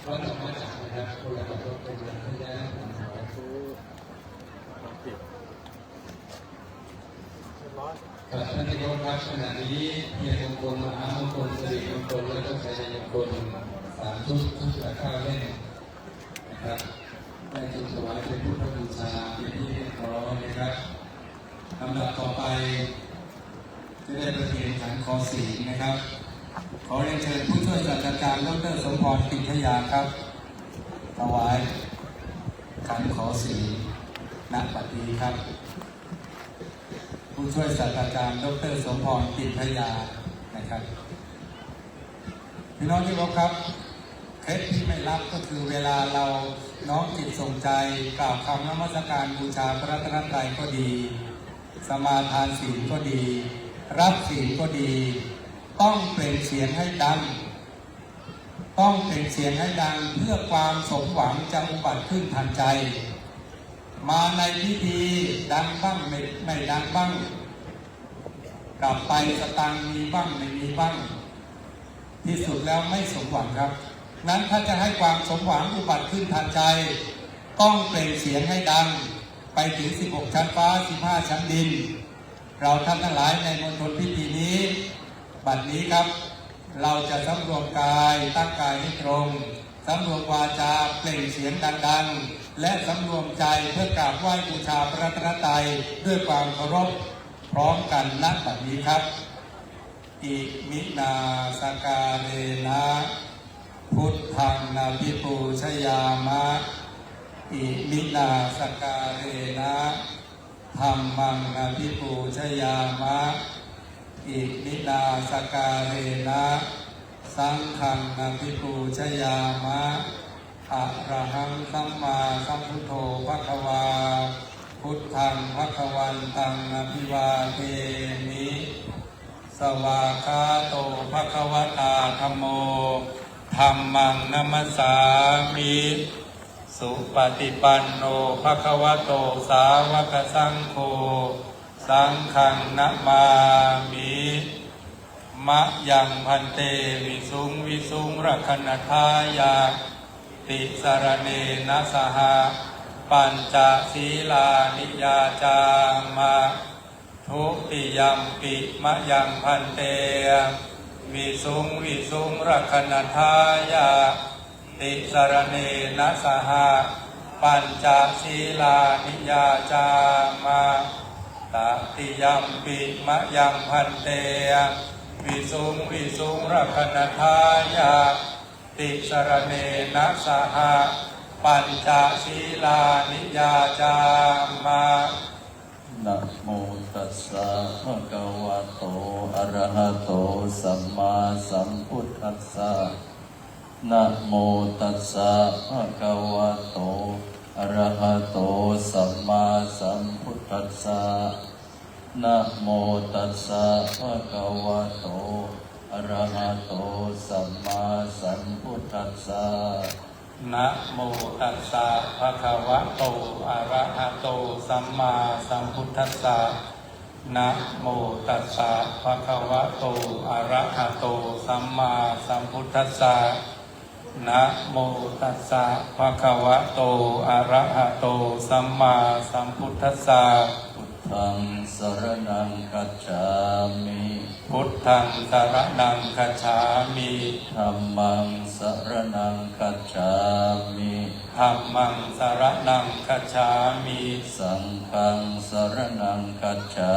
รถออกมาจากนะครับคนละกับรถเป็นเรื่องที่ยากนะครับท่านที่ร่วมรับขณะนี้เพียรมงคลมหามงคลสิริมงคลและก็ชัยมงคล3 ชุดราคาเล่นนะครับได้จุดถวายเป็นพุทธบูชาเป็นที่เรียบร้อยนะครับลำดับต่อไปจะได้ประเคนขันคอสีนะครับขอเรียนเชิญผู้ช่วยศาสตราจารย์ดร.สมพรปิ่นทยาครับถวายขันขอสีณบัดนี้ครับผู้ช่วยศาสตราจารย์ดร.สมพรปิ่นทยานะครับพี่น้องที่รักครับเคล็ดที่ไม่รับก็คือเวลาเราน้อมจิตส่งใจกล่าวคำนมัสการบูชาพระรัตนตรัยก็ดีสมาทานศีลก็ดีรับศีลก็ดีต้องเปล่งเสียงให้ดังต้องเปล่งเสียงให้ดังเพื่อความสมหวังจะอุบัติขึ้นทันใจมาในพิธีดังบ้างไม่ดังบ้างกลับไปสตังค์มีบ้างไม่มีบ้างที่สุดแล้วไม่สมหวังครับนั้นถ้าจะให้ความสมหวังอุบัติขึ้นทันใจต้องเปล่งเสียงให้ดังไปถึง16ชั้นฟ้า15ชั้นดินเราท่านทั้งหลายในมณฑลพิธีนี้บัดนี้ครับเราจะสำรวมกายตั้งกายให้ตรงสำรวมวาจาเปล่งเสียงดังๆและสำรวมใจเพื่อกราบไหว้บูชาพระรัตนตรัยด้วยความเคารพพร้อมกันณบัดนี้ครับอิมินาสการเรนะพุทธังนาภิปูชยามะอิมินาสการเรนะธัมมังนาภิปูชยามะอิมินาสการเรนะสังฆังนาภิปูชยามะอะระหังสัมมาสัมพุทโธภควาพุทธังภควันตังอภิวาเทมิสวากขาโตภควตาธัมโมธัมมังนัมสสามิสุปฏิปันโนภควโตสาวกสังโฆสังฆังนะมามิมะยังพันเตวิสุงรักขณทายาติสรเนนะสหปัญจศีลานิยาจามาทุติยัมปิมะยังพันเตวิสุงรักขณทายาติสรเนนะสห ปัญจศีลานิยาจามาตติยัมปิมะยังพันเตวิสุงรักนทายาติสรเนนะสหปัญจศีลานิยาจามานะโมตัสสะภะคะวะโตอะระหะโตสัมมาสัมพุทธัสสะนะโมตัสสะภะคะวะโตอะระหะโตสัมมาสัมพุทธัสสะนะโมตัสสะภะคะวะโตอะระหะโตสัมมาสัมพุทธัสสะนะโมตัสสะภะคะวะโตอะระหะโตสัมมาสัมพุทธัสสะนะโมตัสสะภะคะวะโตอะระหะโตสัมมาสัมพุทธัสสะนะโมตัสสะภะคะวะโตอะระหะโตสัมมาสัมพุทธัสสะพุทธังสรณังคัจฉามิพุทธังสรณังคัจฉามิธัมมังสรณังคัจฉามิธัมมังสรณังคัจฉามิสังฆังสรณังคัจฉา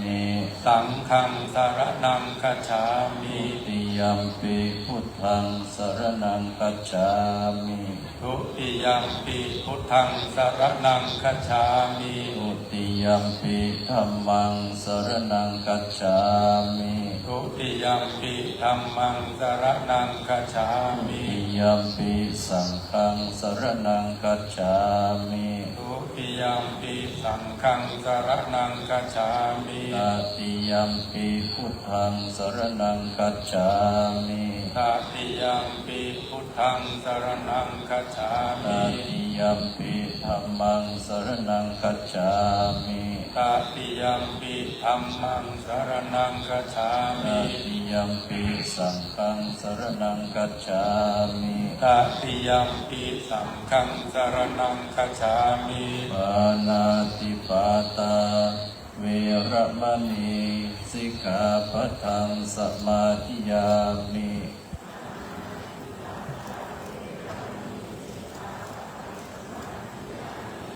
มิสังฆังสรณังคัจฉามิติยัมปิพุทธังสรณังคัจฉามิทุติยัมปิพุทธังสรณังคัจฉามิทุติยัมปิธัมมังสรณังคัจฉามิทุติยัมปิธัมมังสรณังคัจฉามิทุติยัมปิสังฆังสรณังคัจฉามิทุติยัมปิสังฆังสรณังคัจฉามิตติยัมปิพุทธังสรณังคัจฉามิตติยัมปิพุทธังสรณังคัจฉามิตติยัมปิธัมมังสรณังคัจฉามิตติยัมปิธัมมังสรณังคัจฉามิตติยัมปิสังฆังสรณังคัจฉามิตติยัมปิสังฆังสรณังคัจฉามิปานาติปาตาเวรมณีสิกขาปะทังสมาธิยามิ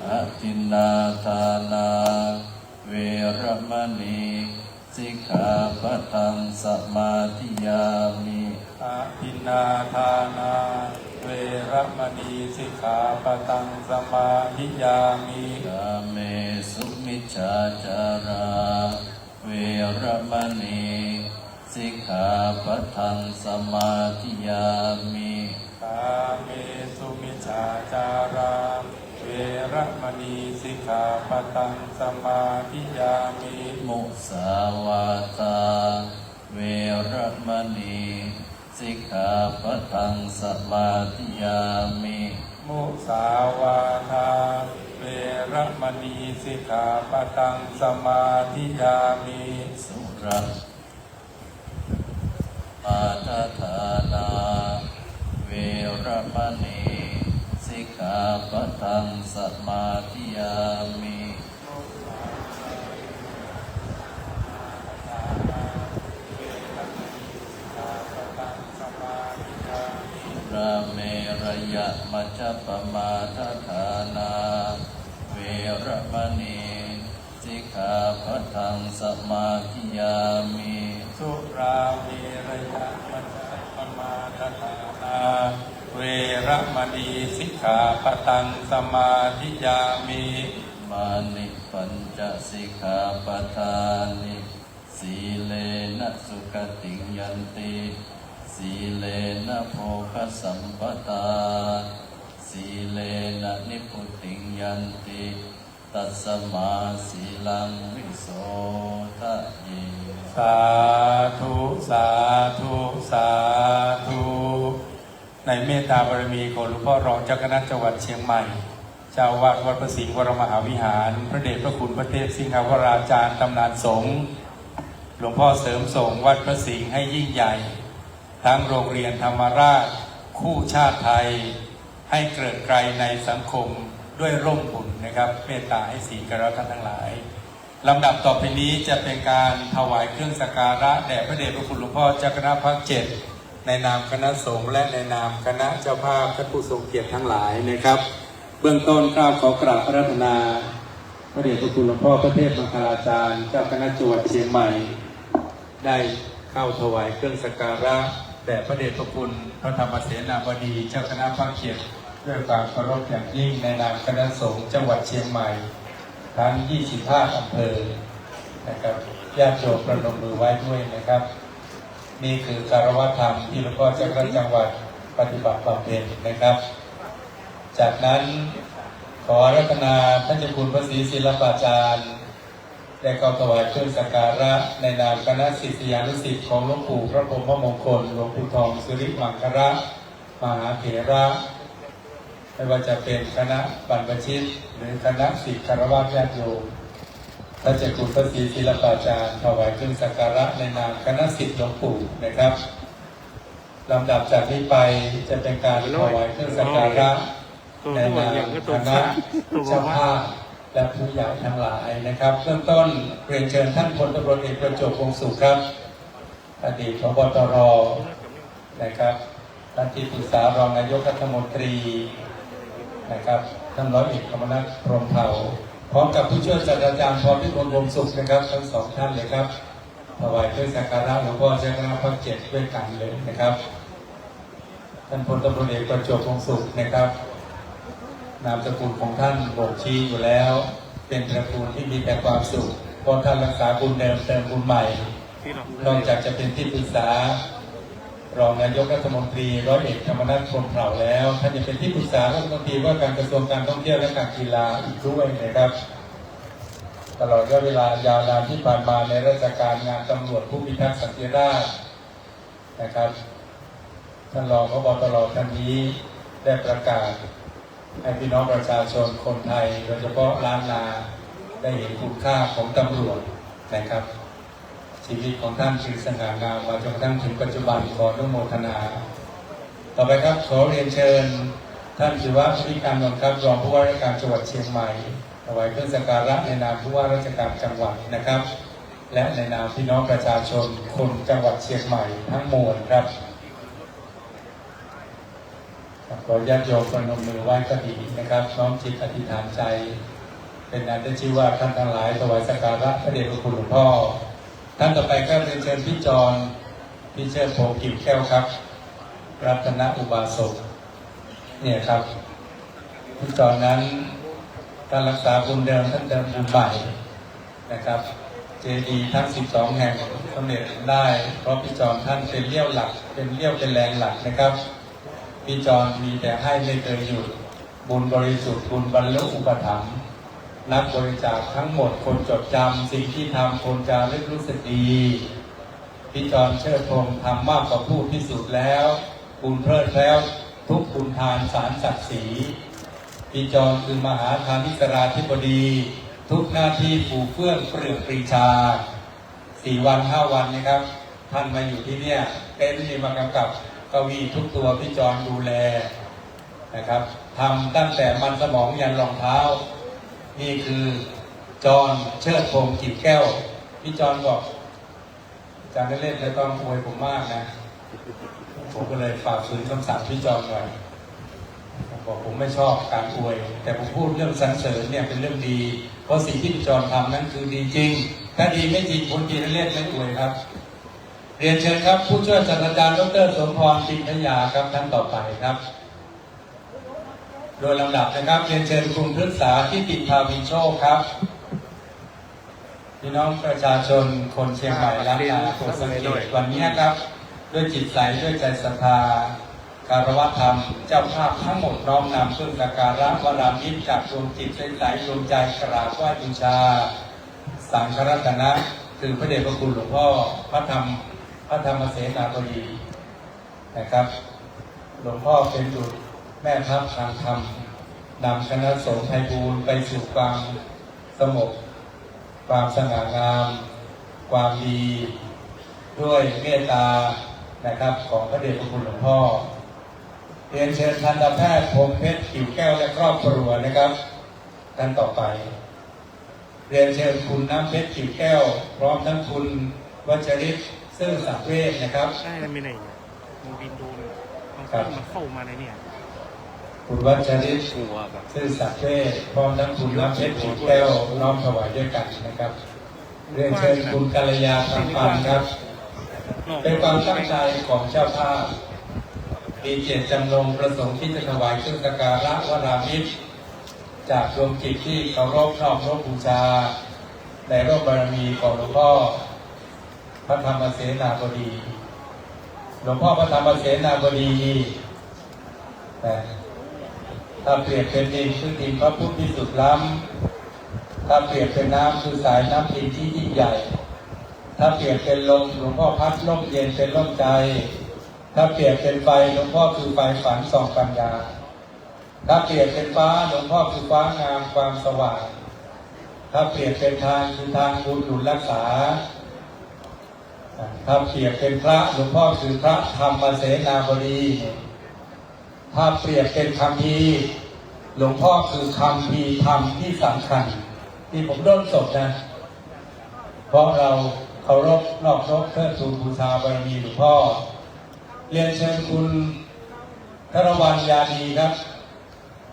อะทินนาทานาเวรมณีสิกขาปะทังสมาธิยามิอะทินนาทานาเวรมณีสิกขาปะทังสมาธิยามิกาเมสุมิจฉาจาราเวรมณีสิกขาปะทังสมาธิยามิกาเมสุมิจฉาจาราเวรมณีสิกขาปะทังสมาธิยามิมุสาวาทาเวรมณีสิกขาปะทังสมาธิยามิมุสาวาทาเวรมณีสิกขาปะทังสมาธิยามิสุราปาทฐานาเวรมณีสิกขาปะทังสมาธิยามิราเมรยะมัจจปมาทฐานาเวรมณีสิกขาปะทังสมาธิยามิสุราเมรยะมัจจปมาทฐานาเวรมณีสิกขาปะทังสมาธิยามิมานิปัญจสิกขาปะทานิสีเลนะสุขติยันติสีเลนะโภคสัมปตาสีเลนะนิพุติยันติตัสมาสีลังวิโสทะเยสาธุสาธุสาธุในเมตตาบารมีของหลวงพ่อรองเจ้าคณะจังหวัดเชียงใหม่เจ้าอาวาสวัดพระสิงห์วรมหาวิหารพระเดชพระคุณพระเทพสิงหวราจารย์ตำนานสงฆ์หลวงพ่อเสริมสงฆ์วัดพระสิงห์ให้ยิ่งใหญ่ทั้งโรงเรียนธรรมราชคู่ชาติไทยให้เกิดไกลในสังคมด้วยร่มบุญนะครับเมตตาให้ศีลกับเราท่านทั้งหลายลำดับต่อไปนี้จะเป็นการถวายเครื่องสักการะแด่พระเดชพระคุณหลวงพ่อเจ้าคณะภาค 7ในนามคณะสงฆ์และในนามคณะเจ้าภาพท่านผู้ทรงเกียรติทั้งหลายนะครับ เบื้องต้นกล่าวขอกราบพระรัตนาพระเดชพระคุณหลวงพ่อพระเทพมังคลาจารย์เจ้าคณะจังหวัดเชียงใหม่ได้เข้าถวายเครื่องสักการะแด่พระเดชพระคุณพระธรรมเสนาบดีเจ้าคณะภาคเขียนด้วยความเคารพอย่างยิ่งในนามคณะสงฆ์จังหวัดเชียงใหม่ทั้ง 25 อำเภอนะครับญาติโยมประนมมือไว้ด้วยนะครับนี่คือการวัฒธรรมที่หลวงพ่อเจ้าคณะจังหวัดปฏิบัติบำเพ็ญนะครับจากนั้นขออาราธนาท่านเจ้าคุณพระศรีศิลปาจารย์ได้เข้าถวายเครื่องสักการะในนามคณะศิษยานุศิษย์ของหลวงปู่พระพรหมมงคลหลวงปู่ทองสุริมังคละมหาเถระไม่ว่าจะเป็นคณะบรรพชิตหรือคณะศิษย์คารวะญาติโยมท่านเจ้าคุณพระศรีศิลปาจารย์ถวายเครื่องสักการะในนามคณะศิษย์หลวงปู่นะครับลำดับจากนี้ไปจะเป็นการถวายเครื่องสักการะในนามคณะเจ้าภาพและผู้ใหญ่ทั้งหลายนะครับเริ่มต้นเรียนเชิญท่านพลตำรวจเอกประจวบวงศ์สุขครับอดีตผบ.ตร.นะครับท่านที่ปรึกษารองนายกรัฐมนตรีนะครับท่านร้อยเอกธรรมนัส พรหมเผ่าพร้อมกับผู้ช่วยศาสตราจารย์พรพิมลวงศ์สุขนะครับทั้งสองท่านเลยครับถวายเครื่องสักการะหลวงพ่อเจ้าคณะภาค 7ด้วยกันเลยนะครับท่านพลตำรวจเอกประจวบวงศ์สุขนะครับนามสกุลของท่านบ่งชี้อยู่แล้วเป็นตระกูลที่มีแต่ความสุขเพราะท่านรักษาบุญเดิมเติมบุญใหม่นอกจากจะเป็นที่ปรึกษารองนายกรัฐมนตรีร้อยเอกธรรมนัส พรหมเผ่าแล้วท่านจะเป็นที่ปรึกษารัฐมนตรีว่าการกระทรวงการท่องเที่ยวและการกีฬาอีกด้วยนะครับตลอดระยะเวลายาวนานที่ผ่านมาในราชการงานตำรวจผู้พิทักษ์สันติราษฎร์นะครับท่านรองผบ.ตร.ท่านนี้ได้ประกาศให้พี่น้องประชาชนคนไทยโดยเฉพาะล้านนาได้เห็นคุณค่าของตำรวจนะครับชีวิตของท่านคือสง่างามมาจนกระทั่งถึงปัจจุบันขออนุโมทนาต่อไปครับขอเรียนเชิญท่านศิวะ พุทธิการนนท์ครับรองผู้ว่าราชการจังหวัดเชียงใหม่ถวายเครื่องสักการะในนามผู้ว่าราชการจังหวัดนะครับและในนามพี่น้องประชาชนคนจังหวัดเชียงใหม่ทั้งมวลครับขอญาติโยมประนมมือไหว้ก็ดีนะครับน้อมจิตอธิษฐานใจเป็นอันได้ชื่อว่าท่านทั้งหลายถวายสักการะพระเดชพระคุณหลวงพ่อท่านต่อไปก็เรียนเชิญพี่จรพี่เชิดโพกิ่วแก้วครับรัตนอุบาสกเนี่ยครับพี่จรนั้นการรักษาบุญเดิมท่านเดิมบุญใหม่นะครับเจดีย์ทั้ง12แห่งสำเร็จได้เพราะพี่จรท่านเป็นเลี้ยวหลักเป็นเลี้ยวเป็นแรงหลักนะครับพี่จรมีแต่ให้ไม่เคยหยุดบุญบริสุทธิ์บุญบรรลุอุปถัมภ์นักบริจาคทั้งหมดคนจดจำสิ่งที่ทำคนจะรู้สึกดีพี่จรเชิดธงทำมากกว่าผู้พิสูจน์แล้วบุญเพลิดแล้วทุกบุญทานสารศักดิ์ศรีพี่จรคือมหาทานิกราธิบดีทุกหน้าที่ปู่เฟื่องเปลือกปรีชา4 วัน 5 วันนะครับท่านมาอยู่ที่เนี่ยเป็นมากำกับกวีทุกตัวพี่จรดูแลนะครับทำตั้งแต่มันสมองยันรองเท้านี่คือจรเชิดพงศ์กิ่วแก้วพี่จรบอกอาจารย์เล่นๆแล้วต้องอวยผมมากนะผมก็เลยฝากฝืนคำสั่งพี่จรหน่อยบอกผมไม่ชอบการอวยแต่ผมพูดเรื่องสรรเสริญเนี่ยเป็นเรื่องดีเพราะสิ่งที่พี่จรทำนั้นคือดีจริงถ้าดีไม่จริงคนดีเล่นไม่อวยครับเรียนเชิญครับผู้ช่วยศาสตราจารย์ดร.สมพร ปิณยาครับท่านต่อไปครับโดยลำดับนะครับเรียนเชิญคุณพฤกษาทิติภาวินโชคครับพี่น้องประชาชนคนเชียงใหม่ล้านนาโปรดสังเกตวันนี้ครับด้วยจิตใสด้วยใจศรัทธาการวะธรรมเจ้าภาพทั้งหมดน้อมนำเครื่องสักการะวรามิตรจากดวงจิตใสๆดวงใจกราบไหว้บูชาสังฆรัตนะคือพระเดชพระคุณหลวงพ่อพระธรรมเสนาบดีนะครับหลวงพ่อเป็นดุจแม่ทัพทางธรรมนำคณะสงฆ์ไพบูลย์ไปสู่ความสงบความสง่างามความดีด้วยเมตตานะครับของพระเดชพระคุณหลวงพ่อเรียนเชิญทันตแพทย์พงษ์เพชรกิ่วแก้วและครอบครัวนะครับท่านต่อไปเรียนเชิญคุณน้ำเพชรกิ่วแก้วพร้อมทั้งคุณวัชริศซื่อสังเวชนะครับได้แล้วไม่ไหนเนี่ยมึงบินดูเลยมันเข้ามาในเนี่ย คุณวัชริศซื่อสัตย์เวชพร้อมทั้งคุณน้ำเพชรขีดแก้วน้อมถวายด้วยกันนะครับเรียนเชิญคุณกัลยาคำปันครับเป็นความตั้งใจของเจ้าภาพมีเจตจำนงประสงค์ที่จะถวายเครื่องสักการะวรามิตรจากดวงจิตที่เคารพนอบน้อมบูชาในร่มบารมีของหลวงพ่อพระธรรมเสนาบดีหลวงพ่อพระธรรมเสนาบดีถ้าเปรียบเป็นดินคือดินพระพุทธที่สุดล้ำถ้าเปรียบเป็นน้ำคือสายน้ำดินที่ยิ่งใหญ่ถ้าเปรียบเป็นลมหลวงพ่อพัดลมเย็นเป็นลมใจถ้าเปรียบเป็นไฟหลวงพ่อคือไฟฝันส่องปัญญาถ้าเปรียบเป็นฟ้าหลวงพ่อคือฟ้างามความสว่างถ้าเปรียบเป็นทางคือทางบุญหนุนรักษาถ้าเปรียบเป็นพระหลวงพ่อคือพระธรรมเสนาบดีถ้าเปรียบเป็นคำพีหลวงพ่อคือคำพีธรรมที่สำคัญที่ผมด้นสดนะเพราะเราเคารพนอบน้อมเทิดทูนบูชาบารมีหลวงพ่อเรียนเชิญคุณธนวรรณยาดีครับ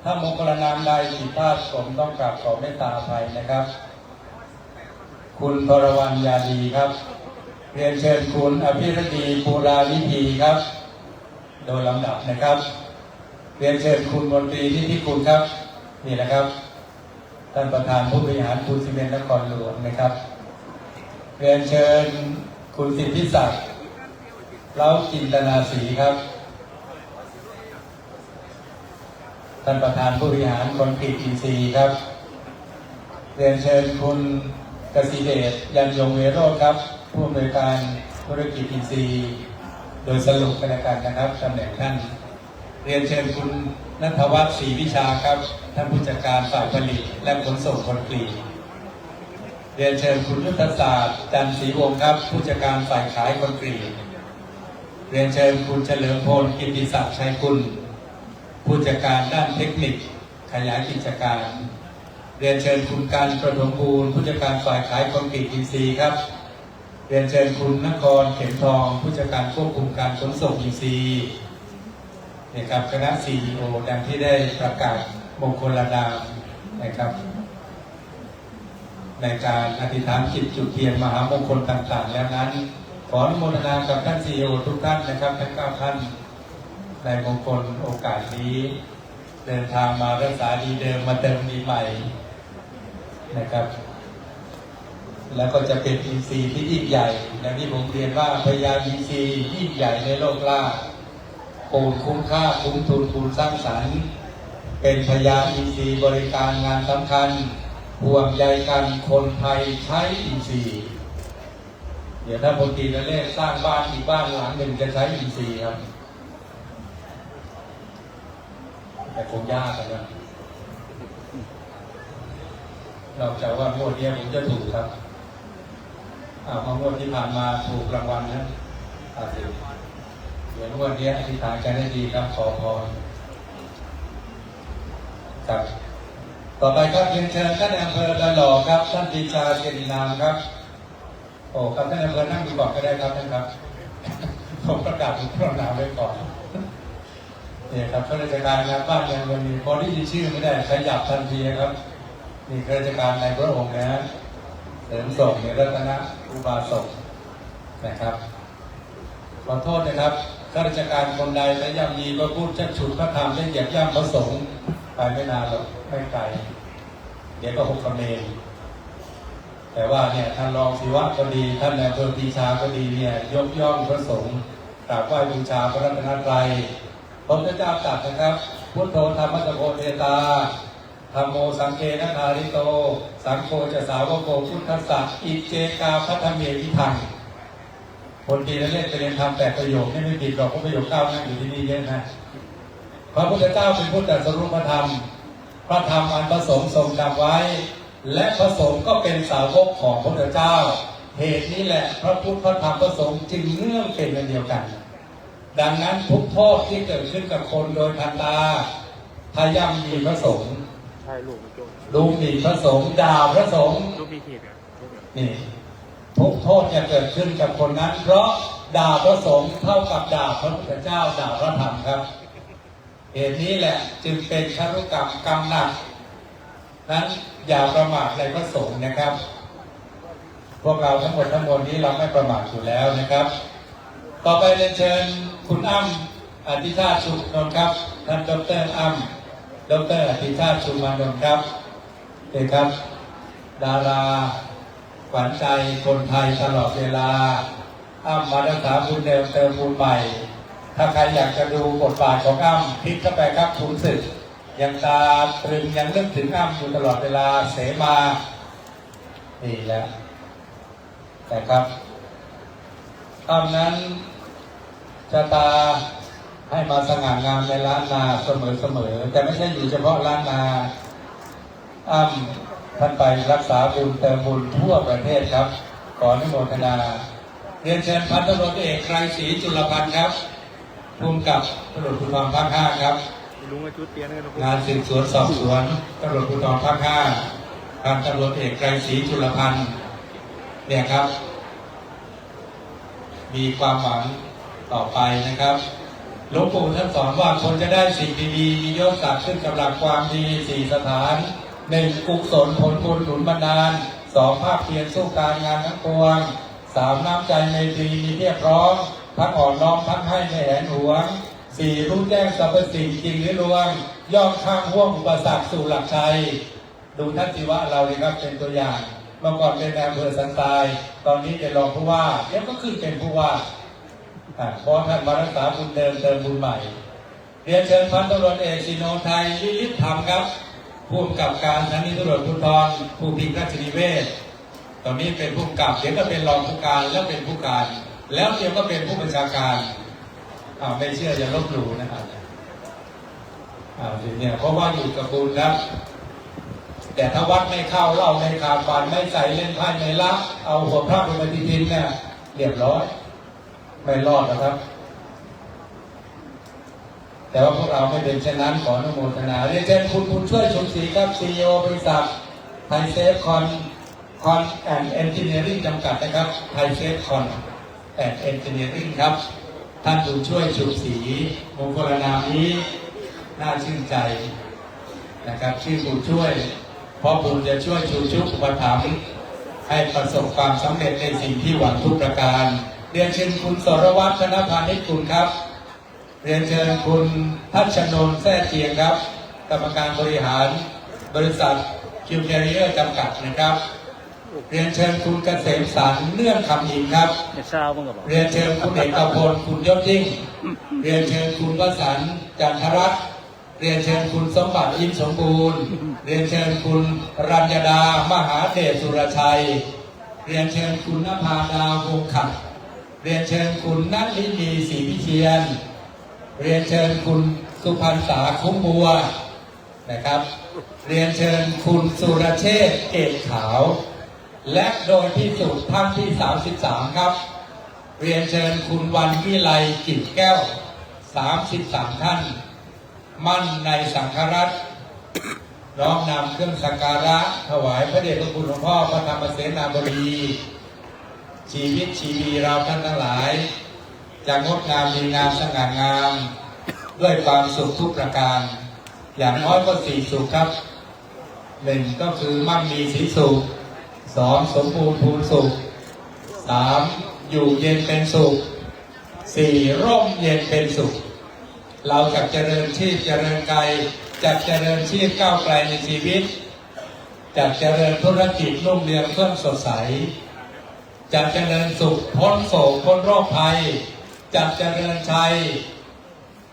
ถ้ามงคลนามใดผิดพลาดผมต้องกราบขอเมตตาอภัยนะครับคุณธนวรรณยาดีครับเรียนเชิญคุณอภิรดีปูราวิธีครับโดยลำดับนะครับเรียนเชิญคุณมนตรีนิติคุณครับนี่นะครับท่านประธานผู้บริหารปูนซีเมนต์นครหลวงนะครับเรียนเชิญคุณสิทธิศักดิ์เล้าจินตนาศรีครับท่านประธานผู้บริหารคอนกรีตอินทรีย์ครับเรียนเชิญคุณกสิเดชยันยงเวโรจน์ครับผู้อำนวยการธุรกิจอินทรีย์โดยสรุปกันแล้วกันนะครับตำแหน่งท่านเรียนเชิญคุณณัฐวัฒน์ศรีวิชาครับท่านผู้จัดการฝ่ายผลิตและขนส่งคอนกรีตเรียนเชิญคุณยุทธศาสตร์จันทร์ศรีวงศ์ครับผู้จัดการฝ่ายขายคอนกรีตเรียนเชิญคุณเฉลิมพลกิตติศักดิ์ชัยกุลผู้จัดการด้านเทคนิคขยายกิจการเรียนเชิญคุณการประถมบูรณ์ผู้จัดการฝ่ายขายคอนกรีตอินทรีย์ครับเรียนเชิญคุณนครเข็มทองผู้จัดการควบคุมการขนส่งอินทรีย์นะครับคณะ CEO ดังที่ได้ประกาศมงคลนามนะครับในการอธิษฐานจิตจุดเทียนมหามงคลต่างๆแล้วนั้นขออนุโมทนากับท่าน CEO ทุกท่านนะครับทั้ง9ท่านในมงคลโอกาสนี้เดินทางมารักษาดีเดิมมาเติมดีใหม่นะครับแล้วก็จะเป็นอินทรีย์ที่ยิ่งใหญ่อย่างที่ผมเรียนว่าพญาอินทรีย์ยิ่งใหญ่ในโลกล่าปูนคุ้มค่าคุ้มทุนปูนสร้างสรรค์เป็นพญาอินทรีย์บริการงานสำคัญห่วงใยกันคนไทยใช้อินทรีย์เดี๋ยวถ้าพลตรีนเรศสร้างบ้านอีกบ้านหลังหนึ่งจะใช้อินทรีย์ครับแต่คงยากกันนะนอกจากว่างวดนี้ผมจะถูกครับมางวดที่ผ่านมาถูกรางวัลนะเดี๋ยวงวดนี้อธิษฐานกันให้ดีครับขอพรครับต่อไปครับเรียนเชิญท่านอำเภอตะหล่อครับท่านปรีชาเจริญนามครับโอ้ครับท่านอำเภอนั่งดูก่อนก็ได้ครับท่านครับผมประกาศถูกต้องนามไว้ก่อนนี่ครับข้าราชการงานบ้านเมืองวันนี้พอได้ยินชื่อไม่ได้ขยับทันทีครับนี่ข้าราชการในพระองค์นะเสริมส่งในรัตนอุบาสกนะครับขอโทษนะครับข้าราชการคนใดและย่ำยีพระพุทธชักฉุดพระธรรมได้เหยียบย่ำพระสงฆ์ไปไม่นานหรอกไม่ไกลเดี๋ยวก็หกกระเมนแต่ว่าเนี่ยท่านรองศิวะก็ดีท่านนายอำเภอปรีชาก็ดีเนี่ยยกย่องพระสงฆ์กราบไหว้บูชาพระรัตนตรัยพระพุทธเจ้าตรัสนะครับพุทโธธรรมสโพเทตาธัมโมสังเกนะทาริโตสังโฆจะสาวโกพุทธัสสะอิเจกาพัทเมวิทังพลตรีนเรศเรียนทำ8ประโยคนี่ไม่ผิดหรอกเพราะประโยค9นั่งอยู่ที่นี่เยอะนะพระพุทธเจ้าเป็นผู้ตรัสรู้พระธรรมพระธรรมอันประสงค์ทรงจำไว้และพระสงฆ์ก็เป็นสาวกของพระพุทธเจ้าเหตุนี้แหละพระพุทธพระธรรมพระสงฆ์จึงเนื่องเป็นอันเดียวกันดังนั้นทุกโทษที่เกิดขึ้นกับคนโดยทันตาพยายามมีพระสงฆ์ดูหมิ่นพระสงฆ์ด่าพระสงฆ์นี่ทุกโทษจะเกิดขึ้นกับคนนั้นเพราะด่าพระสงฆ์เท่ากับด่าพระพุทธเจ้าด่าพระธรรมครับ เหตุนี้แหละจึงเป็นครุกรรมกรรมหนักนั้นอย่าประมาทในพระสงฆ์นะครับพวกเราทั้งหมดทั้งมวลนี้เราไม่ประมาทอยู่แล้วนะครับต่อไปเรียนเชิญคุณอ้ำอธิชาติชุมนนท์ครับท่านดร.อ้ำดร.อธิชาติชุมนนท์ครับเด็กครับดาราขวัญใจคนไทยตลอดเวลาอ้ำมารักษาบุญเดิมเติมบุญใหม่ถ้าใครอยากจะดูบทบาทของอ้ำคลิกเข้าไปครับขุนศึกยังตาตรึงยังนึกถึงอ้ำอยู่ตลอดเวลาเสมานี่แหละแต่ครับอ้ำนั้นชะตาให้มาสง่างามในล้านนาเสมอแต่ไม่ใช่อยู่เฉพาะล้านนาอ้ำท่านไปรักษาบุญเติมบุญทั่วประเทศครับขออนุโมทนาเรียนเชิญพันตำรวจเอกไกรศรีจุลพันธ์ครับภูมิกับตำรวจภูธรภาค 5ครับงานสืบสวนสอบสวนตำรวจภูธรภาค 5พันตำรวจเอกไกรศรีจุลพันธ์เนี่ยครับมีความหวังต่อไปนะครับหลวงปู่ท่านสอนว่าคนจะได้สิ่งดีๆมียศศักดิ์ขึ้นกำลังความดี4สถาน1กุศลผลบุญหนุนบันดาล2ภาคเพียรสู้การงานทั้งปวง3น้ำใจไมตรีมีเรียบร้อยทั้งอ่อนน้อมทั้งให้ไม่แหนหวง4รู้แจ้งสรรพสิ่งจริงหรือลวงย่อมข้ามห่วงอุปสรรคสู่หลักชัยดูท่านศิวะเราเลยครับเป็นตัวอย่างเมื่อก่อนเป็นนายอำเภอสันทรายตอนนี้เป็นรองผู้ว่าแล้วก็ขึ้นเป็นผู้ว่าเพราะท่านมารักษาบุญเดิมเติมบุญใหม่เรียนเชิญพันตำรวจเอกสิโนไทยลิลิตธรรมครับผู้กำกับการสถานีตำรวจภูธรภูพิงค์ราชนิเวศตอนนี้เป็นผู้กำกับเดี๋ยวก็เป็นรองผู้การแล้วเป็นผู้การแล้วเดี๋ยวก็เป็นผู้บัญชาการไม่เชื่ออย่าลบหลู่นะครับทีนี้เพราะว่าอยู่กับบุญแล้วแต่ถ้าวัดไม่เข้าเล่าไม่ขาดฝันไม่ใส่เล่นไพ่ไม่ละเอาหัวพระลงไปที่ดินเนี่ยเรียบร้อยไม่รอดนะครับ แต่ว่าพวกเราไม่เป็นเช่นนั้นขออนุโมทนาเรียนเชิญคุณบุญช่วยชมศรีครับ CEO บริษัทไทยเซฟคอนแอนด์เอนจิเนียริ่งจำกัดนะครับไทยเซฟคอนแอนด์เอนจิเนียริ่งครับท่านบุญช่วยชมศรีมงคลนามนี้น่าชื่นใจนะครับชื่อบุญช่วยเพราะบุญจะช่วยชูชุบอุปถัมภ์ให้ประสบความสำเร็จในสิ่งที่หวังทุกประการเรียนเชิญคุณสรวัฒน์ธนพานิชกุลครับเรียนเชิญคุณทัชนนท์แท้เจียงครับกรรมการบริหารบริษัทคิวแคริเออร์จำกัดนะครับเรียนเชิญคุณเกษมสารเนื่องคำอินครับเรียนเชิญคุณเอกพลคุณยศยิ่งเรียนเชิญคุณวสันต์จันทรัตน์เรียนเชิญคุณสมบัติอิ่มสมบูรณ์เรียนเชิญคุณรัญญดามหาเดชสุรชัยเรียนเชิญคุณนภาดาวงขัดเรียนเชิญคุณนัทลินีศรีพิเชียนเรียนเชิญคุณสุพรรณษาคุ้มบัวนะครับเรียนเชิญคุณสุรเชษฐ์เกตขาวและโดยที่สุดท่านที่33ครับเรียนเชิญคุณวันวิไลกิจแก้ว33ท่านมั่นในสังฆรัตน์น้อมนำเครื่องสักการะถวายพระเดชพระคุณหลวงพ่อพระธรรมเสนาบดีชีวิตชีวีเราท่านทั้งหลายจะงดงามดีงามสง่างามด้วยความสุขทุกประการอย่างน้อยก็4สุขครับ1ก็คือมั่งมีสีสุข2สมบูรณ์พูนสุข3อยู่เย็นเป็นสุข4ร่มเย็นเป็นสุขเราจะเจริญชีพเจริญกายจะเจริญชีพก้าวไกลในชีวิตจะเจริญธุรกิจรุ่งเรืองเพิ่มสดใสจะเจริญสุขพ้นโศกพ้นโรคภัยจะเจริญชัย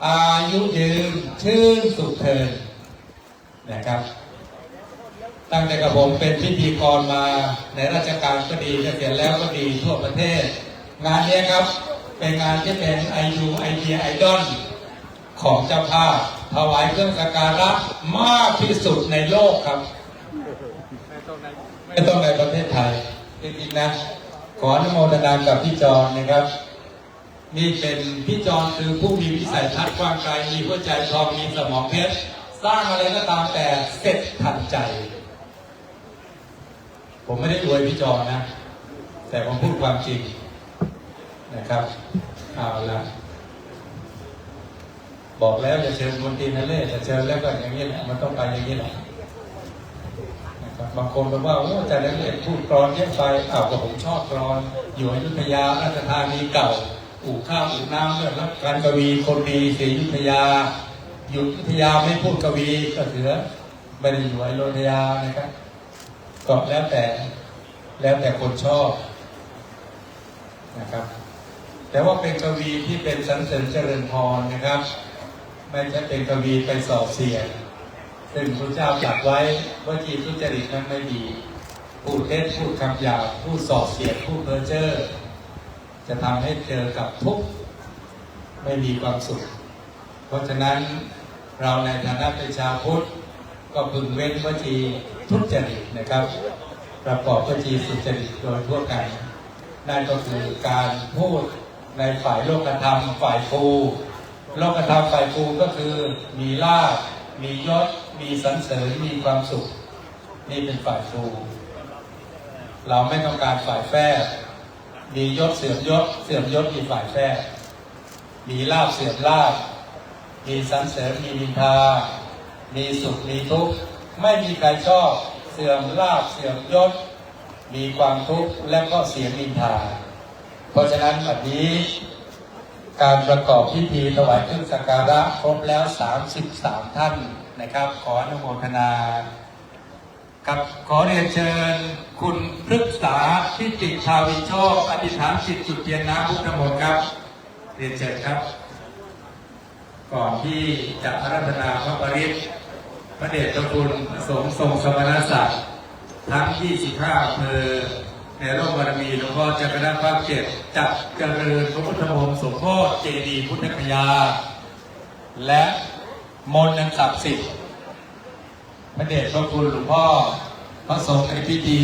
อายุยืนชื่นสุขเถิดนะครับตั้งแต่กับผมเป็นพิธีกรมาในราชการก็ดีเกษียณแล้วก็ดีทั่วประเทศงานนี้ครับเป็นงานที่เป็นIdea Idol ของเจ้าภาพถวายเครื่องสักการะมากที่สุดในโลกครับไม่ต้องในประเทศไทยจริงๆนะขออนุโมทนากับพี่จรนะครับนี่เป็นพี่จรคือผู้มีวิสัยทัศน์กว้างไกลมีหัวใจทองมีสมองเพชรสร้างอะไรก็ตามแต่เสร็จทันใจผมไม่ได้อวยพี่จรนะแต่ผมพูดความจริงนะครับเอาละ บอกแล้วจะเชิญมนตรีนเรศจะเชิญแล้วก็อย่างนี้แหละมันต้องไปอย่างนี้แหละนะครับบางคนบอกว่าโอ้อาจารย์นเรศพูดกลอนเยอะไปอ้าวก็ผมชอบกลอนอยู่อยุธยาราชธานีเก่าอู่ข้าวอู่น้ำด้วยรับการกวีคนดีศรีอยุธยาอยู่อยุธยาไม่พูดกวีก็ถือไม่ได้อยู่อยุธยานะครับก็แล้วแต่คนชอบนะครับแต่ว่าเป็นกวีที่เป็นสรรเสริญเจริญพรนะครับไม่ใช่เป็นกวีไปส่อเสียดซึ่งพระเจ้าตรัสไว้ว่าจีทุจริตนั้นไม่ดีพูดเท็จพูดคำหยาบพูดส่อเสียดพูดเพ้อเจ้อจะทำให้เจอกับทุกข์ไม่มีความสุขเพราะฉะนั้นเราในฐานะเป็นชาวพุทธก็พึงเว้นวจีทุจริตนะครับประกอบวจีสุจริตโดยทั่วกันนั่นก็คือการพูดในฝ่ายโลกธรรมฝ่ายภูโลกธรรมฝ่ายภูก็คือมีลาภมียศมีสรรเสริญมีความสุขนี่เป็นฝ่ายภูเราไม่ต้องการฝ่ายแฝงมียศเสื่อมยศเสื่อมยศมีฝ่ายแฝงมีลาภเสื่อมลาภมีสรรเสริญมีนินทามีสุขมีทุกข์ไม่มีใครชอบเสื่อมลาภเสื่อมยศมีความทุกข์และก็เสียนินทาเพราะฉะนั้นวันนี้การประกอบพิธีถวายเครื่องสักการะครบแล้ว33ท่านนะครับขออนุโมทนาครับขอเรียนเชิญคุณพฤกษาทิติชาวิโชคอธิษฐานจิตจุดเทียนน้ำพุทธมนต์ครับเรียนเชิญครับก่อนที่จะอาราธนาพระปริตรพระเดชพระคุณสงฆ์ทรงสมณศักดิ์ทั้ง25อำเภอในร่มบารมีหลวงพ่อเจ้าคณะภาค7จัดเจริญพระพุทธมนต์สมโภชเจดีย์พุทธคยาและมนต์อันศักดิ์สิทธิ์พระเดชพระคุณหลวงพ่อพระสงฆ์ในพิธี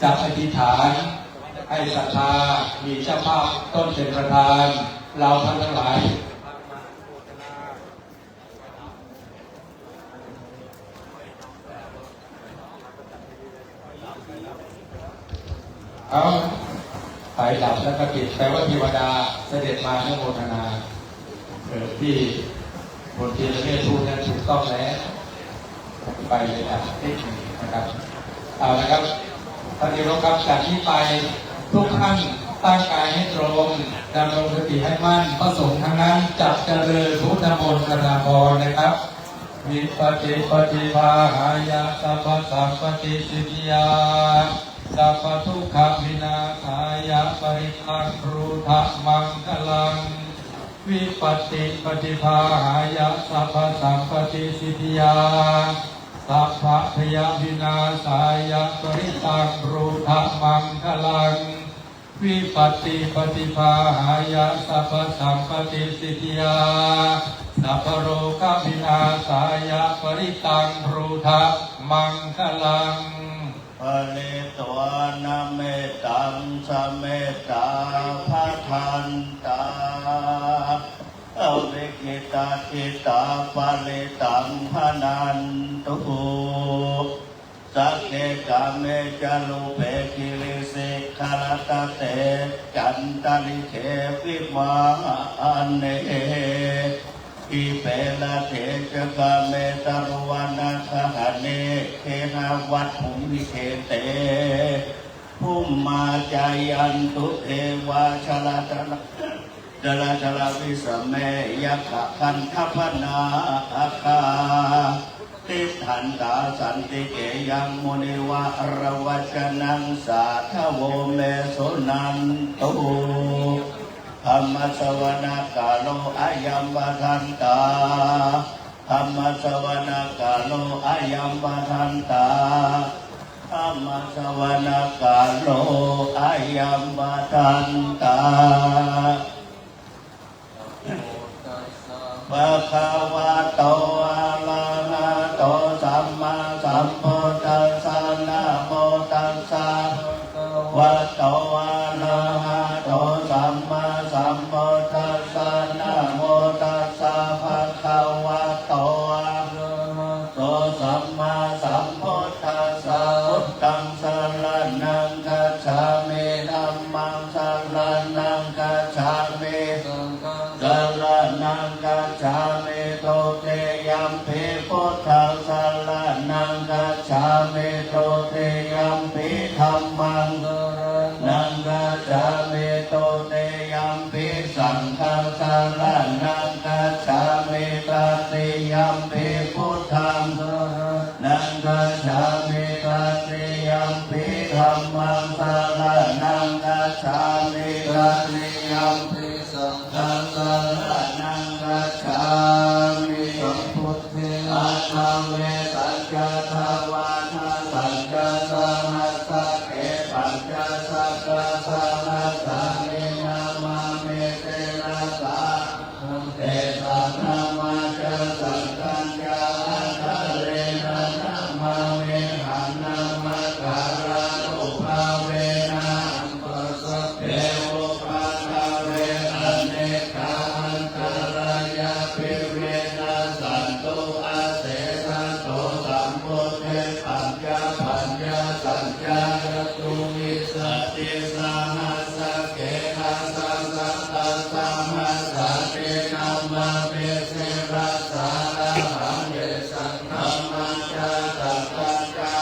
จัดอธิษฐานให้ศรัทธามีเจ้าภาพต้นเป็นประธานเราทั้งหลายเอาไฟดับแล้วก็ปิดแปลว่าเทวดาเสด็จมาเพื่อโมทนาที่บนเทียนเมฆพูดนั้นถูกต้องแล้วไปเลยนะครับเอาละครับท่านที่รักครับจากนี้ไปทุกท่านตั้งกายให้ตรงดำรงสติให้มั่นพระสงฆ์ทั้งนั้นจับเจริญพุทธมนต์คณาภรณ์นะครับวิปัสสิปฏิภาหายะสัพพสัมปติสิทธิยาสัพพทุกขวินาศายะปริทังรูทะมังคลังวิปัสสิปฏิภาหายะสัพพสัมปติสิทธิยาสัพพะพยวินาศายะปริทังรูทะมังคลังวิปัสสิปฏิภาหายะสัพพสัมปติสิทธิยาสัพพโรควินาศายะปริตังรูทะมังคลังปะเลตวานาเมตังสเมตาภะทันตาเอาเวกิตาทิตาปะเลตังพนันตุสักเกกาเมจาลุเปกิริสิขารตะเตจันตาลิเขวิมาอันเนอิเปลาเทจกาเมตรวานาคหะเนเทนาวัตถุวิเทเตภูมิมาจายันตุเทวาชลาจลาวิสเมยักขะคันทัพนาอาคาติทันตาสันติเกยังมุนิวะระวัจนังสาทโวเมโสนันตุธรรมสวนาคาโลอายัมบาทันตาธรรมสวนาคาโลอายัมบาทันตาธรรมสวนาคาโลอายัมบาทันตาภะคะวะโตอะระหะโตสัมมาสัมพุทธัสสะนะโมตัสสะวะโตอะระหะโตสัมมาสัมพุทธัสสะนะโมตัสสะภะคะวะโตอะระหะโตสัมมาสัมพุทธัสสะพุทธังสรณังคัจฉามิธัมมังสรณังคัจฉา รัตยัมปิสังฆังสรณังคัจฉามิสัมพุทธังอะระเวสัจจทาวานาสัจจสหัสสะเกปัญจสัพพะสหัสสะเนนามาเมเตนะสาเตสะนามาจะสังฆัญญาทะเลนะนามาเวหันนามาการานุภาเวนะอัมปะสะเทวะปะทะเวอเนกาอันตรายาภิเวนะสันตุอาเสสะโตสัมพุทเทปัญญาสัญญาตุวิสติสหัสสะเกนะสัสสะตัสสะหัสสะเตนะมาเปเสรัสสะระหังเยสังฆมัจจาตัสสะจา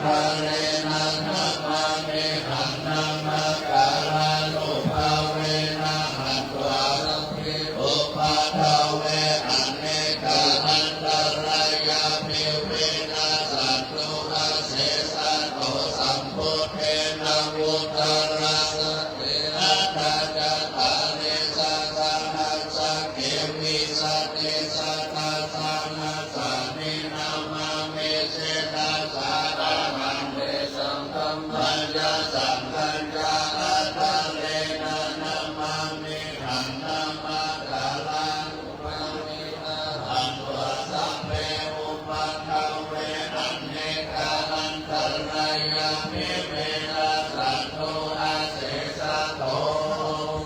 ทะเลนะนะมาเมหันนามาการานุภาเวนะหันตวารังพิอุปาทาเวอเนกาอันตรายาภิเวนะสันตุอาเสสะโตสัมพุทเทนะวุตระสะเตนะตาจาตาเนสัสสะหัสสะเกวิสัตเตสัตตาสานาสานินามาเมเสนาสาระหังเดสังฆมัจจาสังฆัญญาอัตถะเลนะนะมามิหังนามาการานุภาเวนะหันตุสัพเพอุปัฏฐาเวนะเนกาอันตรายาภิเวนะสันตุอาเสสะโต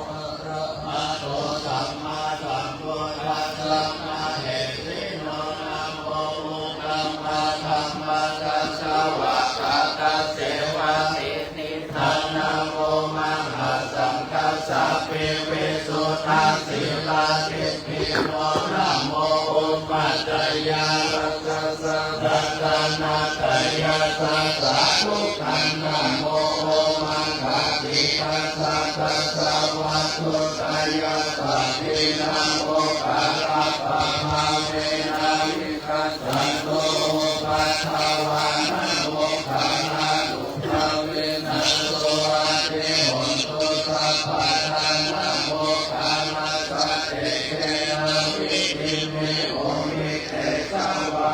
อะระหะโตสัมมาสัมพุทธัสสะนะเหติโนนะโมอุตัมมะธัมมะกัสสะวะกะตะเสวะตินิทันนะโมมหัสสังคัสสะปิวิสุทธังสีลาทิภิโนนะโมอุปัฏฐยารัสสะสัตตนาตยาสัสสะทุกขันนะโมโอมังคะติปัสสะตัสสะวัตถุตยาสัพพินะโมกะระปะภาเวนะวิคัสสันโตปัฏฐาวานะโมขะนะนุภาเวนะโสอาเทโหตุสัพพะทานะโมขะนะสัจเจเกนะวิติเมโอมิเตสวา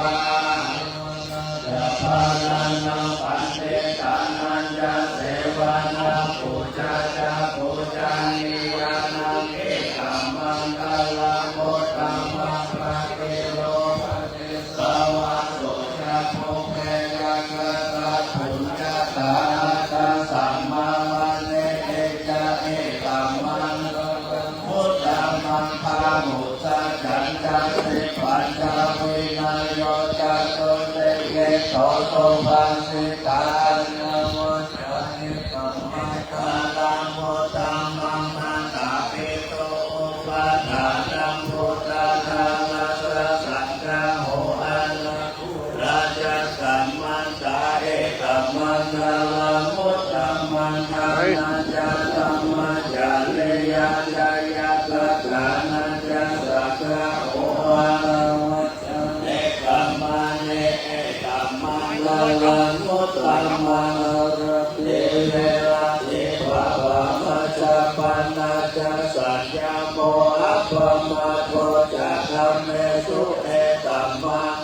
จะพานานาปันเตกานัญญาเสวานาปูชาจาปูชานิยานาเกตัมมังคลาโมตัมมังภะเกโลภะเตสวะโสจะโพเมยักขะปุญญาตาตาสัมมาวันเนเอจะเอตัมมังพุทธัมมังภามุสัจจันจะสิปัญจวินัยโยจะโตเตเกโตโตภัสสิตานะโมจะนิสัมมาคาลังโมตัมมังมัตตาปิโตอุปัฏฐานังพุทธานามัสสะสังฆะโหอะนะราชสัมมันตาเอกัมมันตาลามุตตัมมันทานาจะสัมมาจาเลยะจายะสัตตานาจะสักขะโหอะนะเอกัมมันเอกัมมันลาลามุตตัมมันระเตเวระเทวะวะมัจจปันนาจะสัญญาโมอัปปมาโทจะธัมเมสุเอตัมมัง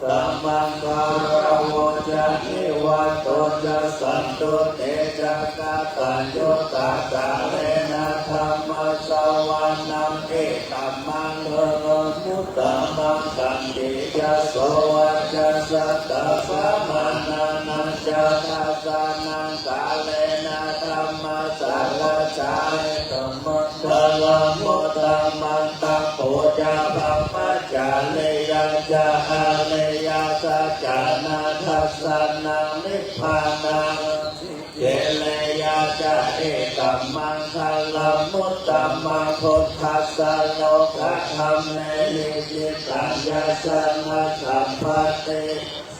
ตัมมังคารวะจะนิวัตโตจะสันตุเตจะกะตัญญูตะตะเรนะธัมมะสวะนังเอตัมมังมุตตัมมังสันติจะโสวะจะสัตตะปะมานานันจะทัสสะนังกาเลนะธัมมะสารจาริธัมมังสลามุตตัมมังตะโพจะภัมมะจาเลยังจะอาเลยาสัจจานาทัสสะนังนิพพานังเยเลยาจะเอตัมมังคลามุตตัมมังพุทธัสสะโลกะธัมเมนิจิตัญญาสนะสัมปติส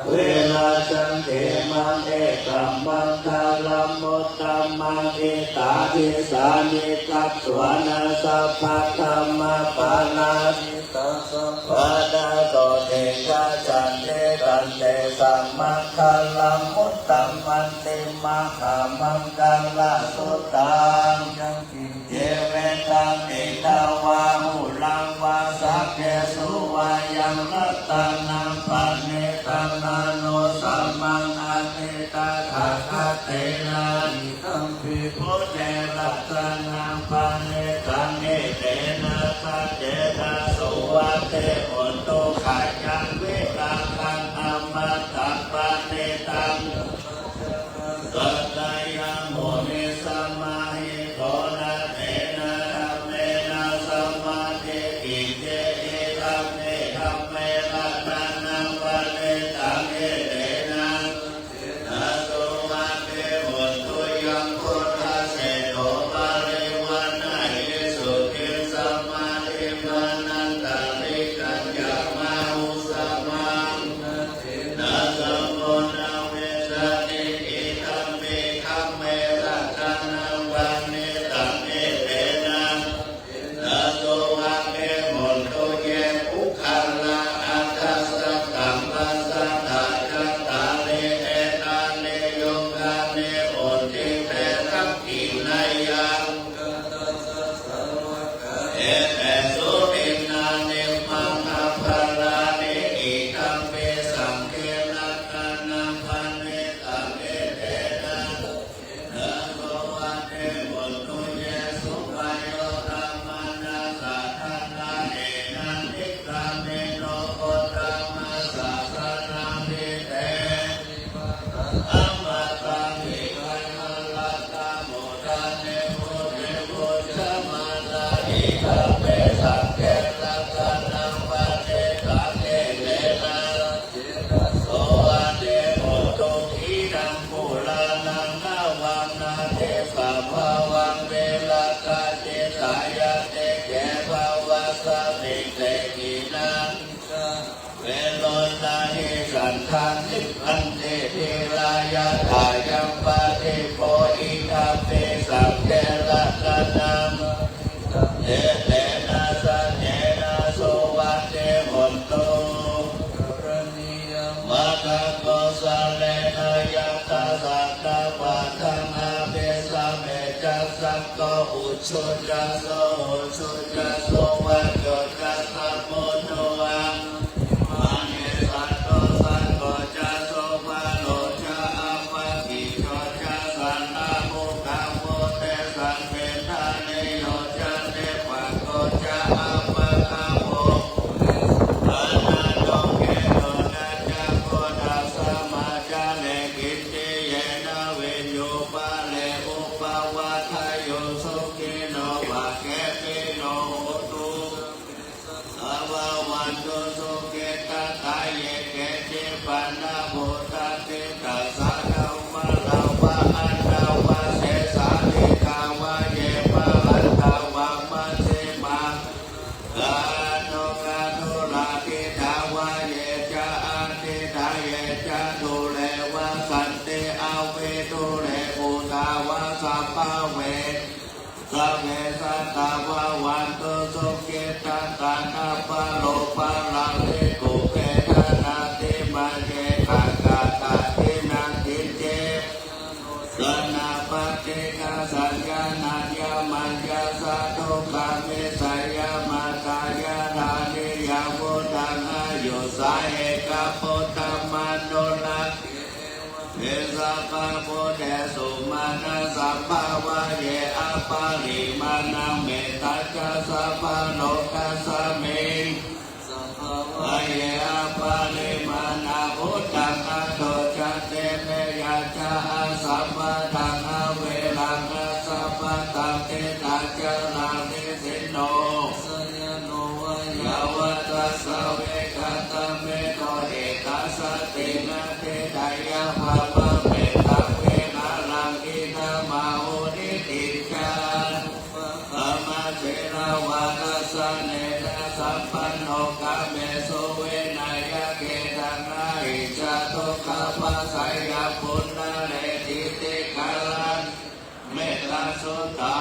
เวลาสังเกมังเอกัมมังคาลัมมุตตัมมังเอตาทิสานิกัตสวนาสัพพะธัมมะปานาติตัสสะปะดาโตเตกะจันเตตันเตสัมมังคาลัมมุตตัมมันเตมะขามังกัลลาสุตังยังกิเยเวตังเอตาวาหุลังวาสัพเพสุวายังรัตนังปันเนตังนาโนสัมมังอาเนตาทาคาเตนะนิตัมปิพุทเตรัตนังปันเนตังเอเตนะสัจเจนะสุวัตเตอุตโตขัจยังเวตังคังอมตังปันเนตังสัตตยังโมนิสัมมาหิโตนะเตนะธัมเมนะสัมมาเทอิเจเอธัมเมธัมเมรัตนังปันเนตังเอเตนะนะโสมาเตหุนตุยังพุทธเสโตปะริวันนะเยสุติสัมมาทิมานันตาริกัญญามาหุสัมมังนะสัมโมนะเวสะนิอิธัมเมคัมเมรัตนังปันเนตังเอเตนะนะโสมาเตหุนตุเยปุคัลลาอัตถัสสะกัมมัสสะทาจัตตาเนเอตาเนโยกาเนโอติเตทักขินายังเอเตสุตินานิมังคัพพลานิอิตัมเปสังเกนัตตานังปันเนตังเอเตนะนะโสวัตเตมุตตุเยสุปายโยธัมมานาสัทธานาเอนะนิกาเมโนโคตัมมาสัสสะนามิเตอัมมาตังอิคัยมะลัตตาโมทันเนโมเทโมจะมานาอิคัมเมสังเกรัตนังปันเนตังเอเตนะโสอันเตโมตุขีดังปุรานังนาวังนาเทปะภาวังเวลากาเจตายะเตเกภาวะสะมิเตกินังเวโรตาหิสันทันติพันเตเทรายะทายัมปะเทโพอิทัมเปสังเกรัตนังเอเตนะสัจเจนะสุวัตเตหุนตุมะคะโกสะเลนะยัตตาสัตตะปะทังอาเปสะเมจัสสังโกอุชุจัสโสอุชุจัสโสวัจโยจัสสะโมโนวังมาเนสัตโตสังโฆจัสโสภะโลจะอัปปะกิโยจัสสันนาโมกัมโมเตสังเวทานิโยจันเตปะโกจะอัปปะกัมโมอานาโตเกโตนะจะโกทัสสะมาจาเลกิตติเยนะเวโยปะเลอุปวะทายโยสุขิโนวะเกปิโนโหตุอาวาวันตุสุเกตตาเยเกจิปันนาโภตติตัสสะธรรมะลาวะอันตาวะเสสาลิกาวะเยปะหันตาวะมัสสิมังกาโนกาโนลาติทาวะเยจะอันติทาเยจะทุเลวะสันติอาเวทุเลอุทาวะสัพพะเวสัพเพสัตตาวะวันตุสุขิตังตานาปะโลปะลังเตกุเปทานาติมาเยขังกาตาตินังกิเจสนาปฏิกาสัญญาณัญญามัญญาสัตตุคามิสยามาตายาธานิยาวุตังอายุสาเอกปุตตมันุนักเอสัพพะโพเทสุมานะสัพพะวะเยอปาริมานังเมตัจจะสัพพะโลกัสสมิงวะเยอปาริมานะพุทธังอะโตจะเตเมยะจะอาสัพพะทังอเวลังอะสัพพะตังเตตัจจะนานิสิโนสยโนวะยาวะตัสสะเวกัตตะเมโตเอตัสสะตินะเตไดยะภะมะเมตังเวนะลังอินะมาโหนิติจาปะมะเทระวะกัสสะเนนะสัพพันโนกะเมโสเวนายะเกตังนาหิ กาปัสสยาปุณณะเรติติกาลันเมตตาสุตา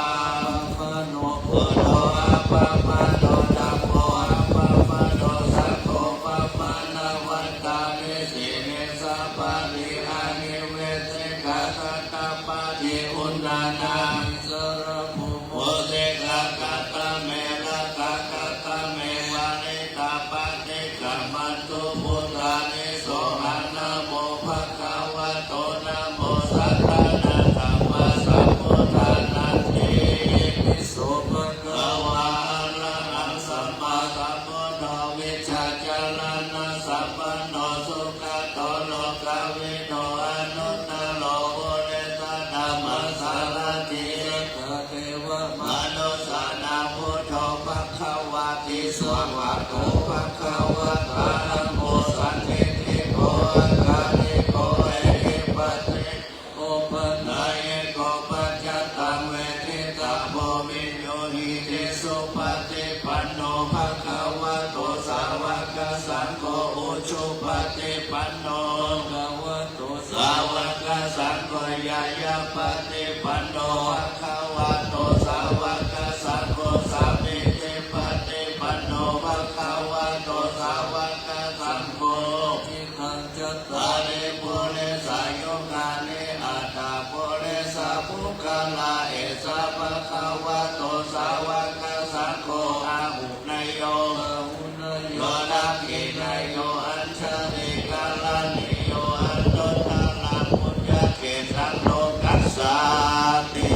ปโนพุทโธอาปะปะโนตัมโมอาปะปะโนสัพโพปะปะนาวันตานิสิเนสัพพะริอานิเวเสกะสัตตะปะทิอุณนานังสรภูโมเสกะกะตะเมละกะกะตะเมวะนิตาปะติกะมันตุพุทธานิโสหันนะโมภะคะวะโตนะโมสัทธานะธัมมาสัมพุทธานันติปิโสภะคะวะอะระหังสัมมาสัมพุทโธวิชชาจารณะสัพพโนสุขโตโลกวิโนอนุตตโลโอเรตธัมมัสสารติเทวมนุสสานาพุทโธภะคะวะติสวะโตภะคะวะตานะโมสันติโกอะระหิโกเอหิปัสสิโอปะนายโกปัจจตังเวทิตาโมมิโยหิติสุปฏิปันโนภะคะวะโตสาวกสังโฆอุชุปฏิปันโนภะคะวะโตสาวกสังโฆยายาปฏิปันโนภะคะวะโตสาวกสังโฆสัมมิติปฏิปันโนภะคะวะโตสาวกสังโฆทิฆังจัตตาริปุเรสายโยกานิอัตตาปุเรสาภุคลาเอสะภะคะวะโตสาวกสังโฆอาหุนายโยโยนักขินายโยอัญชลิกาลานิโยอันโตตาลามุญญเกตังโลกัสสาติ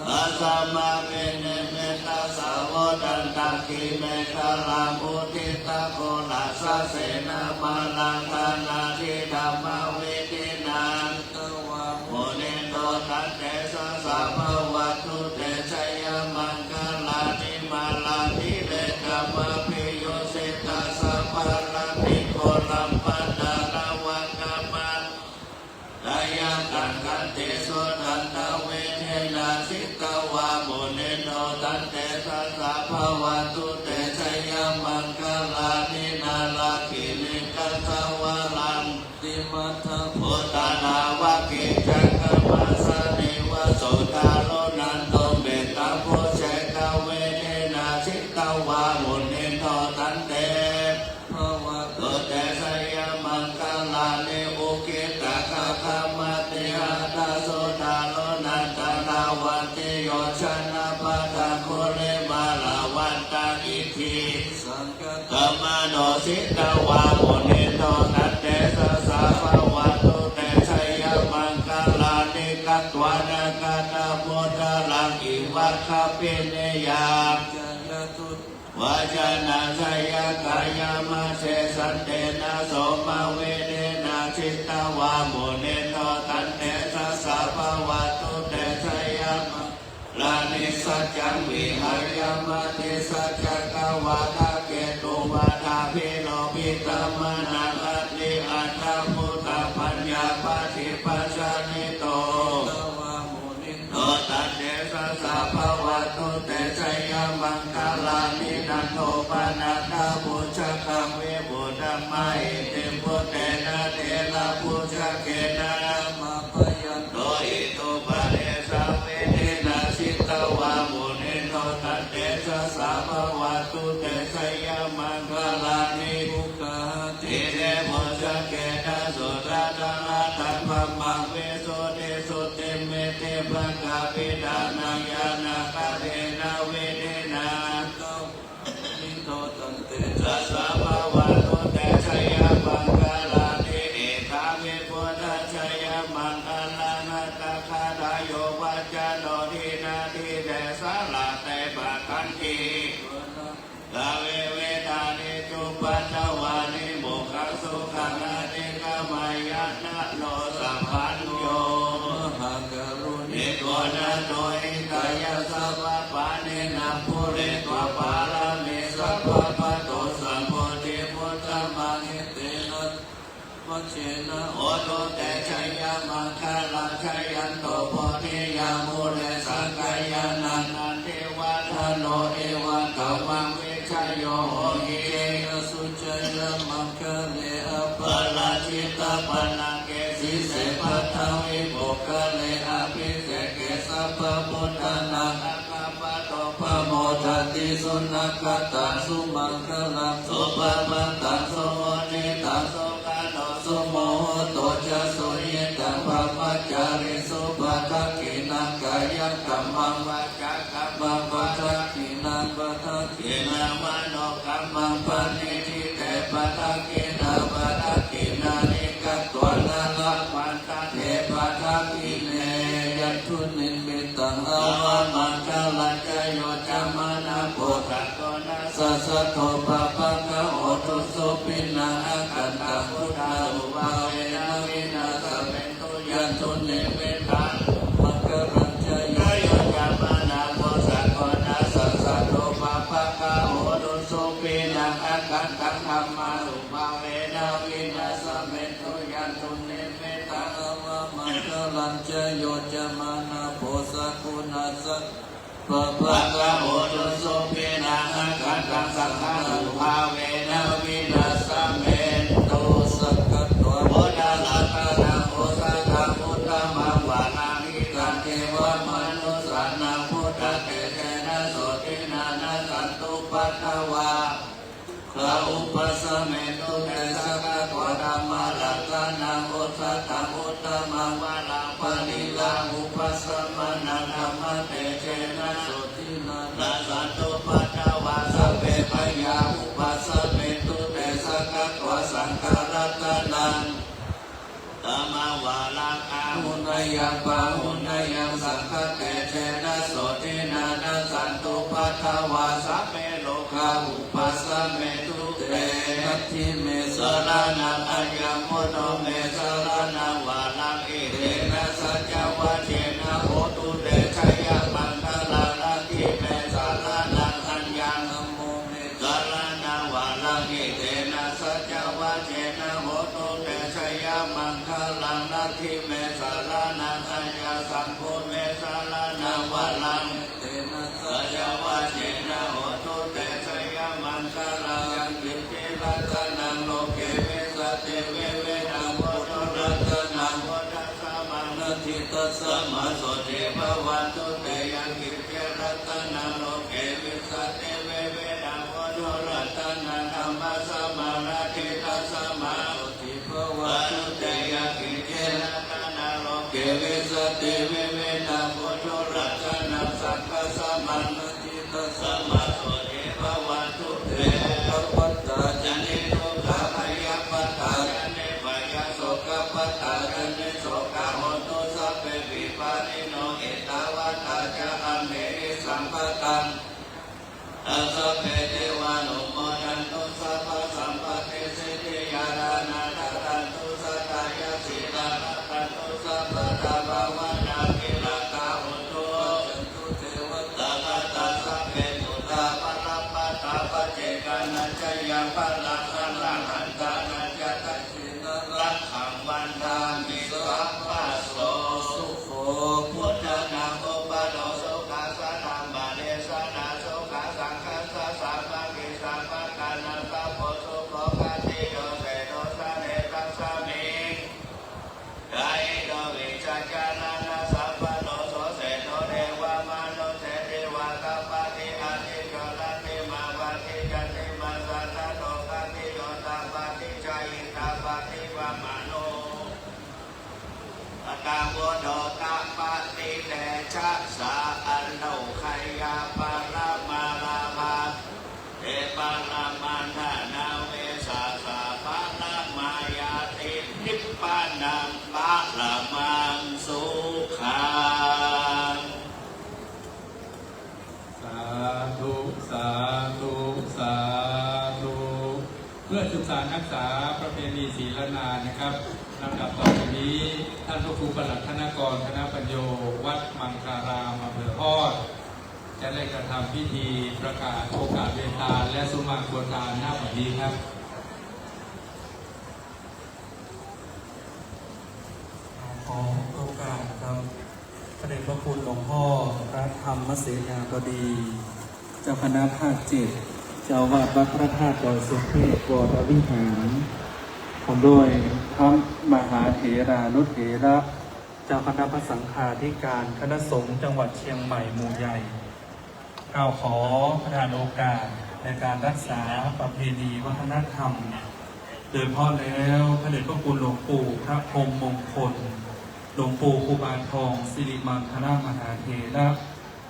อาสัมมาเวเนเมตาสาวดันตังคิเมตาลามุติตาโกนาสเสนามาลังธานาทิธรรมวิธินังตวะโมเนโตตันเตสะสะภวัตุเตชะยมังคลานิมาลานิเลกามะพิโยสิตาสัพพะระภิโกลัมปันดาราวังกามันดายังกันกันติสุนันตเวเทนาสิตวะโมเนโตตันเตสะสะภวัตุเตชะยมังคลานินาลาคิลิกัสวะลันติมัทธพุทธานาวะกิจักขมาสนิวะโสตาโลนันโตเบตาโพเชกเวเทนาสิตวะโมเนโตตันเตภวะตุเตชะยมังคลานิอุกิตะคะคะมะติหัตถโสตาโลนันตนาวันติโยชนะปัตตะโคเรมาลาวันตาอิทิสังฆกัมมโนสิตวะโมเนโตตันเตสะสะภะวะตุเตชะยมังคลานิกัตวะนะกะตะโมทะลังอิวัคคปิเนยามจันตุวะจนะชยกายามะเสสันเตนะโสมาเวเนนะจิตตวะโมเนโตตันเตสะสะภะวะตุเตชะยมังลานิสัจจังวิหายามะติสัจจกวาทะเกตุวาทาภิโลภิตมนาคัตติอัตถพุทธปัญญาปฏิปัสสานิโตโตตันเตสะสะภะวะตุเตชะยมังคลานินันโทปนัตถะปุชกังวิบุตมะอิติพุทเตนะเทนะปุชเกนะมาปยันโตอิตุปะเนสะเวเทนะสิตวะโมเนโตตันเตสะสะภะวะตุเตชะยมังคลานิภูคาติเตโมชเกนะสุตระตระตัมภมังเวโสเตสุติเมเตภะกะปิดานังยานาคาเทนะเวเทนะนิโตตันเตสะสะภะวะตุเตชะยมังคลานิเอทาเวปุถะชะยมังคลานะตะคาทายโยวัจจโนทินาทิเตสะละเตปะคันติลาเวเวทานิจุปัฏฐวานิโมกขสุขังนาติกามายะนะโนสัพพัญโยมหากรุณิโกนะโตอิกายสัพพะปานินะปุเรตวะปารามิสัพพะปะโตสัมโพธิพุทธมังหิเตนะวัชเชนะโอโตเตชะยมังคลาชยันโตโพธิยามุเรสังกายานันนันเทวะทโนเอวังกัมมังวิชโยโหหิเอสุจยมังคเลอปะลาจิตต นังเกสิเสปัทธวิโภคเลอภิเสกเกสัพพพุทธนังอัคคปะโตปะโมทันติสุนัขตังสุมังคลังสุปะปันตังสุโมนิตังสุกาโนสุโมโหโตจะสุเยตังภะมัจจาริสุปะทักขินังกายังกัมมังวาจากัมมังปะทักขินังปะทักขินามโนกัมมังปณิทิเตปะทักขินาปะทักขินานิกัตตัวนาลักมันตะเทปะทักขิเนยัตถุนิมิตังอวามังคลัญจโยจามานาโพธัตโตนะสัสสะโทปะปะกะโอตุสุปินังอาคันตังพุทธาอุปาเวนะวินาสเมตุยันตุนิมิตังมังคลัญจโยจามานาโพธัตโตนะสัสสะโทปะปะกะโอตุสุปินังอาคันตังธัมมาอุปาเวนะวินาสเมตุยันตุนิมิตังอวามังคลัญจโยจามานาโพธัตโตนะสัสปะปะกะโอตุสุปินังอาคันตังสังฆาอุปาเวนะวินาสเมตุสักขะตัวโมดาลักขณะโอสังฆะพุทธมังวานามิกันเทวมนุสสานังพุทธเตเชนะโสตินานะสันตุปัฏฐวาพระอุปสมเมตุเตสักขะตัวธรรมลักขณะโอสัตถะพุทธมังวาลังปณิลังอุปสมนังธรรมเตเชนะโสตินานะสันตุปัฏฐวาสัพเพปยาอุปสมเมตุเตสักขะตัวสังฆรัตนังธรรมวาลังอาหุนยังปะหุนยังสังฆเตเชนะโสตินานะสันตุปัฏฐวาสัพเพโลกาอุปสมเมตุเตทัตถิเมสรณังอัญญโมโนเมสรณังวาลังอิเทนะสัจจวะเจนะโหตุเตชัยมังคลังลัทธิเมสรณังอัญญังโมเมสรณังวาลังอิเทนะสัจจวะเจนะโหตุเตชัยมังคลังลัทธิเมสรณังอัญญังสังโฆเมสรณังวาลังเตนะสัจจวะเจนะโหตุเตชัยมังคลังยังกิจเจรัตนังโลเกเวสติเวเวนังโพธิรัตนังโพธิสัมมานัตถิตัสสะมะโสติภวันตุเตยังกิจเจรัตนังโลเกเวสติเวเวนังโพธิรัตนังธัมมาสัมมานัตถิตัสสะมะโสติภวันตุเตยังกิจเจรัตนังโลเกเวสติเวเวนังโพธิรัตนังสังฆสัมมานัตถิตัสสะมะโสติภวันตุเตปัตตาจันนิโนกาพยาปัตตาจันนิพยาโสกปัตตาจันนิโสกาโหตุสัพเพวิปานิโนเอตาวะตาจะอัมเมหิสัมปตังสัพเพเทวานุโมทันตุสัพพะสัมปติสิทธิยานานาทันตุสัตตายาสีลาทันตุสัพพะตาภาวนาคิลกาหุตุจันตุเทวตาตาตาสัพเพตุตาปะระปะตาปะเจกานัญจยังปะลังอันลังอันตานัญจตัสสินรักขังวันทามิสัพพะโสสุโขพุทธนาโมปะโนสุขัสสะธัมมาเดสนาสุขัสสังฆัสสะสัมมากิสัมปะกานันตะโพสุโขกัตติโยเสโนสะเนตัสสะมิกายโยวิจัจจานานาสัพพะโนโสเสโนเทวามโนเสเทวะกัปปะติอาทิโยลันติมาวะติจันติมาสัตตะโลกัตติโยตัปปะติจายิตาปะติวะมโนตตาโวโดตัปปะติเตชะสะอันโนขยาปะระมาลาภาเทปะละมันทานาเวสาสะปะละมายาตินิพพานังปะละมังสุขัง สาธุสาธุสาธุเพื่อศึกษารักษาประเพณีศีลนานะครับลำดับต่อไปนี้ท่านพระครูปลัดธนกรคณะปัญโยวัดมังคารามอำเภอฮอดจะได้กระทำพิธีประกาศโอกาสเวทานและสุมาโคทานหน้าบัดนี้ครับขอโอกาสครับพระเดชพระคุณหลวงพ่อพระธรรมเสนาบดีเจ้าคณะภาค 7 เจ้าอาวาสวัดพระธาตุดอยสุเทพวรวิหาร ผมด้วยพระมหาเถรานุเถระเจ้าคณะพระสังฆาธิการคณะสงฆ์จังหวัดเชียงใหม่หมู่ใหญ่กล่าวขอประทานโอกาสในการรักษาประเพณีวัฒนธรรมโดยเฉพาะแล้วพระเดชพระคุณหลวงปู่พระพรหมมงคลหลวงปู่ครูบาทองสิริมังคณมหาเถระ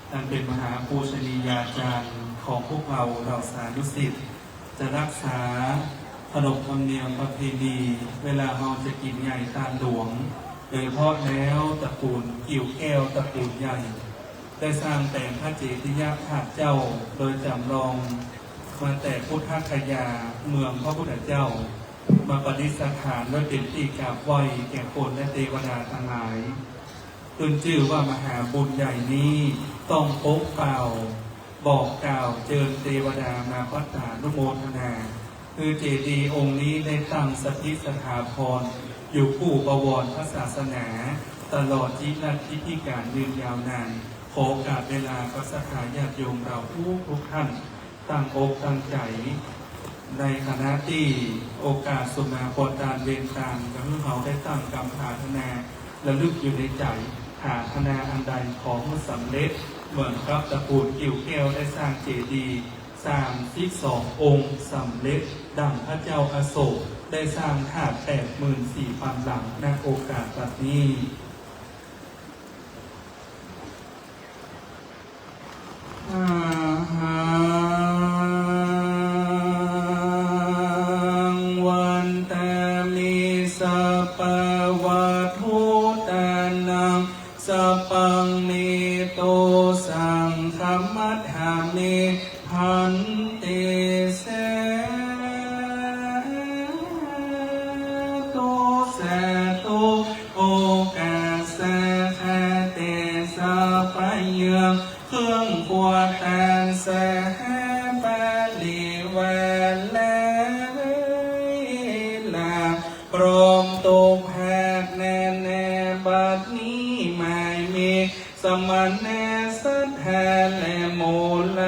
ท่านเป็นมหาปูชนียาจารย์ของพวกเราเหล่าสาธุศิษย์จะรักษาขนบธรรมเนียมประเพณีเวลาเราจะกินใหญ่ตาหลวงโดยเฉพาะแล้วตระกูลกิ่วแก้วตระกูลใหญ่ได้สร้างแต่งพระเจดีย์ถาดเจ้าโดยจำลองมาแต่พุทธคยาเมืองพระพุทธเจ้ามาประดิษฐานไว้เป็นที่กราบไหว้แก่คนและเทวดาทั้งหลายขึ้นชื่อว่ามหาบุญใหญ่นี้ต้องพกเป่าบอกกล่าวเชิญเทวดามาพัฒนานุโมทนาคือเจดีย์องค์นี้ได้ตั้งสถิตสถาพรอยู่คู่ประวรพระศาสนาตลอดชีวิตพิธีการยืนยาวนานขอโอกาสเวลาก็สัทธาญาติโยมเราทุกท่านตั้งอกตั้งใจในคณะที่โอกาสสมาพรตานเวรตามกับเราได้ตั้งกรรมฐานนาและลึกอยู่ในใจหาธนาอันใดของสำเร็จเหมือนกับตระกูลกิ่วแก้วได้สร้างเจดีย์32 องค์สำเร็จดังพระเจ้าอโศกได้สร้างถาด 84,000 หลังณโอกาสแบบนี้วันตามิสัพพวัตถุตานังสัพพังมิโตสังฆมัฏฐามิพันเตเสตุสาตุโอกาสาคาเตสัพพยังเครื่องปวดตานสหบาลีวันและลาพร้อมตุกหักแน่แน่บัดนี้ไม่มีสมณะสัทธาและมูล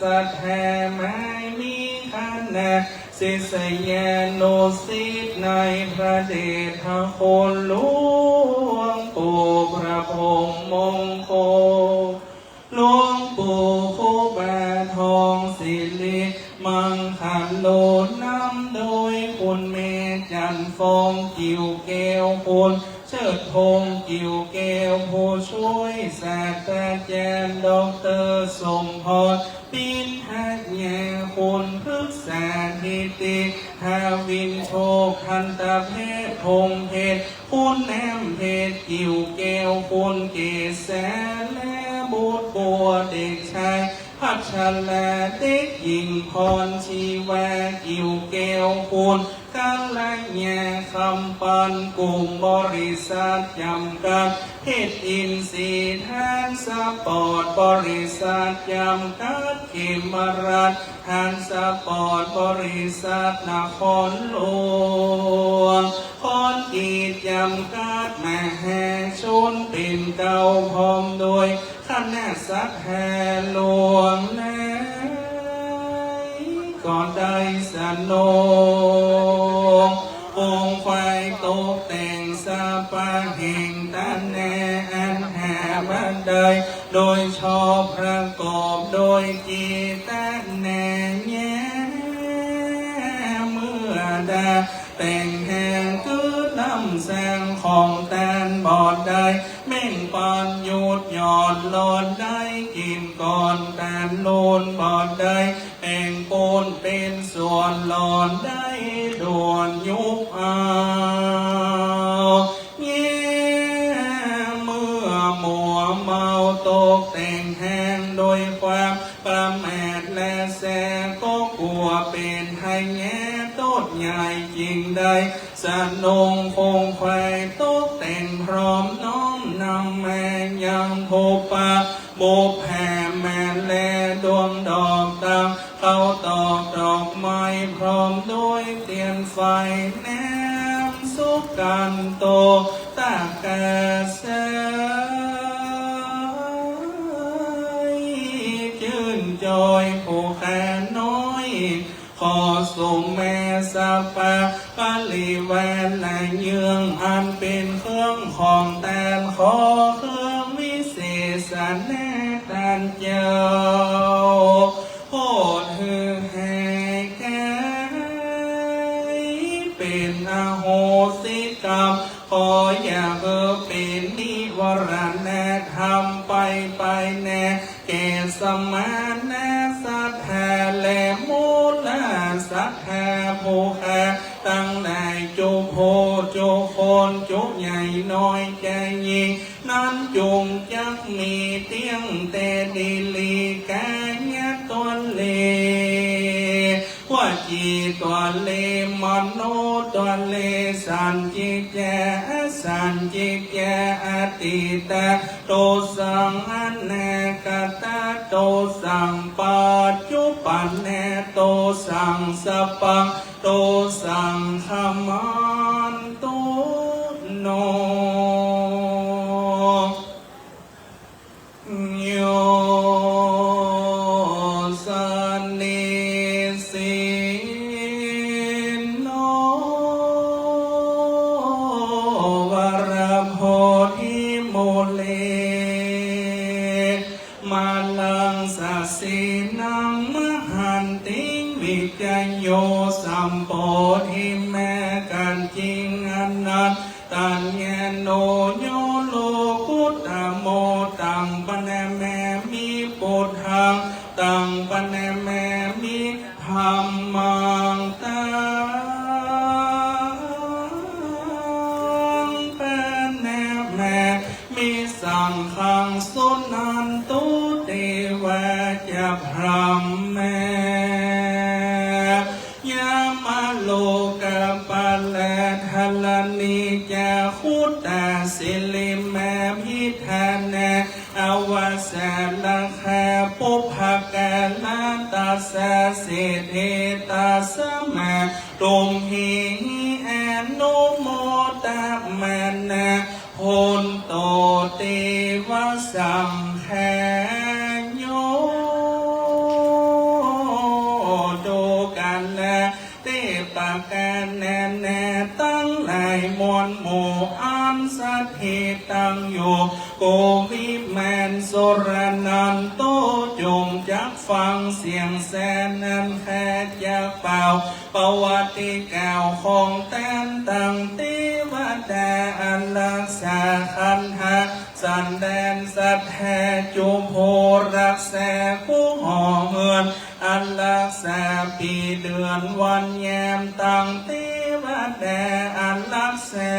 สัทธาไม่มีขณะศิษยานุศิษย์ในพระเดชพระคุณหลวงปู่พระพรหมมงคลหลวงปู่ครูบาทองสิริมังคันโลนำโดยคุณเมจันทร์ฟองกิ่วแก้วคุณเชิดพงษ์กิ่วแก้วผู้ช่วยศาสตราจารย์ดร.สมพรปินหักแย่คุณพฤกษาธิติทาวินโชคทันตะเพชรพงเพชรคุณแอมเพชรกิ่วแก้วคุณเกศและบุตรบัวเด็กชายพัชรเด็กหญิงพรชีวากิ่วแก้วคุณกัลยาคำปันกลุ่มบริษัทจำกัดเพชรอินทรีย์ทานสปอร์ตบริษัทจำกัดเขมรัตน์ทานสปอร์ตบริษัทนครหลวงคอนกีดจำกัดมหาชนเป็นเก่าพร้อมโดยคณะสัตว์แห่หลวงและก่อนได้สนององค์ไฟตกแต่งสปาแห่งตันแนอันหาบันไดโดยชอบประกอบโดยกีตันแนแย่เมื่อดาแต่งแห่งคือน้ำแสงของแตนบอดได้เม่งปอนหยุดหยอดหลอนได้กินก่อนแตนโลนบอดได้แอ่งโกนเป็นส่วนหลอนได้ด่วนยุบเอาเย่เมื่อมัวเมาตกแต่งแห้งโดยความประมาทและแสก็กลัวเป็นให้แง่ต้นใหญ่จริงได้สนงคงไฟตกแต่งพร้อมน้อมนำแม่ยังโทปะโบแผ่แม่และดวงดอกตามเขาตอกดอกไม้พร้อมด้วยเทียนไฟแนมสุกันโตตากาเสจื่นจอยผู้แค่น้อยขอส่งแม่ส สัพพะปาลิแวนและเยืองอันเป็นเครื่องของแตนขอเครื่องวิเศษสันแน่ตันเจ้าโหดหือแห่แก่เป็นอโหสิกรรมขออย่าเป็นนิวรณธรรมไปแน่แก่สมานสัทธาและมูลสัทธาภูคาตั้งในจุโพจุคนจุใหญ่น้อยใจยิงนั้นจุงจักมีเตียงแต่ดีลีกายะตัวเลว่าจีตัวเลมโนตัวเลสันจิแจสันจิแจอติตาโตสังอเนกตาโตสังปัจจุปันเนโตสังสัพพังโตสังขมันตุโนโยสันนิสิโนวรโพธิโมเลมาลังสัสสินังมหันติวิจโยสัมโพธิแม่กันจริงอนันต์ตัญญโนโยโลกุตตโมตังปะเนแมมิปุถทังตังปะเนแมมิธรรมังตังปะเนแมมิสังฆังสุนันตุเตวะจะพรัมแมยามาโลกปะเลทะลนิจาคุตตาสิลิแมพิธานาอวสาลคาปุภกาลาตัสสะเสเทตัสสะมาตุมหิอนุโมตมะนะโหนโตเตวะสังฆโยโดกันละเตปะกันแน่ตั้งหลายมวลหมู่อันสัทธิตั้งอยู่โกวิแมนสุรนันโตจงจักฟังเสียงแสนนั้นแค่จะเป่าประวัติเก่าของแตนตั้งเทวดาอันรักษาขันธะสันแดนสัทธาจุมโพรักษาผู้ห่อเหือนอันรักษาปีเดือนวันแยมตั้งเทวดาอันรักษา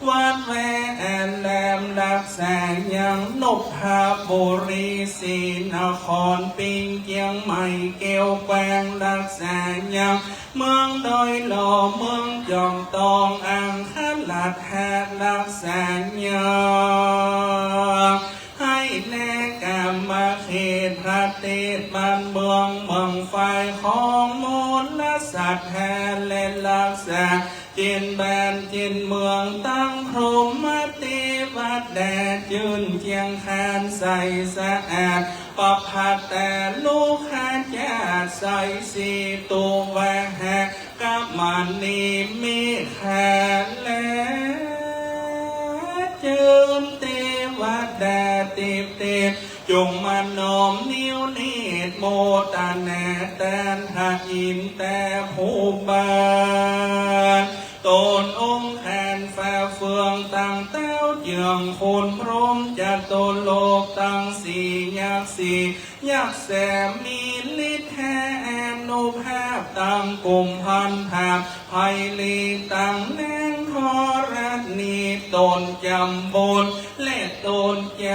วัดแวแอนแลมรักษายังนพพาบุรีศรีนครปิงเกียงใหม่เกวแปงรักษายังเมืองดอยหล่อเมืองจอมตองอ่างขลาดแทดรักษายังให้แลกรรมเขตพระเทศบ้านเมืองฝ่ายของมูลสัตว์แทนและรักษาจินแบนจินเมืองตั้งพรหมเทวดาจืนเจียงคานใสสะอาดปะพัดแต่ลูกขาจาดใสสีตัวแหวกกับมันนีมีแค่และจืนเทวดาติบจงมานอมนิ้วนิดโมตาแนแตนหาอินแต่ผู้บานตนองค์แขนฝ่าเฟืองตั้งเต้าเยืองคุณพรหมจะตนโลกตั้งสี่ยักษ์แสมมีฤทธิ์แท้อนุภาพตั้งกลุ่มพันธาไพลีตั้งแนงทรณีตนจำบนและตนจ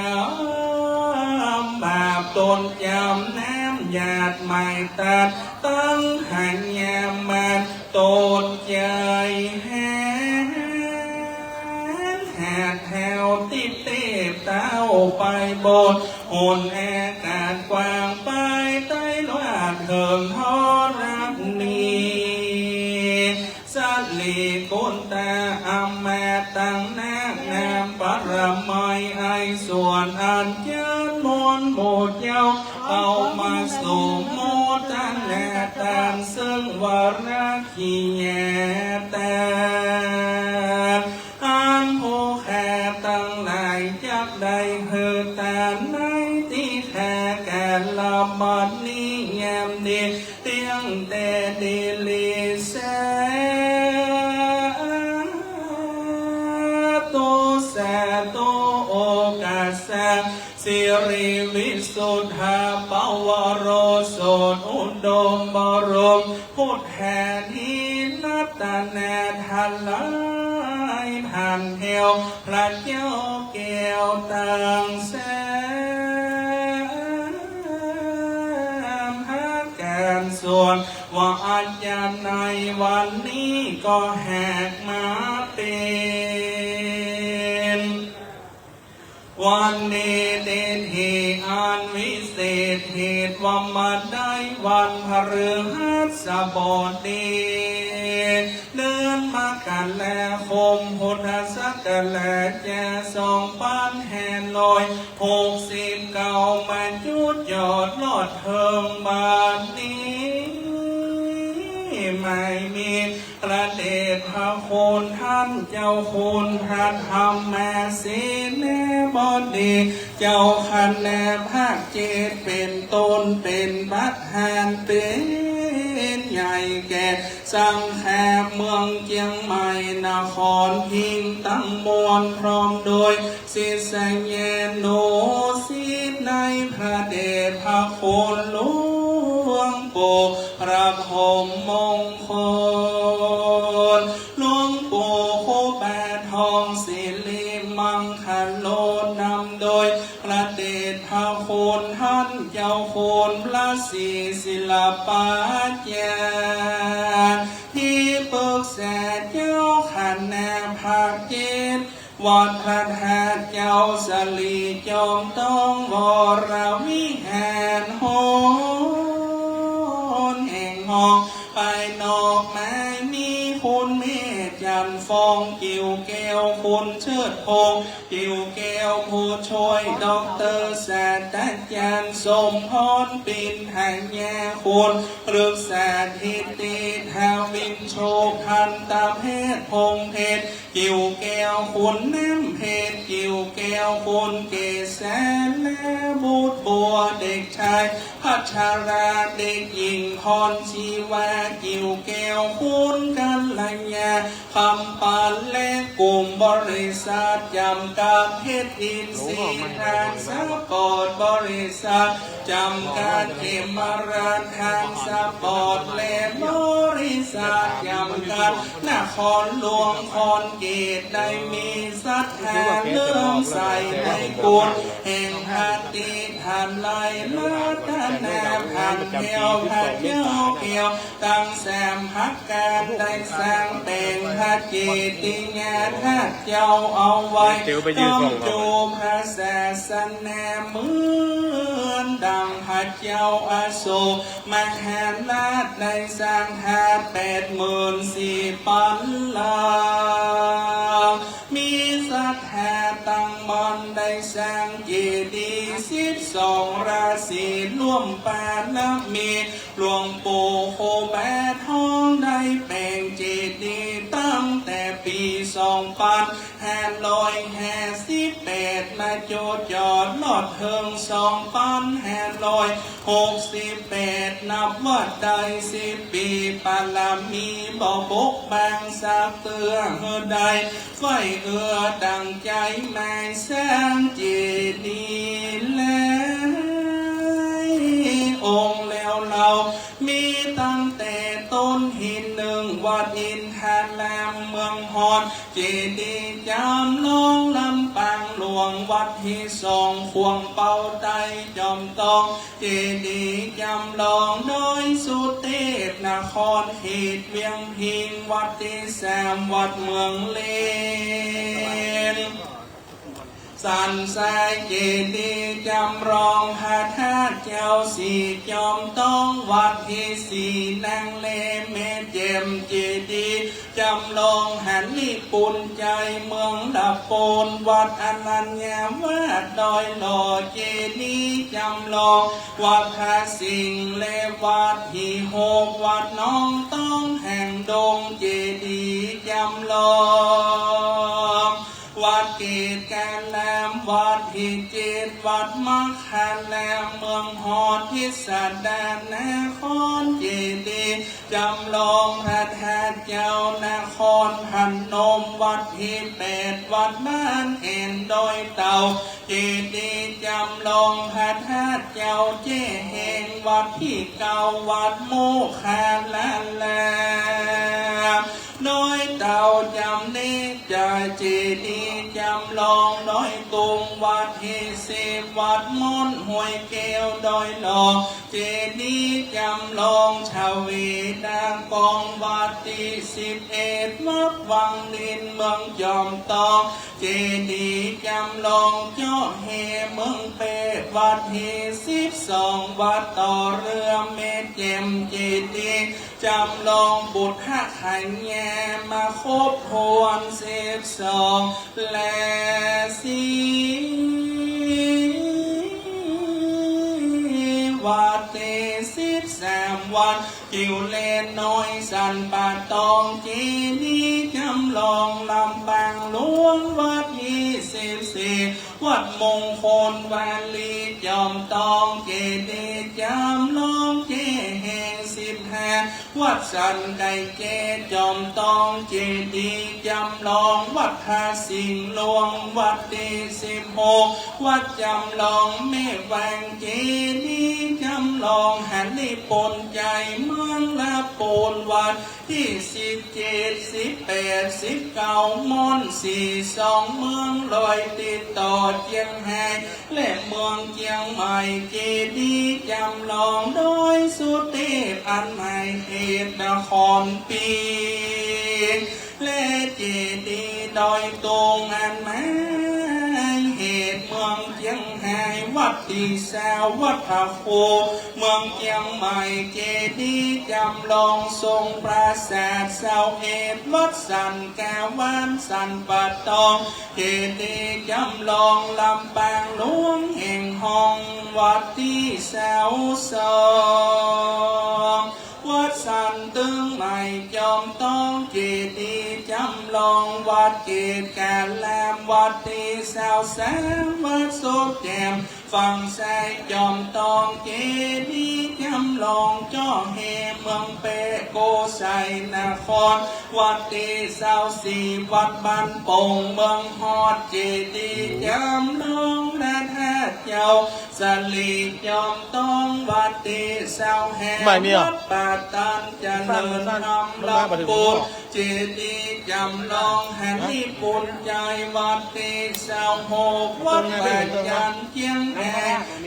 ำบาปตนจำน้ำหยาดไม่ตัดตั้งหันยามันตนใจแห้แถวติดเตบเต้าไปบนหุ่นแอกาศกว้างไปใต้ลาดเถิงทอรักนีสัตลีกุนตาอัมแมตังนามปรมัยอา ส่วนอันเจิญมนต์หมดเยาเอามาสู่โมตันแหล่แตนซึ่งวาระขีแย่แต่อันผู้แค่ตั้งหลายจักได้เฮือแต่ในที่แค่แก่ละบัดนี้แย้มดีเตียงแต่ดีลีแสแสโตโอกาสสิริวิสุทธาปวโรโสอุดมบรมพุทธแห่ทินัตแนทันลายทันเทวพระเจ้าแก้วต่างแสนหาการส่วนว่าอาจารย์ในวันนี้ก็แหกมาเป็นวันนี้เด่นเหตุอันวิเศษเหตุว่ามาได้วันพฤหัสบดีเดินมากันแลคมพุทธศักราชจะ2,569มาจุดยอดลอดเทิงบานนี้ไม่มีประเดชพระคุณท่านเจ้าคุณพระธรรมแม่สีเนบดีเจ้าคันแนภาคเจตเป็นต้นเป็นบัดหานเป็นใหญ่แก่สังแคบเมืองเชียงใหม่นครพิงตั้งมวลพร้อมโดยศิษย์เยนโนศิษย์ในพระเดชพระคุณหลวงปู่พระพรหมมงคลหลวงปู่ครูแปดทองศิริมังคโลนำโดยพระเดชพระคุณท่านเจ้าคุณพระศรีศิลปัญญาที่ปรึกษาเจ้าคณะภาคเจตวัดพระธาตุเจ้าสลีจอมต้องวรวิหารโหนแห่งหอกไปนอกไม้มีคุณเมฆจันฟองกิ่วแก้วคุณเชิดพงกิ่วแก้วผู้ช่วยด็อกเตอร์ศาสตราจารย์สมพรปิ่นหัญญาคุณปรึกษาทิติทาวินโชพันตเพศพงเพชรกิ่วแก้วคุณน้ำเพชรกิ่วแก้วคุณเกศและบุตรบัวเด็กชายพัชราเด็กหญิงพรชีวากิ่วแก้วคุณกัลยาคำปันและกลุ่มบริษัทจำกัดเพชรอินทรีย์ทางสปอร์ตบริษัทจำกัดเอมราทางสปอร์ตและบริษัทจำกัดนครหลวงคอนเกตได้มีศรัทธาเลื่อมใสในกุลแห่งพันติทันไลลัตนาพันเทวพันเจ้าเกี่ยวตั้งแซมพักการได้สร้างแต่งพระเจติญาธาตุเจ้าเอาไว้ต้องจูพระศาสนาเหมือนดังพระเจ้าอาโศกมหาราชได้สร้างหา84,000 ปันลามีศรัทธาตั้งมั่นได้สร้างเจดีย์12 ราศีร่วมปาลมีหลวงปู่โคแปดทองได้แปลงเจดีย์ตั้งแต่ปี2558มาโจทย์ยอดลอดเทิง2568นับว่าได้10 ปีปาลามีบ่บกบางสักเตือเฮือใดไฟเอื้อดังใจแม่แสงเจดีย์แล้วองค์แล้วเรามีตั้งแต่ต้นหิน1วัดอินทารามเมืองฮอนเจดีย์จำลองลำปางหลวงวัดที่2ควงเป่าไตจอมตองเจดีย์จำลองโดยสุเทพนครเขตเวียงพิงวัดที่3วัดเมืองเลนสันทรายเจดีย์จำลองพระธาตุเจ้าสีจอมต้องวัดที่4นางเลเมเจมเจดีย์ จำลองหันลิปุนใจเมืองดับโปนวัดอนัญญาวาดดอยหล่อเจดีย์จำลองวัดทาสิงห์และวัดหีโหกวัดน้องต้องแห่งดงเจดีย์จำลองวัดเกตการแลมวัดหิเจตวัดมัคคาแลมเมืองหอดพิสดารนครเจดีย์จำลองพระธาตุเจ้านครพนมวัดหิเปตวัดบ้านเอ็นดอยเต่าเจดีย์จำลองพระธาตุเจ้าเจแห่งวัดที่เก่าวัดโมคคาลาแลน้อยเต่าจำนี้จะเจดีย์จำลองน้อยตุงวัดเฮเสวัดมนห้วยแก้วดอยหลอเจดีย์จำลองชาวเวดางกองวัดที่11วัดวังดินเมืองจอมตองเจดีย์จำลองเจ้าเฮเมืองเปตวัดเฮ12วัดต่อเรือเมเจมเจดีย์จำลองบุตรขันแยมาคบทวน12และวัด13วันกิวเลนน้อยสันป่าตองเจดีย์จำลองลำปางหลวงวัด24วัดมงคลวาลีจอมตองเจดีย์จำลองเจแห่ง15วัดสันไก่เจจอมตองเจดีย์จำลองวัดทาสิงห์หลวงวัดที่16วัดจำลองแม่แวงเจดีย์จำลองหันลิปนใจเมืองละปูนวัดที่17 18 19มอน42เมืองลอยติดต่อเจียงไฮ้และเมืองเจียงใหม่เจดีย์จำลองโดยสุเทพอันใหม่เขตนครปีและเจดีย์ดอยตุงอันใหม่เหตุเมืองเจียงไฮ้วัดตีแซววัดผาโคเมืองเจียงใหม่เจดีย์จำลองทรงปราสาทเสาเอ็ดวัดสันแก้วบ้านสันป่าตองเจดีย์จำลองลำปางหลวงแห่งห้องวัดที่แซว2วัดสันตึงใหม่จอมต้องเจดีย์จำลองวัดเกตการแลมวัดที่แซวแสงวัดโซแจมฝั่งซ้ายจอมตองเจดีย์จำลองจ้อเฮเมืองเปโกไซนครวัดที่แซว4วัดบ้านโป่งเมืองฮอดเจดีย์จำลองพระธาตุเจ้าสลีจอมต้องวัดที่แซวแห่วัดป่าตันเจริญนำลำปูนเจดีย์จำลองหันลิปุนใจวัดที่แซว6วัดแปดยันเจียงแห่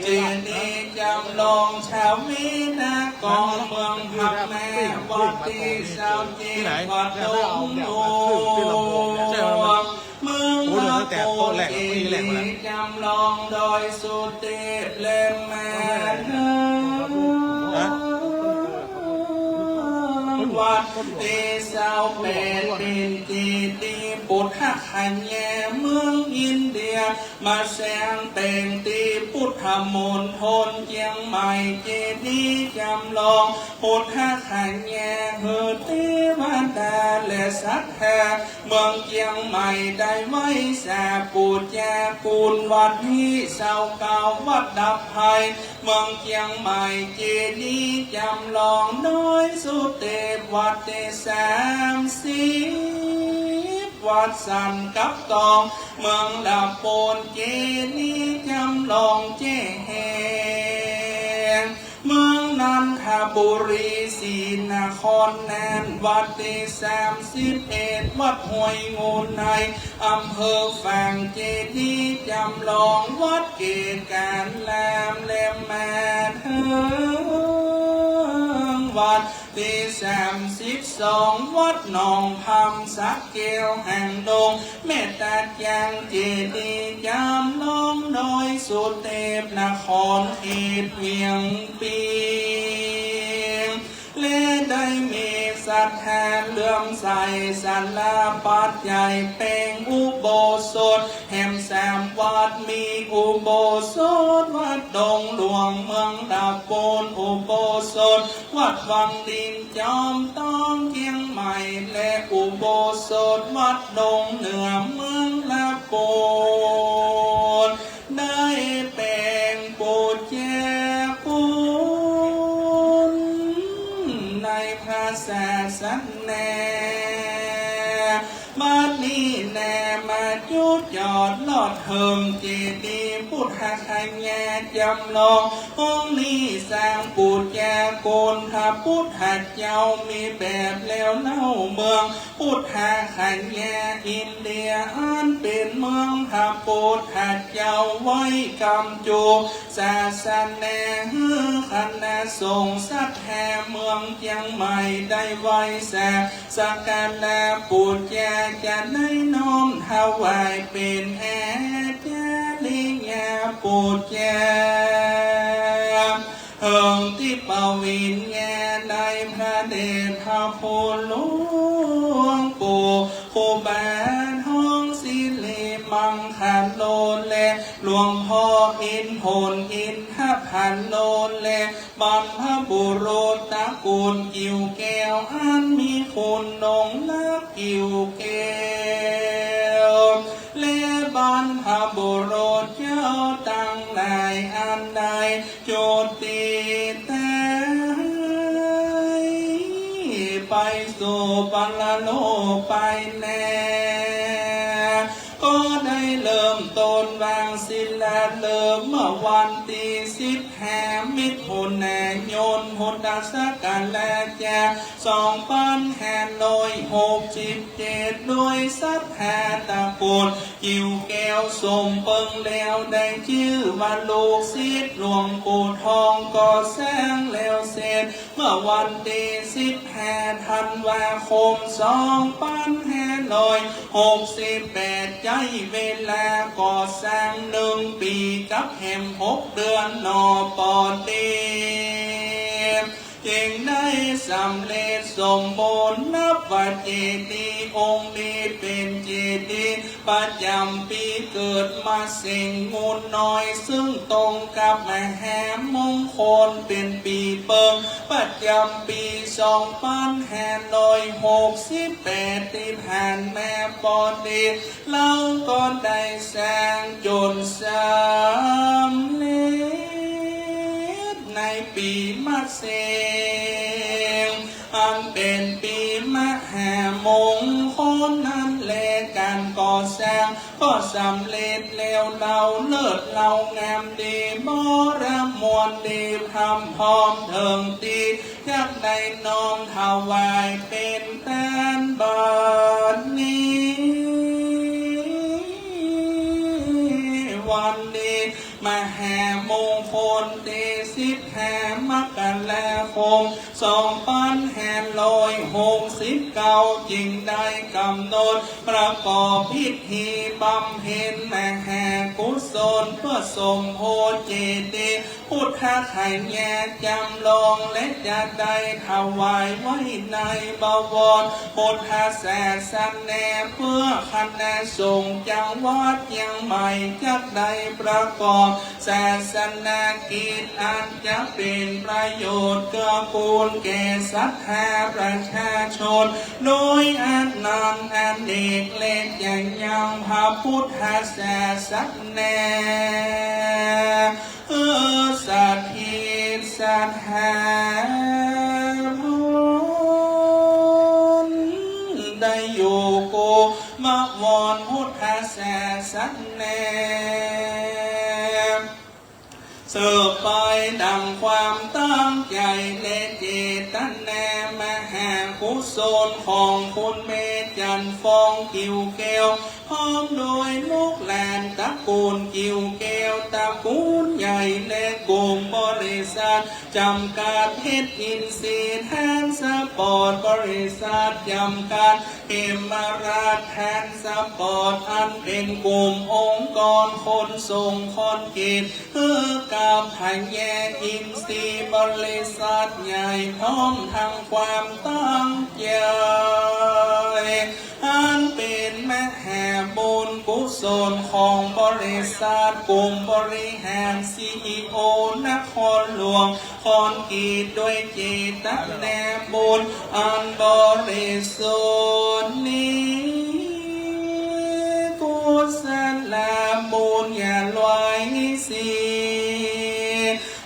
เจดีย์จำลองชาววินากองเมืองพักแม่วัดที่แซวจีวัดดงดวงเมืองลำปูนเจดีย์จำลองโดยสุเทพเล่มแม่วัดที่เสาเป็นตีดีปุถะขันแยเมืองอินเดียมาแสงแต่งตีพุทธมณฑลเจียงใหม่เจดีย์จำลองพุทธะขันแยเฮเทวดาและสัตว์แห่เมืองเจียงใหม่ได้ไว้แสปูแจกูลวัดที่เสาเก่าวัดดับภัยเมืองเจียงใหม่เจดีย์จำลองน้อยสุเทพวัดที่30วัดสันกับตองเมืองดับโปนเจดีย์จำลองเจแหงเมืองนันทบุรีศรีนครแนนวัดที่31วัดห้วยงูในอำเภอฝางเจดีย์จำลองวัดเกตการแลมเล่มแม่เถิงวัดที่32วัดหนองพำสักเกลแห่งดงเมตตาแจงเจดีย์จำลองโดยสุเทพนครเขตเวียงปีและได้เมษา รัทธาเลื่อมใสศาลาปัจใหญ่เป็นอุโบสถแห่งแสมวัดมีอุโบสถวัดดงหลวงเมืองดาบโปนอุโบสถวัดวังดินจอมต้องเชียงใหม่และอุโบสถวัดดงเหนือเมืองลาโปนได้เป็นปูเจ้าคุณในพระศาสนามานี่แน่มาจุดยอดลอดเทิมเจดีย์พุทธคญาจำลององค์นี้สร้างปูเจ้าโกนพระพุทธเจ้ามีแบบแล้วเล่าเมืองพุทธคญาอินเดียอันเป็นเมืองพระพุทธเจ้าไว้กำจูศาสนาคณะสงฆ์สักแห่เมืองเชียงใหม่ได้ไว้แสสักการะปูเจ้าจะได้น้อมถวายเป็นแอาจารย์ญาปูเจ้าเฮิงที่ปวิญญาในพระเดชพระคุณหลวงปู่ครูบาท้องศิริมังคันโลและหลวงพ่ออินผลอินทพันโลและบรรพบุรุษตระกูลกิ่วแก้วอันมีคุณนงนักกิ่วแก้วและบรรพบุรุษเจ้าตั้งนายอันใดโจติตายไปสู่ปรโลกไปแน่ก็ได้เริ่มต้นวางศิลาเริ่มเมื่อวันที่15 มิถุนายนพุทธศักราช2567โดยศรัทธาตระกูลกิ่วแก้วสมเปิงแล้วได้ชื่อว่าลูกศิษย์หลวงปู่ทองก่อสร้างแล้วเสร็จเมื่อวันที่15 ธันวาคม 2568ใจเวลาก่อสร้าง1 ปีกับแหม6 เดือนนอปอดีจึงได้สำเร็จสมบูรณ์นับว่าเจดีย์องค์นี้เป็นเจดีย์ประจำปีเกิดมาเสิงงูน้อยซึ่งตรงกับมหามงคลเป็นปีเปิงประจำปี2568ที่ผ่านมาปอดีเราก็ได้สร้างจนสำเร็จในปีมะเสงอันเป็นปีมหามงคลนั้นแลการก่อสร้างก็สำเร็จแล้วเราเลิศเรางามดีบรมวลดีพรำพร้อมเถิงตีจักได้น้อมถวายเป็นแทนบัดนี้วันนี้มหามงคลที่15 มกราคม 2569จึงได้กำหนดประกอบพิธีบำเพ็ญมหากุศลเพื่อสมโภชเจดีย์พุทธคญาจำลองและจะได้ถวายไว้ในบวรพุทธศาสนาเพื่อคณะสงฆ์จังหวัดเชียงใหม่จะได้ประกอบศาสนากิจอันจะเป็นประโยชน์เกื้อกูลแก่ศรัทธาประชาชนโดยอันนำอันเด็กเล็กอย่างยังพระพุทธศาสนาสัตถิสัทธาพนได้อยู่โกมะวรพุทธศาสนาสืบไปดังความตั้งใจและเจตนามหากุศลของคุณเมจันฟองกิ่วแก้วพร้อมโดยลูกหลานตระกูลกิ่วแก้วตระกูลใหญ่และกลุ่มบริษัทจำกัดเพชรอินทรีย์ทานสปอร์ตบริษัทจำกัดเอมราชทานสปอร์ตอันเป็นกลุ่มองค์กรคนส่งคนกิจ กับพันแยอินทรีย์บริษัทใหญ่พร้อมทางความตั้งใจอันเป็นมหาบุญกุศลของบริษัทกลุ่มบริหาร CEO นครหลวงคอนกรีตด้วยเจตนาบุญอันบริสุทธิ์นี้กุศลบุญอย่าลอยสิ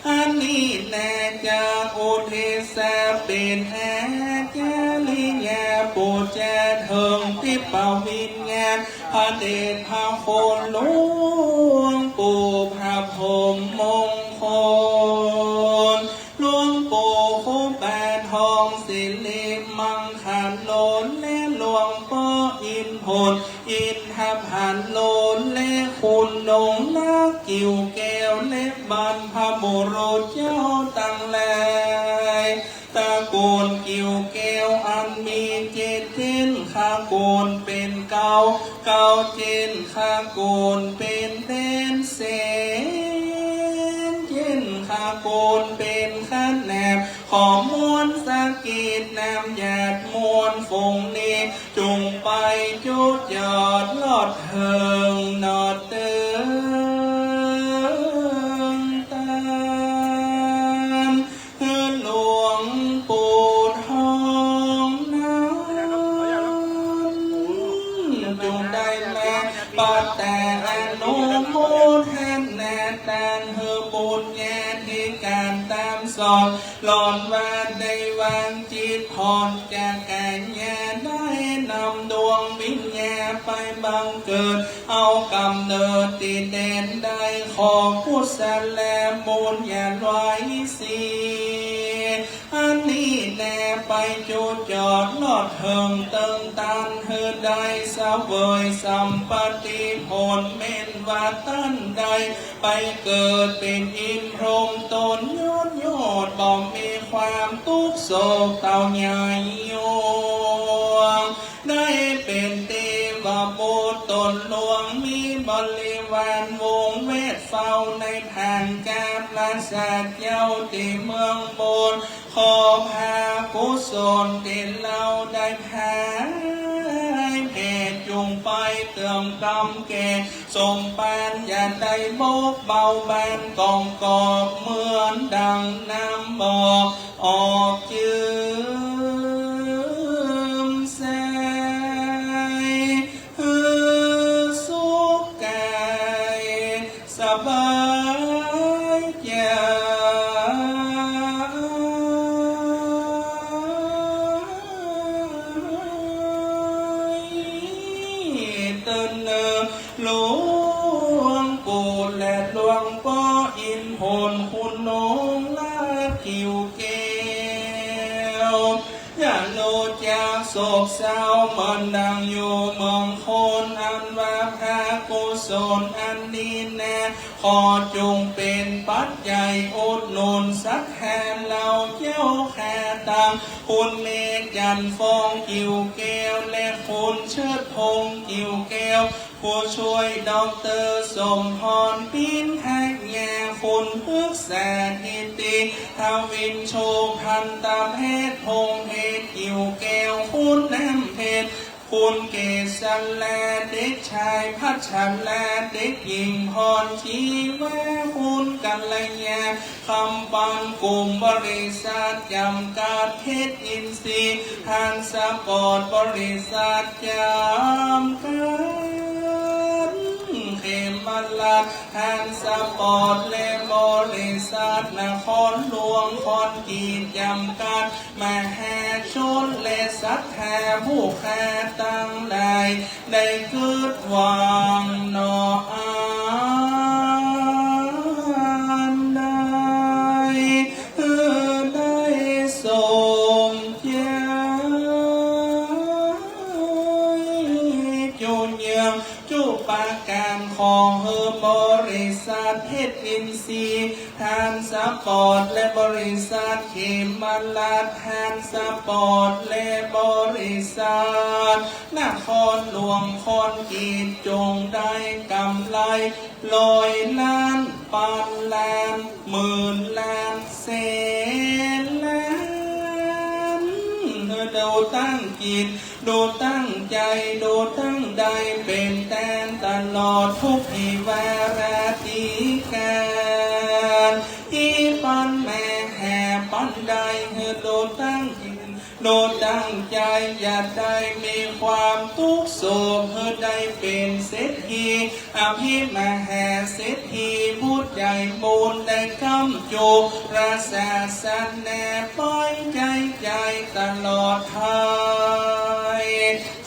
อันนี้แน่จากอุทิศเป็นอาจาริยาปุจจาเถิงที่ปวิญญาณพระเดชพระคุณหลวงปู่พระพรหมมงคลหลวงปู่คู่แปดทองสิริมังคันโลนและหลวงพ่ออินผลอินทพันโลนและคุณดงนักกิ่วแก้วและบรรพบุรุษเจ้าตั้งหลายตระกูลกิ่วแก้วอันมีเจตเจนข้ากูลเป็นเก่าเจนข้ากูลเป็นเด่นเสนเจนข้ากูลเป็นขันแนบขอมวลสกิดนำหยาดมวลฝงนี้จุงไปจุดยอดลอดเถิงนอดเติงตามหลวงปู่ทองนั้นจงได้แลปัตแต่อนุโมทนาตังเฮบุญญาธิการตามสอนหลอนว่าได้วางจิตผ่อนจากการญาได้นำดวงวิญญาไปบังเกิดเอากำเนิดติดแดนได้ขอกุศลและบุญญาไว้สีอันนี้แน่ไปจุดยอดลอดเถิงเติงตันเฮได้สเวยสัมปติผลเม่นว่าตั้นใดไปเกิดเป็นอินพรหมตนยอดบ่มีความทุกข์โศกเต่าใหญ่ยวงได้เป็นเทวบุตรตนหลวงมีบริวารวงเวทเฝ้าในผ่านกาปราศาสตร์เย้าที่เมืองบนขอพากุศลที่เราได้พาเพศจุงไปเติมกำแก่สมปานอย่าได้โบกเบาบานกองกอบเหมือนดังน้ำบอกออกจืมแสสุขกายสบายใจหลวงปู่และหลวงพ่ออินผลคุณน้องลากิ่วแก้วอย่าโลจากโศกเศร้ามันดังอยู่เมืองคนอันว่าพระกุศลอันนี้แน่ขอจงเป็นปัจจัยอุดหนุนสักแห่งเราเจ้าแค่ตังคุณเมฆจันทร์ฟองกิ่วแก้วและคุณเชิดพงษ์กิ่วแก้วผู้ช่วยดอกเตอร์สมพรปิ้นแหกแย่คุณปรึกษาทิติทวินโชพันตาเพชรพงเพชรกิ่วแก้วคุณน้ำเพชรคุณเกศและเด็กชายพัชรและเด็กหญิงพรชีวะคุณกัลยาคำปันกลุ่มบริษัทจำกัดเพชรอินทรีย์ทานสปอร์ตบริษัทจำกัดเขมบัลลังก์ทานสปอร์ตและบริษัทนครหลวงคอนกรีตจำกัดมหาชนและศรัทธาผู้ค้าตั้งหลายได้เกิดหวังนอได้สมใจจุนยังจุปาการของบริษัทเพชรอินทรีย์ทาน สปอร์ตและบริษัทเขมมาลาดแฮนสปอร์ตและบริษัทนครหลวงคอนกรีตจงได้กำไร100 ล้านพันล้านหมื่นล้านแสนล้านดูตั้งจิตดูตั้งใจดูตั้งใดเป็นแตนตลอดทุกทีวาราธิการอีปันแม่แห่ปันใดดูตั้งจิตดูตั้งใจอย่าได้มีความทุกข์โศกได้เป็นเศรษฐีอภิมหาเศรษฐีผู้ใจบุญได้คำจูราศาสนาปล่อยใจตลอดทาย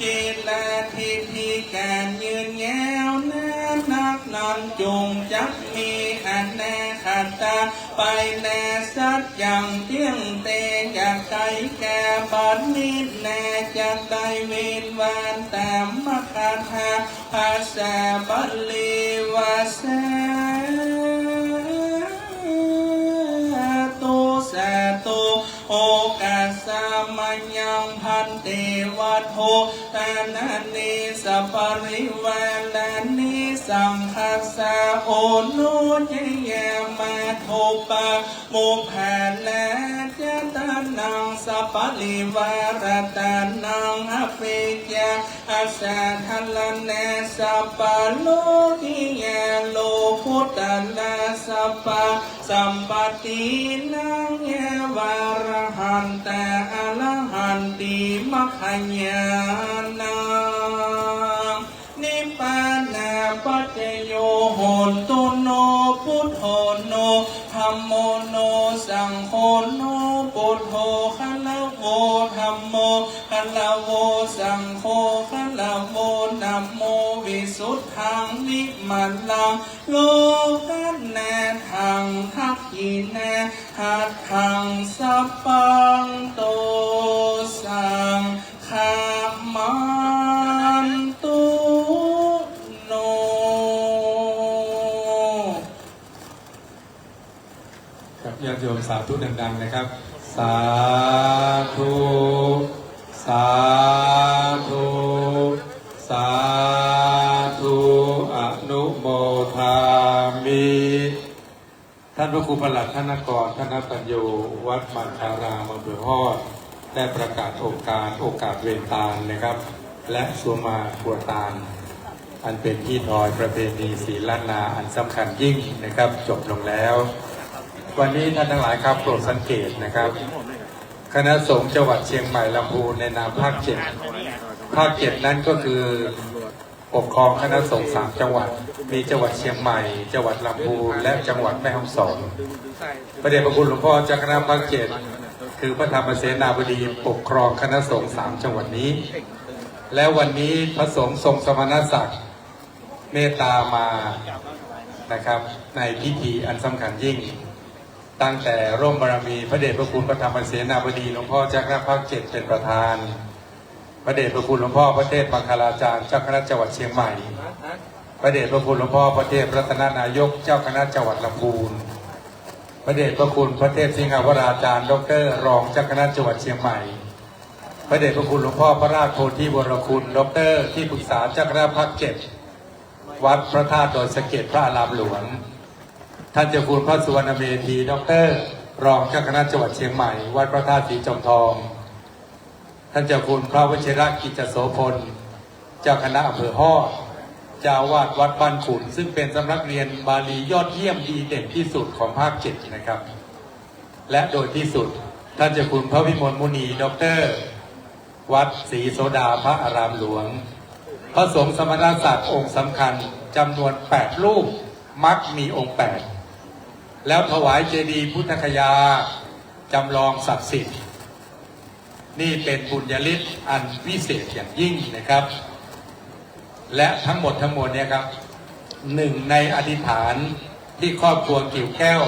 จิตและทิฏฐิการยืนแย้วนั้นนักนอนจงจักมีอันแน่ขัดตาไปแน่สัตย์อย่างเที่ยงเตอยากไกลแก่บัดนิดแน่จะได้เวีนวานตามมคาถาภาษาบาลีวาสาตุสาตุโอกาสามัญญังพันเตวัฏโหตานานิสัพปริวาลานิสังคัสสะโอโนเจยมาโทปะโมภาลาเจตานังสัพปริวารตานังอภิเจอาสาทัลลเนสัพปะโลกิยาโลพุตตะลาสัพปะสัมปตินังเยวารหันตาอรหันติมัคคัญญานังนิพพานาปัจจโยโหนตุโนพุทโธโนธัมโมโนสังโฆโนพุทโธคัลโวธัมโมคัลโวสังโฆคัลโวนะโมวิสุทธังนิมัลลังโลกัสนาทังทักขินาหัตถังสัพพังโตสังฆามันตุโน ครับญาติโยมสาธุดังๆนะครับสาธุสาธุสาธุอนุโมทามิท่านพระครูประหลัดธนกรธนปัญโยวัดมังคารามอำเภอฮอดได้ประกาศโอกาสเวรตาลนะครับและสุมาครัวตาลอันเป็นที่ทอยประเพณีศีลล้านนาอันสำคัญยิ่งนะครับจบลงแล้ววันนี้ท่านทั้งหลายครับโปรดสังเกตนะครับคณะสงฆ์จังหวัดเชียงใหม่ลำพูนในนามภาค 7ภาค 7นั้นก็คือปกครองคณะสงฆ์3 จังหวัดมีจังหวัดเชียงใหม่จังหวัดลำพูนและจังหวัดแม่ฮ่องสอนพระเดชพระคุณหลวงพ่อเจ้าคณะภาค 7คือพระธรรมเสนาบดีปกครองคณะสงฆ์3 จังหวัดนี้และวันนี้พระสงฆ์ทรงสมณศักดิ์เมตตามานะครับในพิธีอันสำคัญยิ่งตั้งแต่ร่มบารมีพระเดชพระคุณพระธรรมเสนาบดีหลวงพ่อเจ้าคณะภาค 7เป็นประธานพระเดชพระคุณหลวงพ่อพระเทพมังคลาจารย์เจ้าคณะจังหวัดเชียงใหม่พระเดชพระคุณหลวงพ่อพระเทพรัตนนายกเจ้าคณะจังหวัดลำพูนพระเดชพระคุณพระเทพสิงหวราจารย์ดร.รองเจ้าคณะจังหวัดเชียงใหม่พระเดชพระคุณหลวงพ่อพระราชโพธิวรคุณดร.ที่ปรึกษาเจ้าคณะภาค 7วัดพระธาตุดอยสะเก็ดพระอารามหลวงท่านเจ้าคุณพระสุวรรณเมธีดร.รองเจ้าคณะจังหวัดเชียงใหม่วัดพระธาตุสีจอมทองท่านเจ้าคุณพระวชิรกิจโสพลเจ้าคณะอำเภอฮอดเจ้าวาดวัดบ้านขุนซึ่งเป็นสำนักเรียนบาลียอดเยี่ยมดีเด่นที่สุดของภาค 7นะครับและโดยที่สุดท่านเจ้าคุณพระวิมลมุนีดร.วัดศรีโสดาพระอารามหลวงพระสงฆ์สมณศักดิ์องค์สำคัญจำนวน8 รูปมักมีองค์8แล้วถวายเจดีย์พุทธคยาจำลองศักดิ์สิทธิ์นี่เป็นบุญญาฤทธิ์อันวิเศษอย่างยิ่งนะครับและทั้งหมดเนี่ยครับหนึ่งในอธิษฐานที่ครอบครัวกิ่วแก้ว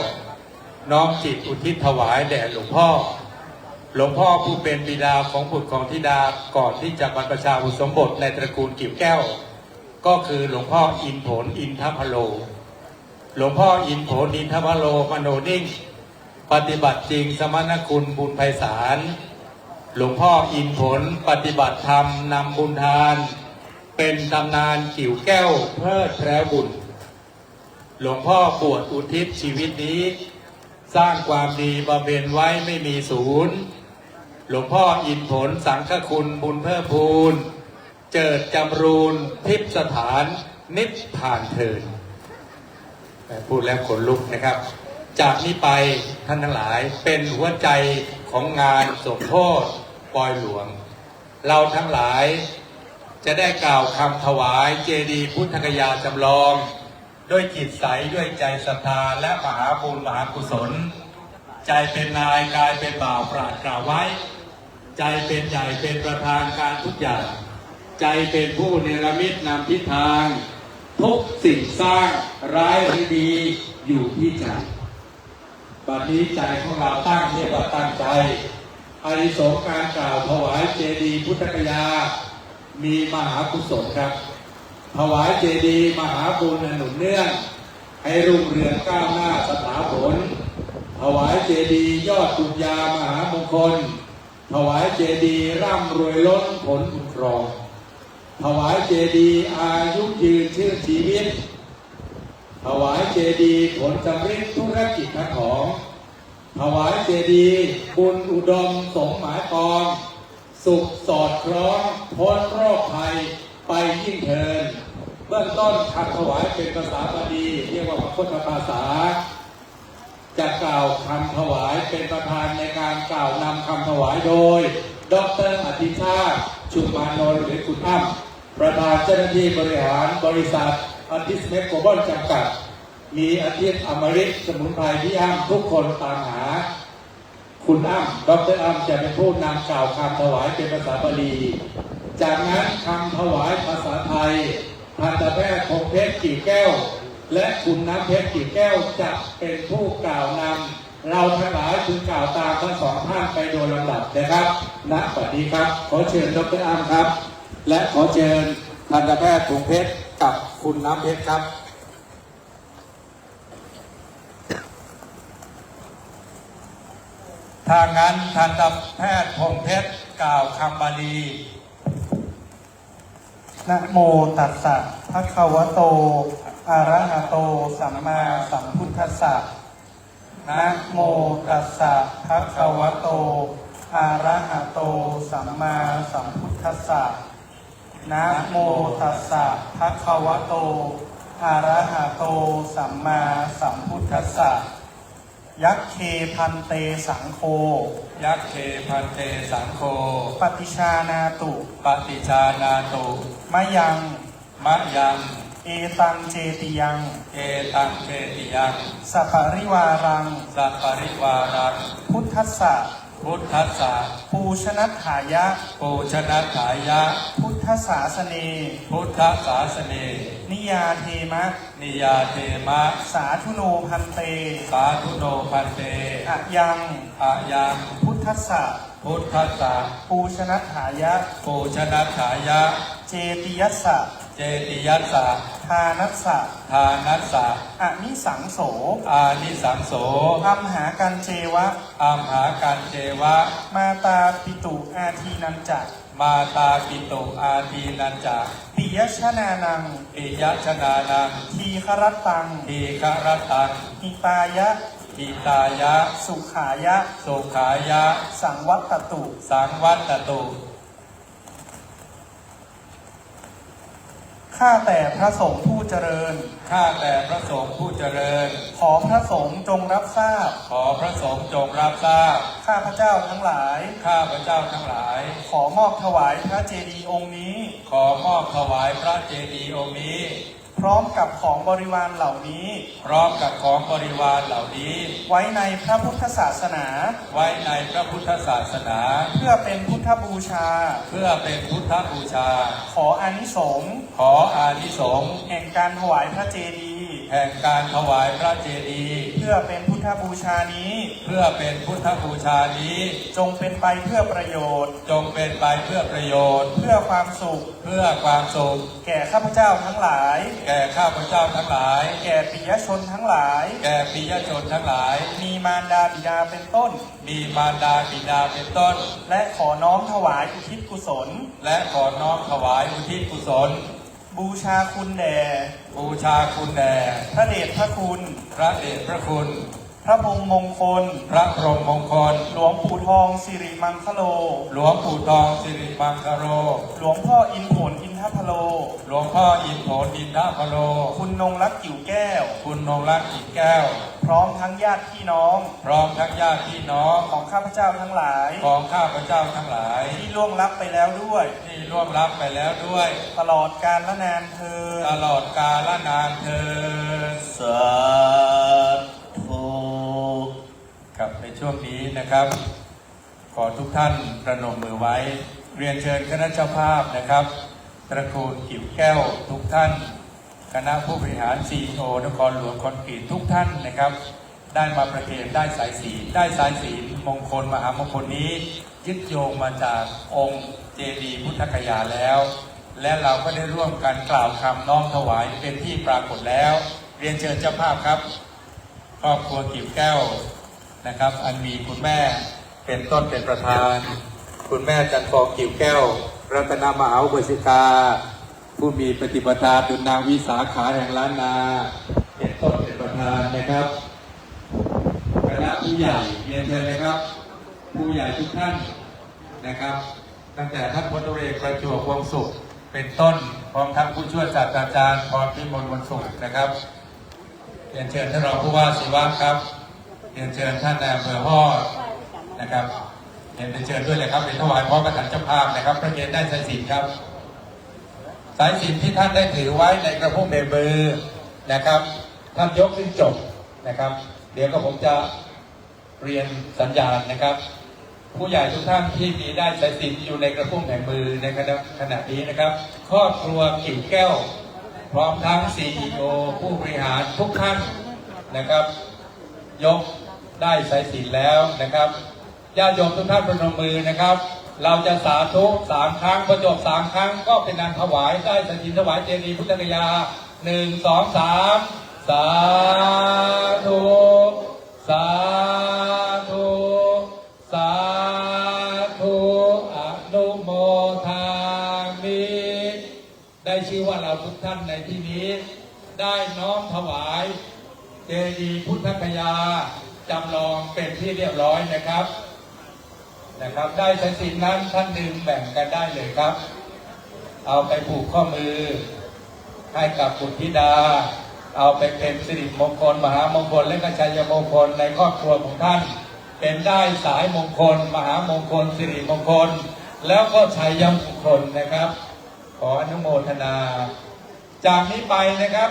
น้อมจิตอุทิศถวายแด่หลวงพ่อผู้เป็นบิดาของบุตรของธิดาก่อนที่จะบรรพชาอุปสมบทในตระกูลกิ่วแก้วก็คือหลวงพ่ออินผลอินทพโล หลวงพ่ออินโผนินทวโรมโนนิ่งปฏิบัติจริงสมณคุณบุญไพศาลหลวงพ่ออินผลปฏิบัติธรรมนำบุญทานเป็นตำนานกิ่วแก้วเพิดแพร่บุญหลวงพ่อบวชอุทิศชีวิตนี้สร้างความดีบำเพ็ญไว้ไม่มีศูนย์หลวงพ่ออินผลสังฆคุณบุญเพิ่มพูนเจิดจำรูนทิพย์สถานนิพพานเถิดพูดแล้วขนลุกนะครับจากนี้ไปท่านทั้งหลายเป็นหัวใจของงานสมโภชปอยหลวงเราทั้งหลายจะได้กล่าวคำถวายเจดีย์พุทธคยาจำลองด้วยจิตใสด้วยใจศรัทธาและมหาบุญมหากุศลใจเป็นนายกายเป็นบ่าวปราดกล่าวไว้ใจเป็นใหญ่เป็นประธานการทุกอย่างใจเป็นผู้เนรมิตนำทิศทางทุกสิ่งสร้างร้ายหรือดีอยู่ที่ใจบัดนี้ใจของเราตั้งเรียกว่าตั้งใจอานิสงส์การกล่าวถวายเจดีย์พุทธคยามีมหากุศลครับถวายเจดีย์มหาบุญหนุนเนื่องให้รุ่งเรืองก้าวหน้าสถาผลถวายเจดีย์ยอดบุญญามหามงคลถวายเจดีย์ร่ำรวยล้นผลบุญรองถวายเจดีย์อายุยืนชื่อชีวิตถวายเจดีย์ผลสำเร็จธุรกิจทั้งของถวายเจดีย์บุญอุดมสมหมายปองสุขสอดคล้องพ้นโรคภัยไปยิ่งเทินเบื้องต้นคำถวายเป็นภาษาบาลีเรียกว่าพระพุทธภาษาจะกล่าวคำถวายเป็นประธานในการกล่าวนำคำถวายโดยดร.อธิชาติชุมมานนท์หรือคุณอ้ำประธานเจ้าหน้าที่บริหารบริษัทอาทิสเมกโกลบอลจำกัดมีอาทิตย์อมฤตสมุนไพรที่อ้ำทุกคนตามหาคุณอ้ำดร.อ้ำจะเป็นผู้นำกล่าวคำถวายเป็นภาษาบาลีจากนั้นคำถวายภาษาไทยทันตแพทย์พงเพชรกิ่งแก้วและคุณน้ำเพชรกิ่งแก้วจะเป็นผู้กล่าวนำเราทั้งหลายจึงกล่าวตามทั้งสองท่านไปโดยลำดับนะครับณบัดนี้ครับขอเชิญดร.อ้ำครับและขอเชิญทันตแพทย์พงเพชรกับคุณน้ำเพชรครับทางนั้นทันตแพทย์พงเพชรกล่าวคำบาลีนะโมตัสสะภะคะวะโตอะระหะโตสัมมาสัมพุทธัสสะนะโมตัสสะภะคะวะโตอะระหะโตสัมมาสัมพุทธัสสะนะโมตัสสะภะคะวะโตอะระหะโตสัมมาสัมพุทธัสสะยัคเคพันเตสังโฆยัคเคพันเตสังโฆปฏิชานาตุปฏิชานาตุมะยังเอตังเจติยังเอตังเจติยังสัพพริวารังสัพพริวารังพุทธัสสะปูชนัฏฐายะพุทธศาสเนนิยาเทมะสาธุโนพันเตอะยังพุทธัสสะปูชนัฏฐายะเจติยัสสะทานัสสะอานิสังโสอัมหากันเจวะมาตาปิตุอาทีนันจักปิยชนานังทีครัตตังหิตายะสุขายะสังวัตตุ ข้าแต่พระสงฆ์ผู้เจริญขอพระสงฆ์จงรับทราบข้าพเจ้าทั้งหลายขอมอบถวายพระเจดีย์องค์นี้พร้อมกับของบริวารเหล่านี้ไว้ในพระพุทธศาสนาเพื่อเป็นพุทธบูชาขออานิสงส์แห่งการถวายพระเจดีย์เพื่อ พื่อเป็นพุทธบูชานี้ เพื่อเป็นพุทธบูชานี้ จงเป็นไปเพื่อประโยชน์ จงเป็นไปเพื่อประโยชน์ เพื่อความสุข เพื่อความสุข แก่ข้าพเจ้าทั้งหลาย แก่ข้าพเจ้าทั้งหลาย แก่ปิยชนทั้งหลาย แก่ปิยชนทั้งหลาย มีมารดาบิดาเป็นต้น มีมารดาบิดาเป็นต้น และขอน้อมถวายอุทิศกุศล และขอน้อมถวายอุทิศกุศล บูชาคุณแด่ บูชาคุณแด่ พระเดชพระคุณ พระเดชพระคุณ พระพรหมมงคล พระพรหมมงคล หลวงปู่ทองสิริมังคโล หลวงปู่ทองสิริมังคโร หลวงพ่ออินผลอินทพโล หลวงพ่ออินโผลอินทพโล คุณนงรักกิ่วแก้ว คุณนงรักกิ่งแก้ว พร้อมทั้งญาติพี่น้อง พร้อมทั้งญาติพี่น้อง ของข้าพเจ้าทั้งหลาย ของข้าพเจ้าทั้งหลาย ที่ล่วงลับไปแล้วด้วย ที่ร่วมรับไปแล้วด้วย ตลอดกาลละนานเธอญ ตลอดกาลนานเธอญ สาธุ ครับในช่วงนี้นะครับ ขอทุกท่านประนมมือไว้ เรียนเชิญคณะเจ้าภาพนะครับ ตระกูลกิ่วแก้วทุกท่าน คณะผู้บริหาร CEO นครหลวงคอนกรีตทุกท่านนะครับ ได้มาประเคนได้สายศีลมงคลมหามงคลนี้ ยึดโยงมาจากองค์เจดีย์พุทธคยาแล้ว และเราก็ได้ร่วมกันกล่าวคำน้อมถวายเป็นที่ปรากฏแล้ว เรียนเชิญเจ้าภาพครับ ครอบครัวกิ่วแก้วนะครับ อันมีคุณแม่เป็นต้นเป็นประธาน คุณแม่จันทร์กิ่วแก้ว รัตนมหาอุบาสิกา ผู้มีปฏิปทาดุจนางวิสาขาแห่งล้านนาเป็นต้นเป็นประธานนะครับคณะผู้ใหญ่เรียนเชิญเลยครับ ผู้ใหญ่ทุกท่านนะครับ ตั้งแต่ท่านพลตรีประจวบวงศ์สุขเป็นต้นพร้อมทั้งผู้ช่วยศาสตราจารย์พรพิมลวงศ์สุขนะครับเรียนเชิญท่านรองผู้ว่าศิวะครับเรียนเชิญท่านนายอำเภอฮอดนะครับเรียนเชิญด้วยเลยครับเป็นถวายพร้อมกับท่านเจ้าภาพนะครับพระเกศได้สายสิญจน์ครับ สายสิญจน์ที่ท่านได้ถือไว้ในกระพุ้งในมือนะครับท่านยกขึ้นจบนะครับ เดี๋ยวก็ผมจะเรียนสัญญาณนะครับ ผู้ใหญ่ทุกท่านที่มีได้สายสิญจน์อยู่ในกระพุ้งแห่งมือในขณะนี้นะครับครอบครัวกิ่วแก้ว พร้อมทั้ง CEO ผู้บริหารทุกท่านนะครับ ยกได้สายสิญจน์แล้วนะครับญาติโยมทุกท่านประนมมือนะครับ เราจะสาธุ3 ครั้งพอจบ3 ครั้งก็เป็นการถวายได้สายสิญจน์ถวายเจดีย์พุทธคยา1 2 3 สาธุสาธุสาธุอนุโมทามิได้ชื่อว่าเราทุกท่านในที่นี้ได้น้อมถวายเจดีย์พุทธคยาจำลองเป็นที่เรียบร้อยนะครับได้สายสิญจน์นั้นท่านหนึ่งแบ่งกันได้เลยครับเอาไปผูกข้อมือให้กับบุตรธิดาเอาไปเป็นสิริมงคลมหามงคลและก็ชัยมงคลในครอบครัวของท่านเป็นได้สายมงคลมหามงคลสิริมงคลแล้วก็ชัยมงคลนะครับ ขออนุโมทนาจากนี้ไปนะครับ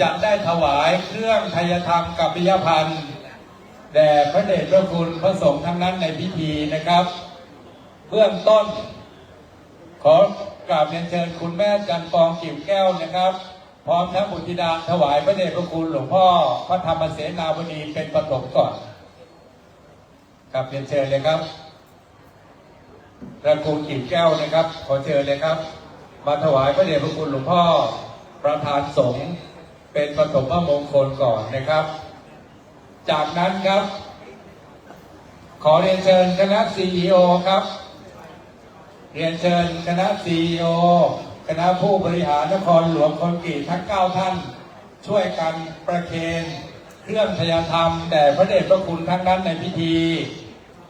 จะได้ถวายเครื่องไทยธรรมกัปปิยพันธ์แด่พระเดชพระคุณพระสงฆ์ทั้งนั้นในพิธีนะครับเบื้องต้นขอกราบเรียนเชิญคุณแม่จันทร์ฟองกิ่วแก้วนะครับพร้อมทั้งบุตรธิดาถวายพระเดชพระคุณหลวงพ่อพระธรรมเสนาบดีเป็นปฐมก่อนครับเรียนเชิญเลยครับตระกูลกิ่วแก้วนะครับขอเชิญเลยครับมาถวายพระเดชพระคุณหลวงพ่อประธานสงฆ์เป็นปฐมมงคลก่อนนะครับจากนั้นครับขอเรียนเชิญคณะ CEO ครับเรียนเชิญคณะ CEO คณะผู้บริหารนครหลวงคอนกรีตทั้ง9ท่านช่วยกันประเคนเครื่องไทยธรรมแด่พระเดชพระคุณทั้งนั้นในพิธี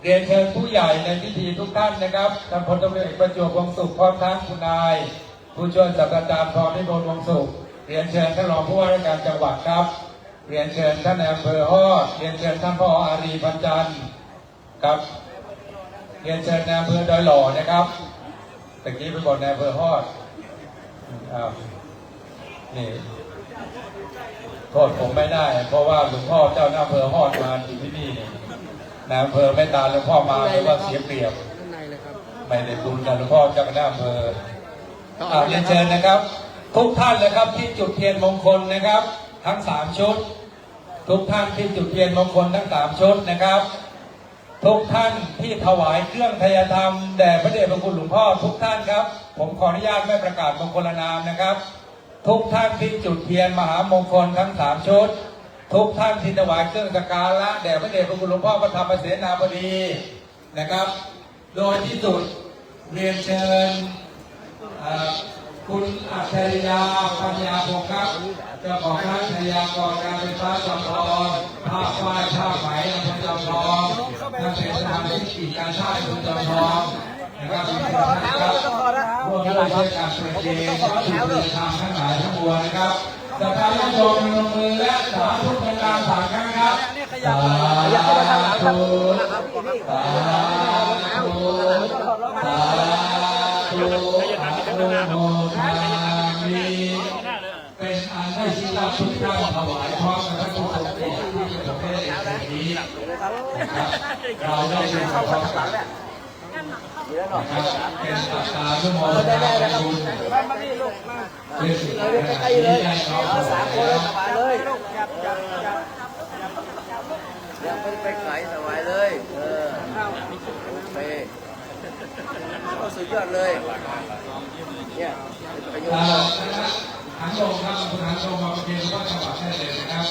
เรียนเชิญผู้ใหญ่ในพิธีทุกท่านนะครับท่านพลตำรวจเอกประจวบวงศ์สุขพร้อมทั้งคุณนายผู้ช่วยศาสตราจารย์พรพิมลวงศ์สุขเรียนเชิญท่านรองผู้ว่าราชการจังหวัดครับเรียนเชิญท่านนายอำเภอฮอดเรียนเชิญท่านพ่ออารีพันจันทร์ครับเรียนเชิญนายอำเภอดอยหล่อนะครับตะกี้ไปบอกนายอำเภอฮอดนี่โทษผมไม่ได้เพราะว่าหลวงพ่อเจ้าหน้าอำเภอฮอดมาอยู่ที่นี่นายอำเภอไม่ตามหลวงพ่อมาหรือว่าเสียเปรียบไม่ได้บุญกับหลวงพ่อเจ้าหน้าอำเภอเรียนเชิญนะครับทุกท่านเลยครับที่จุดเทียนมงคลนะครับทั้ง3 ชุด ทุกท่านที่จุดเทียนมงคลทั้ง3ชุดนะครับทุกท่านที่ถวายเครื่องทยธรรมแด่พระเดชพระคุณหลวงพ่อทุกท่านครับผมขออนุญาตไม่ประกาศมงคลนามนะครับทุกท่านที่จุดเทียนมหามงคลทั้ง3ชุดทุกท่านที่ถวายเครื่องสักการะแด่พระเดชพระคุณหลวงพ่อพระธรรมเสนาบดีนะครับโดยที่สุดเรียนเชิญคุณอัจฉริยาปัญญาพงศ์ครับเจ้าของร้านชายากรการไฟฟ้าจอมทองผ้าฝ้ายผ้าไหมอำเภอจอมทองท่านเป็นสมาชิกกิจการชาติอำเภอจอมทองนะครับมีท่านครับร่วมด้วยช่วยกันเปิดเพลงวัตถุดิบทางทั้งหลายทั้งมวลนะครับสักการะโยมลงมือและสาธุเป็นการสามครั้งครับสาธุสาธุสาธุโมทามิเป็นอันได้ชิลาทุกท่านถวายพร้อมกับพระทุกองค์ที่เป็นประเภทนี้นะครับเราได้เป็นพระพุทธเจ้าเป็นสักการะโมทนาบุญเป็นสิ่งที่ได้น้อมถวายเลยยังไม่ไปขายสบายเลยไปก็สุดยอดเลยเนี่ยประโยชน์หางโดงครับคุณหางโดงมาประเคนว่าจังหวัดแพร่เลยนะครับ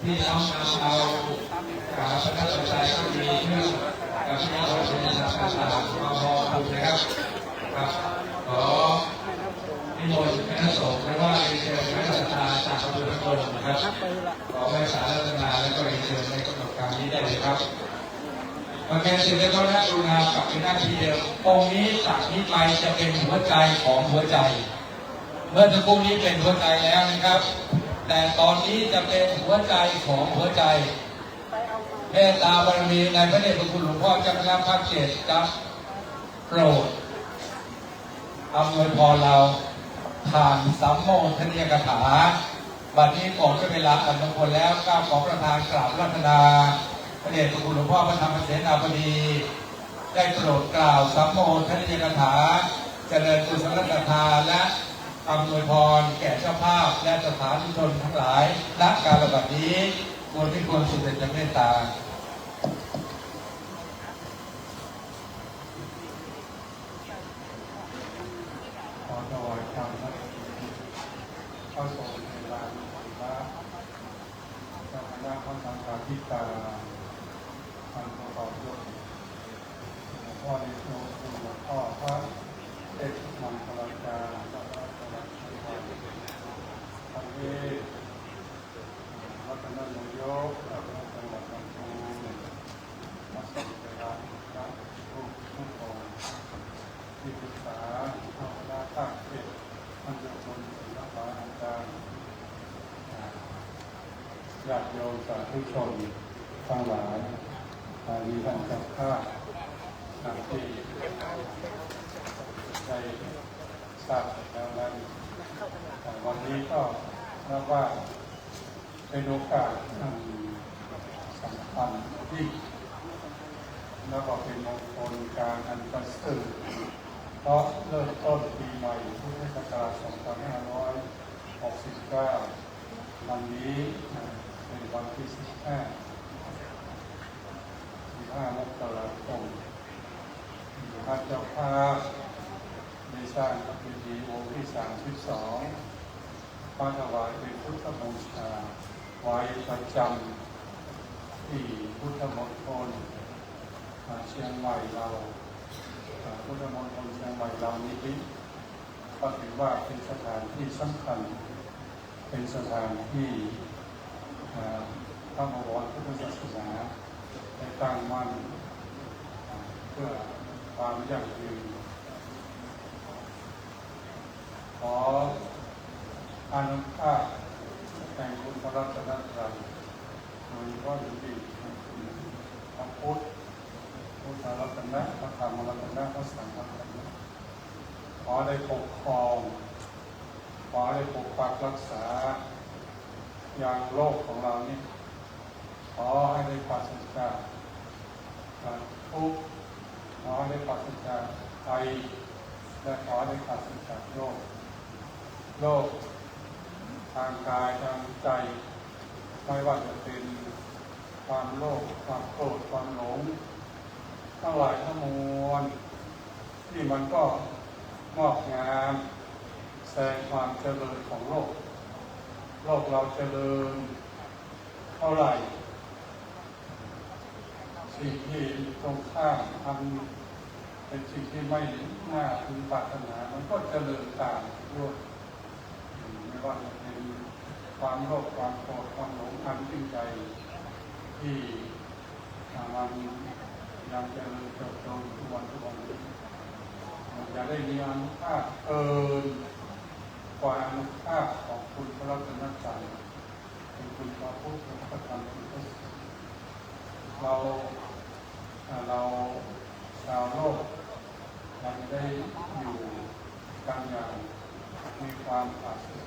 ที่น้องนำเอาการพนักงานก็มีเรื่องกับพี่น้องประชาชนต่างๆมาบอกคุณนะครับครับขอนิมนต์คณะสงฆ์และว่าเชิญคณะศรัทธาจากอำเภอพนมนะครับขอให้สารรัตนาและก็เชิญในกำหนดการนี้ได้เลยครับมาแกนเสร็จแล้วก็นักกรุณากลับไปหน้าที่เดิมตรงนี้จากนี้ไปจะเป็นหัวใจของหัวใจเมื่อสักครู่นี้เป็นหัวใจแล้วนะครับแต่ตอนนี้จะเป็นหัวใจของหัวใจเมตตาบารมีในพระเดชพระคุณหลวงพ่อเจ้าคณะภาค7จะโปรดอำนวยพรเราผ่านสัมโมทนียกถาบัดนี้ก่อนเวลาอันมงคลแล้วก้าวขอประธานกราบรัตนาพระเดชพระคุณหลวงพ่อพระธรรมเสนาบดีได้โปรดกล่าวสัมโมทนียกถาเจริญกุศลศรัทธาและอำนวยพรแก่เจ้าภาพและสถาธุชนทั้งหลายณการระดับนี้ควรที่ควรสุดเด็ดจะเมตตาขอถวายความรักเข้าสู่ในลานพระเจ้าคณะพระสังฆาธิการท่านประกอบด้วยหลวงพ่อในโชว์หลวงพ่อพระเอกมังคลาจารย์ท่านเอกวัฒนนายกจากจังหวัดลำพูนมาส่งเวลาพระทุกองค์ที่ปรึกษาพระราชาเอกท่านเจ้าคุณศิลปะอาจารย์ญาติโยมสาธุชนทั้งหลายมีท่านเจ้าข้าท่านที่ได้ทราบแล้วนั้นวันนี้ก็นับว่าเป็นโอกาสสำคัญที่แล้วก็เป็นมงคลการอันประเสริฐเพราะเริ่มต้นปีใหม่พุทธศักราช 2569 วันนี้เป็นวันที่ 15 มกราคมพระเจ้าภาพได้สร้างพระพิธีองค์ที่ 32 มาถวายเป็นพุทธบูชาไว้ประจำที่พุทธมณฑลเชียงใหม่เราพุทธมณฑลเชียงใหม่เรานี้ก็ถือว่าเป็นสถานที่สำคัญเป็นสถานที่พระบวรพุทธศาสนาได้ตั้งมั่นเพื่อความยั่งยืนขออานุภาพแห่งคุณพระรัตนตรัยโดยเฉพาะอย่างยิ่งพระพุทธรัตนะพระธรรมรัตนะพระสังฆรัตนะขอได้ปกครองขอได้ปกปักรักษาอย่างโลกของเรานี้ขอให้ได้ปราศจากทุกข์ขอให้ได้ปราศจากภัยและขอให้ได้ปราศจากโรคทางกายทางใจไม่ว่าจะ ภความโกรธความหลงทั้งหลายทั้งมวลที่มันก็งอกงามแสดงความเจริญของโลกเราเจริญเท่าไหร่สิ่งที่ตรงข้ามทำเป็นสิ่งที่ไม่น่าพึงปรารถนามันก็เจริญตามด้วยไม่ว่าจะเป็นความโลภความโกรธความหลงอันยิ่งใหญ่ที่มันยังเจริญเติบโตทุกวันมันจะได้มีอนุภาพเกินกว่าอนุภาพของคุณพระรัตนตรัยเป็นคุณพระพุทธพระธรรมคุณพระสงฆ์เราชาวโลกเราจะได้อยู่กันอย่างมีความผาสุก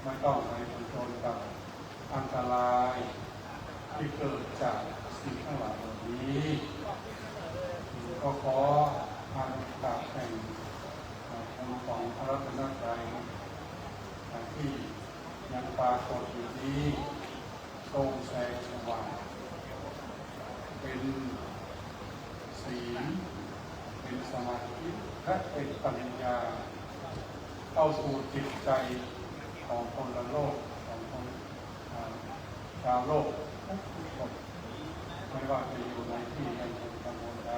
ไม่ต้องไปผจญกับอันตรายที่เกิดจากสิ่งทั้งหลายเหล่านี้ก็ขออานุภาพแห่งคุณของพระรัตนตรัยที่ยังปรากฏอยู่นี้ทรงแสงสว่างเป็นศีลเป็นสมาธิและเป็นปัญญาเข้าสู่จิตใจของคนละโลกของคนชาวโลกทุกคนไม่ว่าจะอยู่ในที่ใดในตำบลใด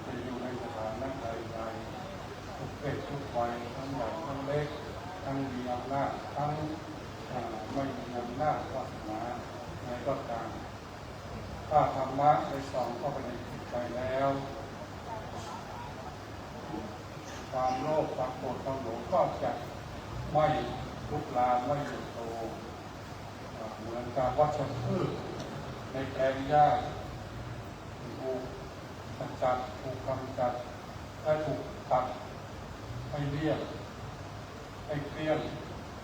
จะอยู่ในสถานะใดๆทุกเพศทุกวัยทั้งใหญ่ทั้งเล็กทั้งมีอำนาจทั้งไม่มีอำนาจวาสนาในก็ตามถ้าธรรมะได้ส่องเข้าไปในจิตใจแล้วความโลภความโกรธความหลงก็จะไม่ลุกลามไม่ใหญ่โตเหมือนกับวัชพืชในแปลงหญ้าถูกกำจัดและถูกตัดให้เรียบให้เกลี้ยง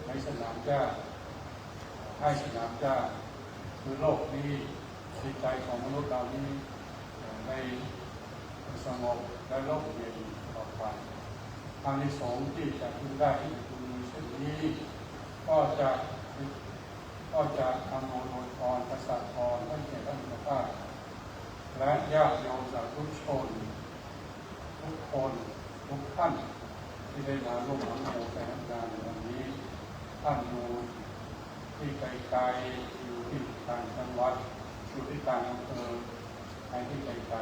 ในสนามหญ้าให้สนามหญ้าคือโลกนี้จิตใจของมนุษย์เรานี้ในสงบและร่มเย็นต่อไปอานิสงส์ที่จะพึงได้ที่จะพึงมีเช่นนี้ก็จะอำนวยพรประสาทพรให้แก่ท่านพระภาคและญาติโยมสาธุชนทุกคนทุกท่านที่ได้มาร่วมอนุโมทนาการในวันนี้ท่านอยู่ที่ไกลๆอยู่ที่ต่างจังหวัดอยู่ที่ต่างอำเภอในที่ไกล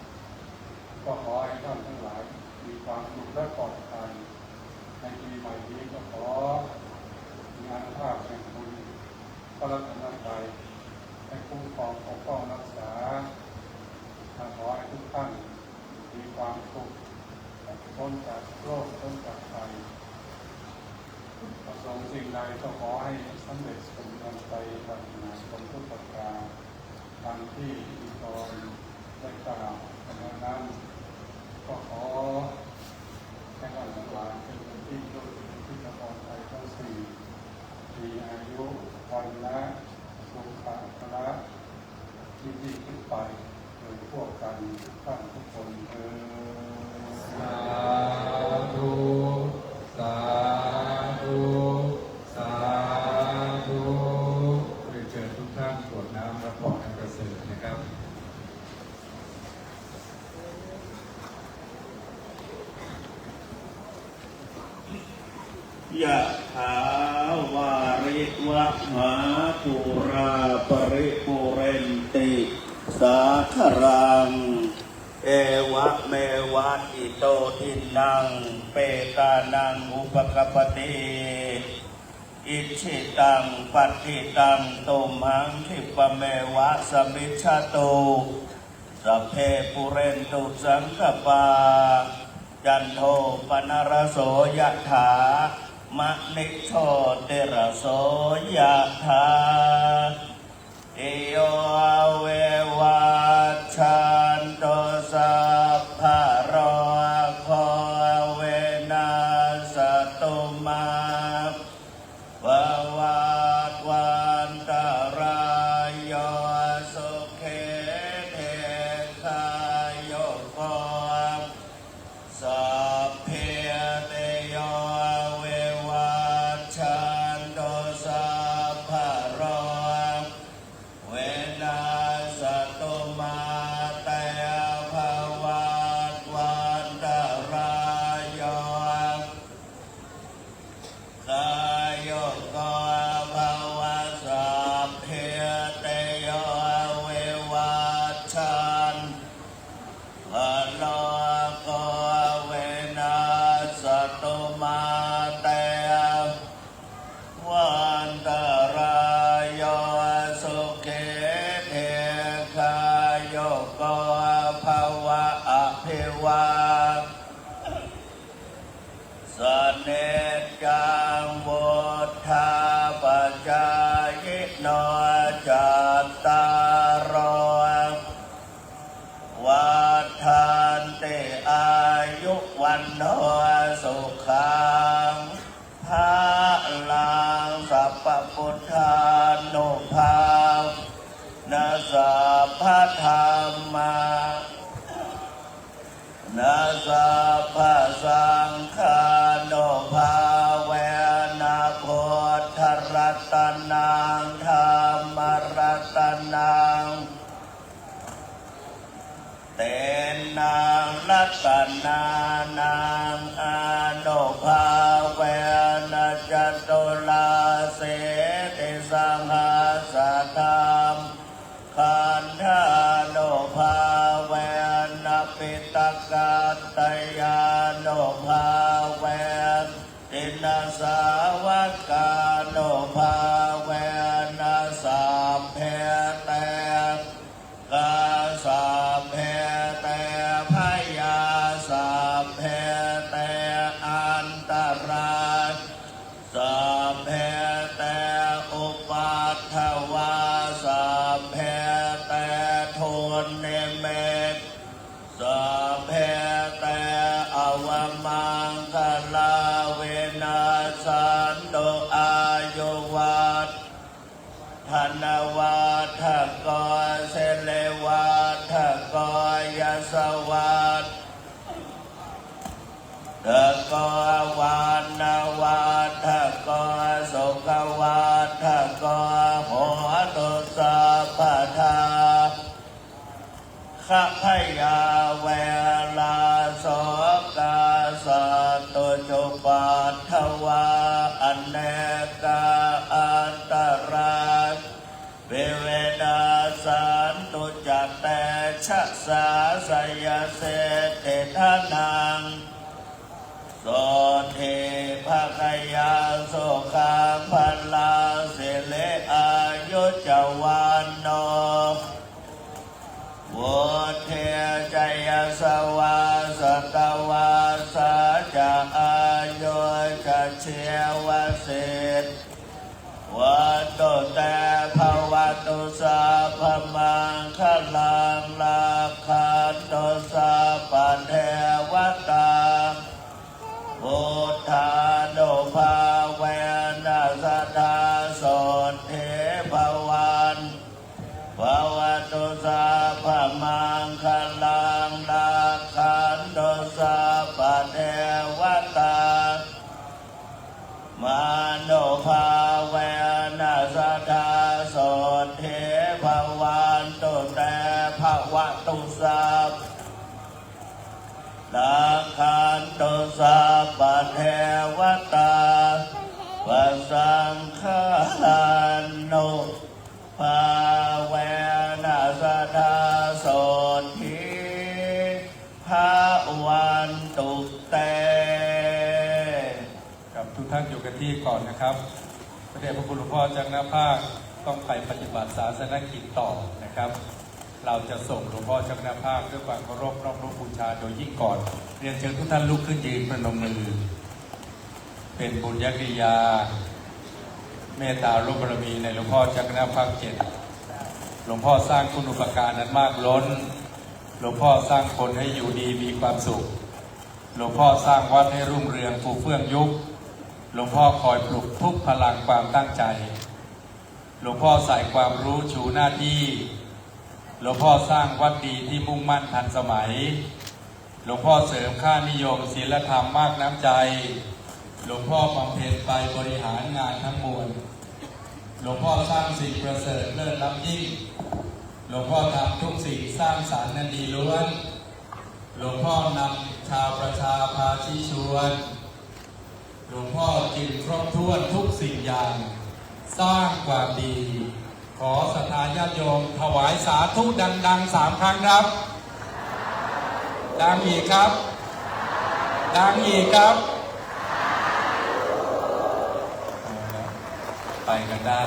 ๆก็ขอให้ท่านทั้งหลายมีความสุขและปลอดภัยในปีใหม่นี้ก็ขอมีอานุภาพแห่งคุณพระรัตนตรัยให้คุ้มครองปกป้องรักษาขอให้ทุกท่านมีความสุขพ้นจากโรคพ้นจากภัยประสงค์สิ่งใดก็ขอให้สำเร็จสมดังใจปรารถนาสมทุกประการดังที่มีกรได้กล่าวดังนั้นก็ขอให้ท่านทั้งหลายเป็นคนที่โชคดีที่จะปลอดภัยทั้งสี่มีอายุวันละสุขภาพที่ดีขึ้นไปโดยพวกกันท่านทุกคนสาธุสาธุสาธุเรียนเชิญทุกท่านกรวดน้ำรับพรอันประเสริฐนะครับ ยะถาวาริวะหาปุราปริปุเรนติสาครังเอวะเมวะอิโตทินังเปตานังอุปกปปติอิชิตังปัตติตังตุมหังคิปะเมวะสมิชฌตุสัพเพปุเรนตุสังกปาจันโทปนรโสยะถามะนิโชติระโสยะถาอิโยเววัชชันโตสัพพะโรโคเวนัสตุมาภวัตวันตรายโยสุขีเทคายโยโกสัพเพเตโยวิวัชชันโตสัพพะโร โนจัตตารโอวัฏันติอายุวันโนสุขังภาลังสัพพพุทธานุภาพนาสัพพธรรมานาสัพพสังฆานุภาเวนะพุทธรัตนังธรรมรัตนังเตนังรัตนานังอนุภาเวนะจตุลาเสติสังหาสธรรมขันธานุภาเวนะปิตกัตตยานุภาเวตินาสาวกานุภาเวนะสัพเพเตกาสัพเพเตพยาสัพเพเตอันตรายสัพเพเตอุปัฏฐวาสัพเพเตทุนนิมิตสัพเพเตอวมังคลาเวนัสสันโตอายุวัฏธนวัฏกรเสเลวัฏกรยสวัฏตะกรวานวัฏกรสุขวัฏกรโหตุสัพพทาขพยาเวลาโสกาสัตตุจุปัฏฐวาอเนกาอันตรายเวเวนาสันตุจัตเตชะสาสยเสเตทานังโสเทภคยาโสขังพันลาเสเลอายุจวันโนโวเทจยสวาสตวาสาจะอายุจะเชวสิทธิวัตโตแต่ภวัตุสัพพมังคลังลาคันโตสัพพเทวตาพุทธานุภาเวนัสธาโสเทภวันภวตุสัพพมังคลังลาคันโตสัพพเทวตามโนภาเวนัสธาโสเทภวันตุแต่ภวตุสัพลาคันโตสัพพเทวตาปสังฆานุภาเวนัสธาโสทิภวันตุเต กับทุกท่านอยู่กันที่ก่อนนะครับพระเดชพระคุณหลวงพ่อเจ้าคณะภาคต้องไปปฏิบัติศาสนกิจต่อนะครับ เราจะส่งหลวงพ่อเจ้าคณะภาคด้วยความเคารพน้อมรบบูชาโดยยิ่งก่อนเรียนเชิญทุกท่านลุกขึ้นยืนประนมมือเป็นบุญญกิริยาเมตตาร่วมบารมีในหลวงพ่อเจ้าคณะภาค7หลวงพ่อสร้างคุณูปการนั้นมากล้นหลวงพ่อสร้างคนให้อยู่ดีมีความสุขหลวงพ่อสร้างวัดให้รุ่งเรืองฟูเฟื่องยุคหลวงพ่อคอยปลุกทุกพลังความตั้งใจหลวงพ่อใส่ความรู้ชูหน้าที่หลวงพ่อสร้างวัดดีที่มุ่งมั่นทันสมัยหลวงพ่อเสริมค่านิยมศีลธรรมมากน้ำใจหลวงพ่อบำเพ็ญไปบริหารงานทั้งมวลหลวงพ่อสร้างสิ่งประเสริฐเลิศล้ำยิ่งหลวงพ่อทำทุกสิ่งสร้างสรรค์นั้นดีล้วนหลวงพ่อนำชาวประชาพาชี้ชวนหลวงพ่อกินครบถ้วนทุกสิ่งอย่างสร้างความดีขอศรัทธาญาติโยมถวายสาธุดังๆ3 ครั้งครับ ดังอีกครับ ดังอีกครับ ไปกันได้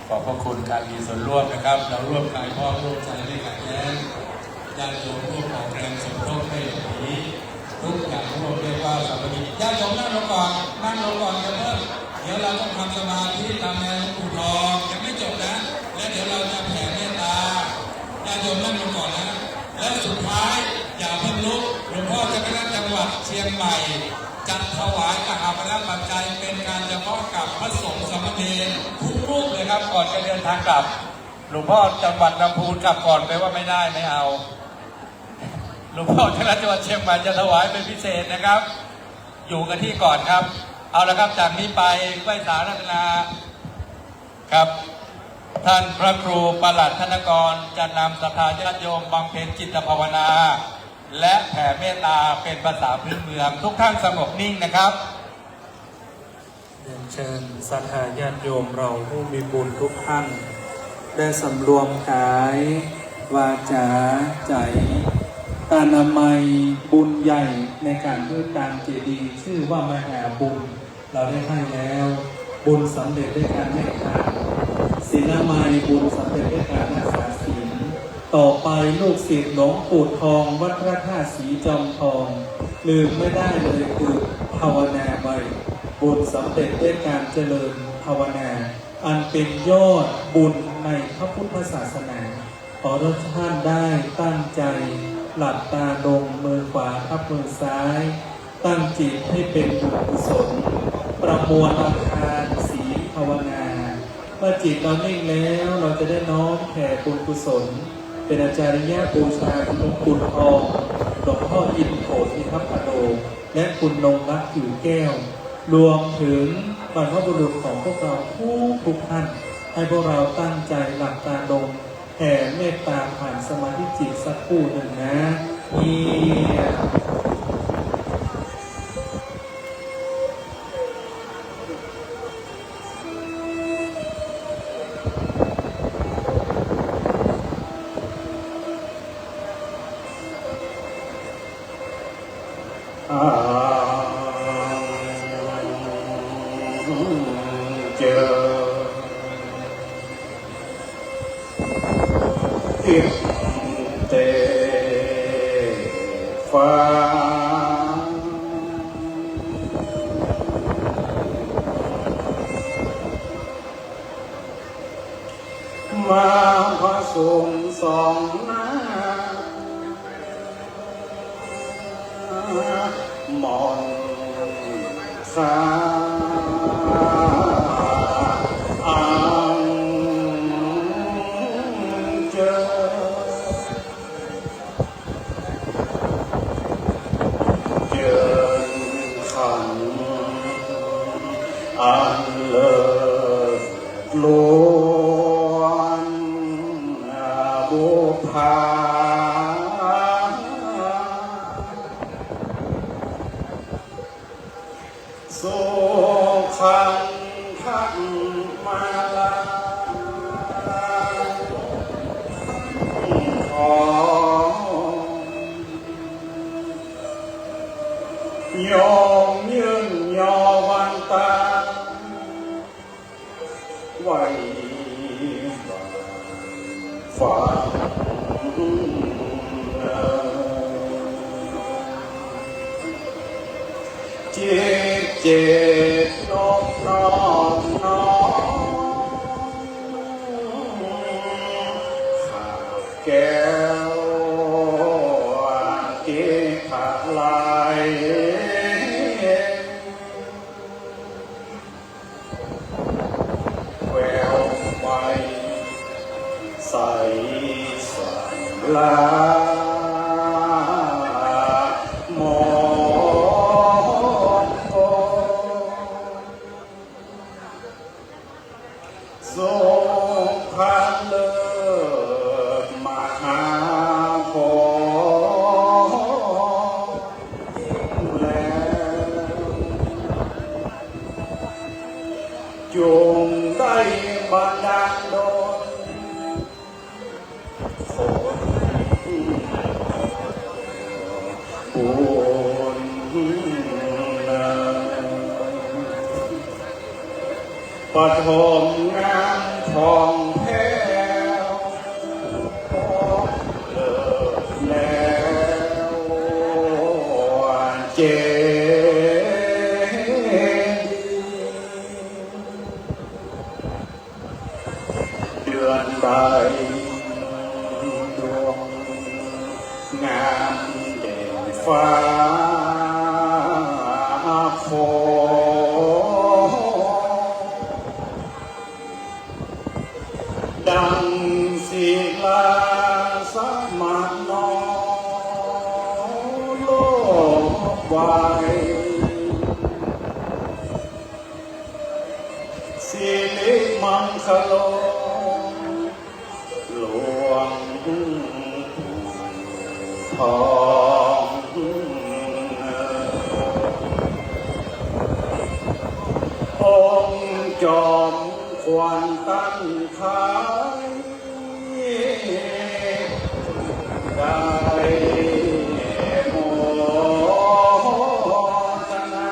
ขอบพระคุณการมีส่วนร่วมนะครับ เราร่วมกายพ่อร่วมใจไม่ขัดแย้งญาติโยมร่วมออกแรงสมทบให้หลบหนีทุกอย่างร่วมเรียกว่าสามัคคีญาติโยมนั่งลงก่อนนั่งลงก่อนกันเถอะ ดี๋ยวเราต้องทำสมาธิตามแนวหลวงปู่ทองยังไม่จบนะและเดี๋ยวเราจะแผ่เมตตาญาติโยมนั่งลงก่อนนะแล้วสุดท้ายอย่าเพิ่งลุกหลวงพ่อเจ้าคณะจังหวัดเชียงใหม่จัดถวายกหาปณะปัจจัยเป็นการเฉพาะกับพระสงฆ์สามเณรทุกรูปเลยครับก่อนจะเดินทางกลับหลวงพ่อจังหวัดลำพูนกลับก่อนไปว่าไม่ได้ไม่เอาหลวงพ่อเจ้าคณะจังหวัดเชียงใหม่จะถวายเป็นพิเศษนะครับอยู่กันที่ก่อนครับเอาละครับจากนี้ไปไหว้สารัตนาครับท่านพระครูประหลัดธนกรจะนำศรัทธาญาติโยมบำเพ็ญจิตภาวนาและแผ่เมตตาเป็นภาษาพื้นเมืองทุกท่านสงบนิ่งนะครับเรียนเชิญศรัทธาญาติโยมเราผู้มีบุญทุกท่านได้สำรวมกายวาจาใจอนามัยบุญใหญ่ในการเพื่อการเจดีย์ชื่อว่ามหาบุญเราได้ให้แล้วบุญสำเร็จด้วยการให้ทานศีลนามัยบุญสำเร็จด้วยการรักษาศีลต่อไปลูกศิษย์หลวงปู่ทองวัดพระธาตุศรีจอมทองลืมไม่ได้เลยคือภาวนาไปบุญสำเร็จด้วยการเจริญภาวนาอันเป็นยอดบุญในพระพุทธศาสนาขอทุกท่านได้ตั้งใจหลับตาลงมือขวาทับมือซ้ายตั้งจิตให้เป็นบุญกุศลประมวลอาคารศีลภาวนาเมื่อจิตเรานิ่งแล้วเราจะได้น้อมแผ่บุญกุศลเป็นอาจาริยะบูชาคุณหลวงปู่ทองหลวงพ่ออินโถทิทัพพโนและคุณนงรักผิวแก้วรวมถึงบรรพบุรุษของพวกเราทุกท่านให้พวกเราตั้งใจหลับตาลงแผ่เมตตาผ่านสมาธิจิตสักครู่หนึ่งนะเจออิเตฟ้ามาพระสงฆ์สองหน้ามอนสาอันเลิศล้วนบุพาสุขันทังมาลาขอยอมยืนยอวันตาไว้ฝันจิตเจตนอบน้อมน้อมข้าแก้วเกขะลายแววไฟใสลามองโกทรงพันเลิศมหาโพจงได้บันดาลดลคนบุญปฐมงามทองแพ้วเลิศแล้วเจดีย์ อนใดดวงงามเด่นฟ้าโฟดังศิลาสมาโนโลกไว้สิริมังคโลหลวงทององค์จอมควันตั้งขายได้โมทนา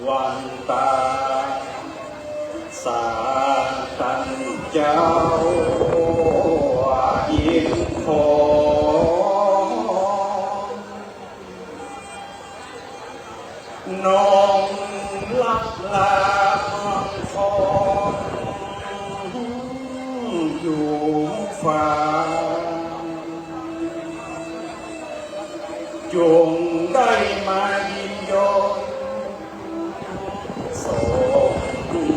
วันตาสาตันเจ้าอินโฟน้องลักลามังครอยู่ฟ้าจงได้มายินยอมสมบุญ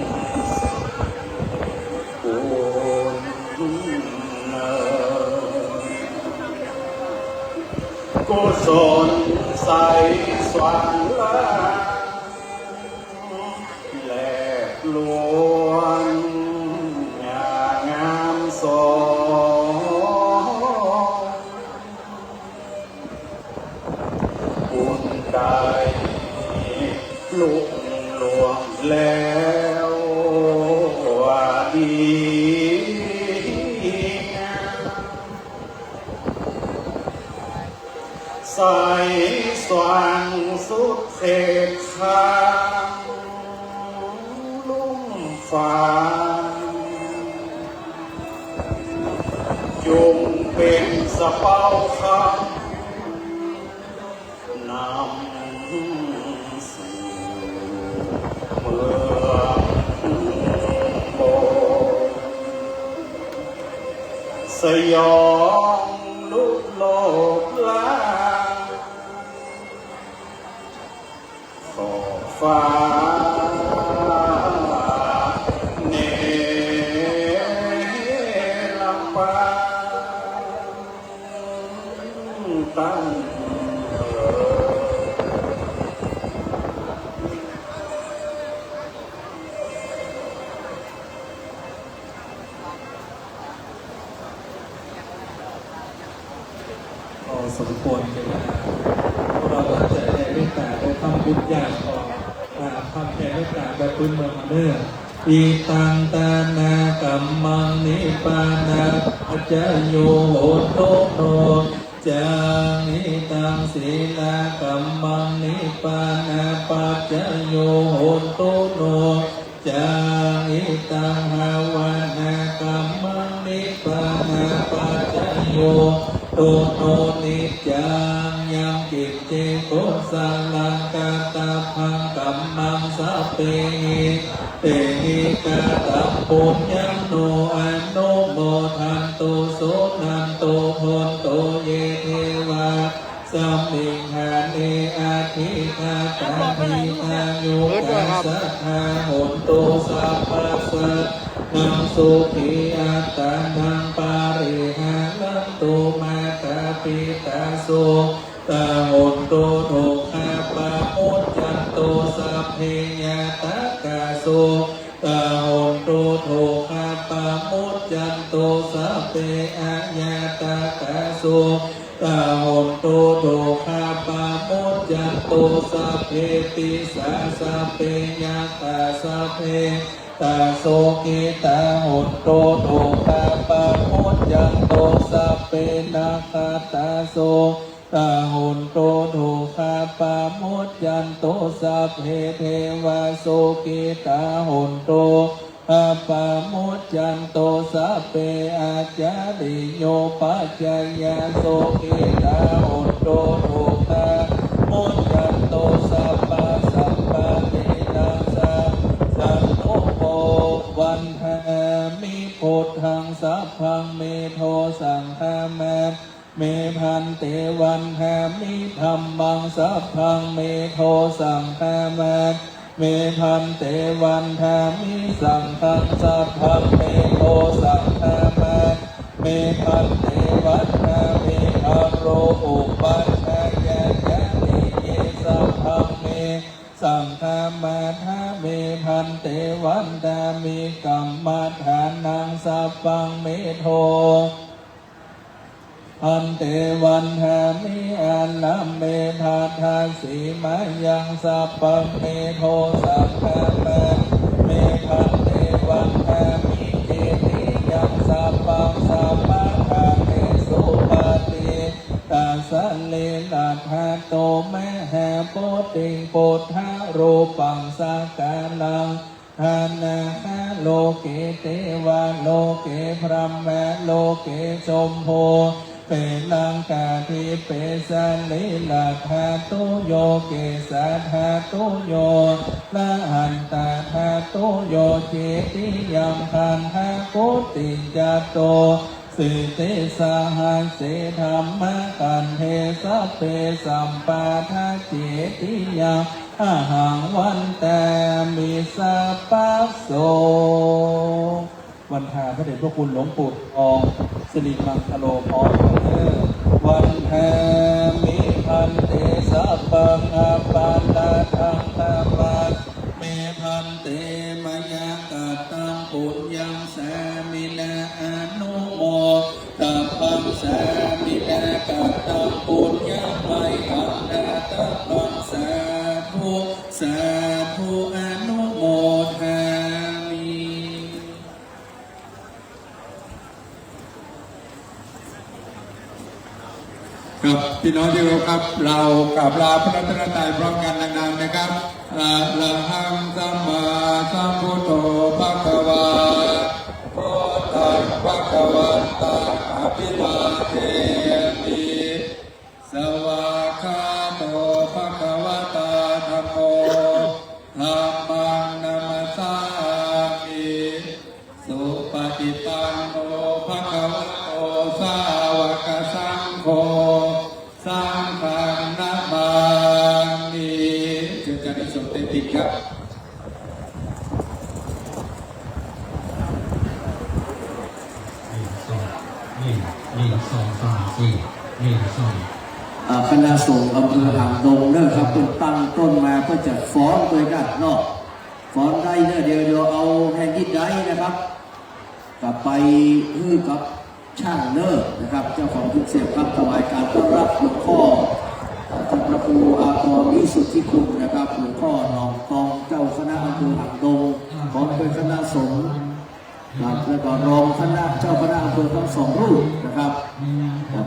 กุศลใสสว่างลาแหลกลวงงามสบุญได้ลุกลวงแล้วว่าดีงามใสสว่างสุดเขตขางลุ่มฟ้าจงเป็นสะเป้าคำนำสู่เมืองโบสยองลุกโลกลาขอบฟ้าเนลำปางตั้งพอสมควรเลยนะเราก็จะได้เมตตาเราทำบุญใหญ่พอทำแผ่เมตตาแบบพื้นเมืองมาเนื่ออีตังตานากัมมังนิปานาจะโยโหโตโนจานิตังศีลากัมมังนิปานาปัจจโยโหโตโนจานิตังภาวนากัมมังนิปานาปัจจโยโตโนนิจังยังกิจเจโกสาลังกาตาพังกัมมังสัพเพเตหิกาตัมปุญญังโนอนุโมทันตุโสนันตุโหนตุเยเทวาสัมมิหาเนอาทิคาตาภิทายุกัสสะทาโหนตุสัพพะสัตนังสุขีอัตตานังปาริหารันตุมาตาปิตาโสตาโหนตุโทคาปะมุจจันตุสัพเพยะตากาโสตาโหนตุโทคาปะมุจจันตุสัพเพอะยะตากาโสตาโหนตุโทคาปะมุจจันตุสัพเพติสาสัพเพยะตาสัพเพตาโสกิตาโหนตุโทคาปะมุจจันตุสัพเพนาคาตาโสตาโหนตุโทคาปะมุจจันตุสัพเพเทวาโสกิตาโหนตุคาปะมุจจันตุสัพเพอาจาริโยปัจจยาโสกิตาโหนตุโทคามุจจันตุสัพพะสัพพะเทนะสัพสันตุโภ สัพพังเมโทสังฆามาเมพันเตวันหามิธัมมังสัพพังเมโทสังฆามาเมพันเตวันหามิสังฆังสัพพังเมโทสังฆามาเมพันเตวันหามิธัมโรอุปัฏฐายายะติเยสัพพังเมสังฆามาทาเมพันเตวันดามิกัมมัฏฐานังสัพพังเมโทอันเตวันหามิอันลัมเมภาทาสีมายังสัพพังเมโทสังฆามาเมพันเตวันหามิเจติยังสัพพังสัพพะทาเมสุปฏิตาสัลเลนะธาโตมหาโพติปุถทะรูปังสักกาลังทานาคาโลเกเตวะโลเกพรหมะโลเกชมโพเปลังกาทิเปสันลิลาธาตุโยเกสัธาตุโยละหันตาธาตุโยเจติยัมคันหากุติจัตโตสิติสหัสเสธรรมกันเทสัพเพสัมปาทาเจติยังอาหังวันตามิสัพพะโสวันหาพระเดชพระคุณหลวงปู่ทองสิริมังคโลพรวันหามิพันเตสัพพังอาปาตาทังตาปัสเมพันเตมยากาตังปุญญังสามินาอนุโมตัพพังสามินากาตังปุญญังไวหังนาตัพพังสาธุสาธุอนุโมทามิ ครับพี่น้องที่เคารพครับเรากราบลาพระรัตนตรัยพร้อมกันดังๆนะครับอะระหังสัมมาสัมพุทโธภะคะวาโตตังภะคะวันตังอะภิวาเทมิสวากขาโตภะคะวะตาธัมโมธัมมังนัมสสามิสุปฏิปันโนภะคะวะโตสาวกสังโฆสังฆังนะมามิเชิญการส่งเต็มติดครับคณะสงฆ์อำเภอหางดงเด้อครับต้นตั้งต้นมาเพื่อจะฟ้อนด้วยกันเนาะฟ้อนได้เด้อเดี๋ยวเอาแห่งยิดได้นะครับกลับไปฮื้อกับช่างเนอร์นะครับเจ้าของทุกเสียบครับถวายการต้อนรับหลวงพ่อท่านพระครูอาภรณ์วิสุทธิคุณนะครับหลวงพ่อหนองทองเจ้าคณะอำเภอหางดงพร้อมด้วยคณะสงฆ์แล้วก็รองคณะเจ้าคณะอำเภอทั้งสองรูปนะครับ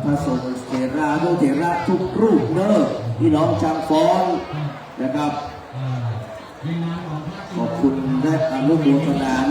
พระสงฆ์เถระโดยเถระทุกรูปเนอร์พี่น้องจางฟ้อนนะครับขอบคุณและอนุโมทนาเนอ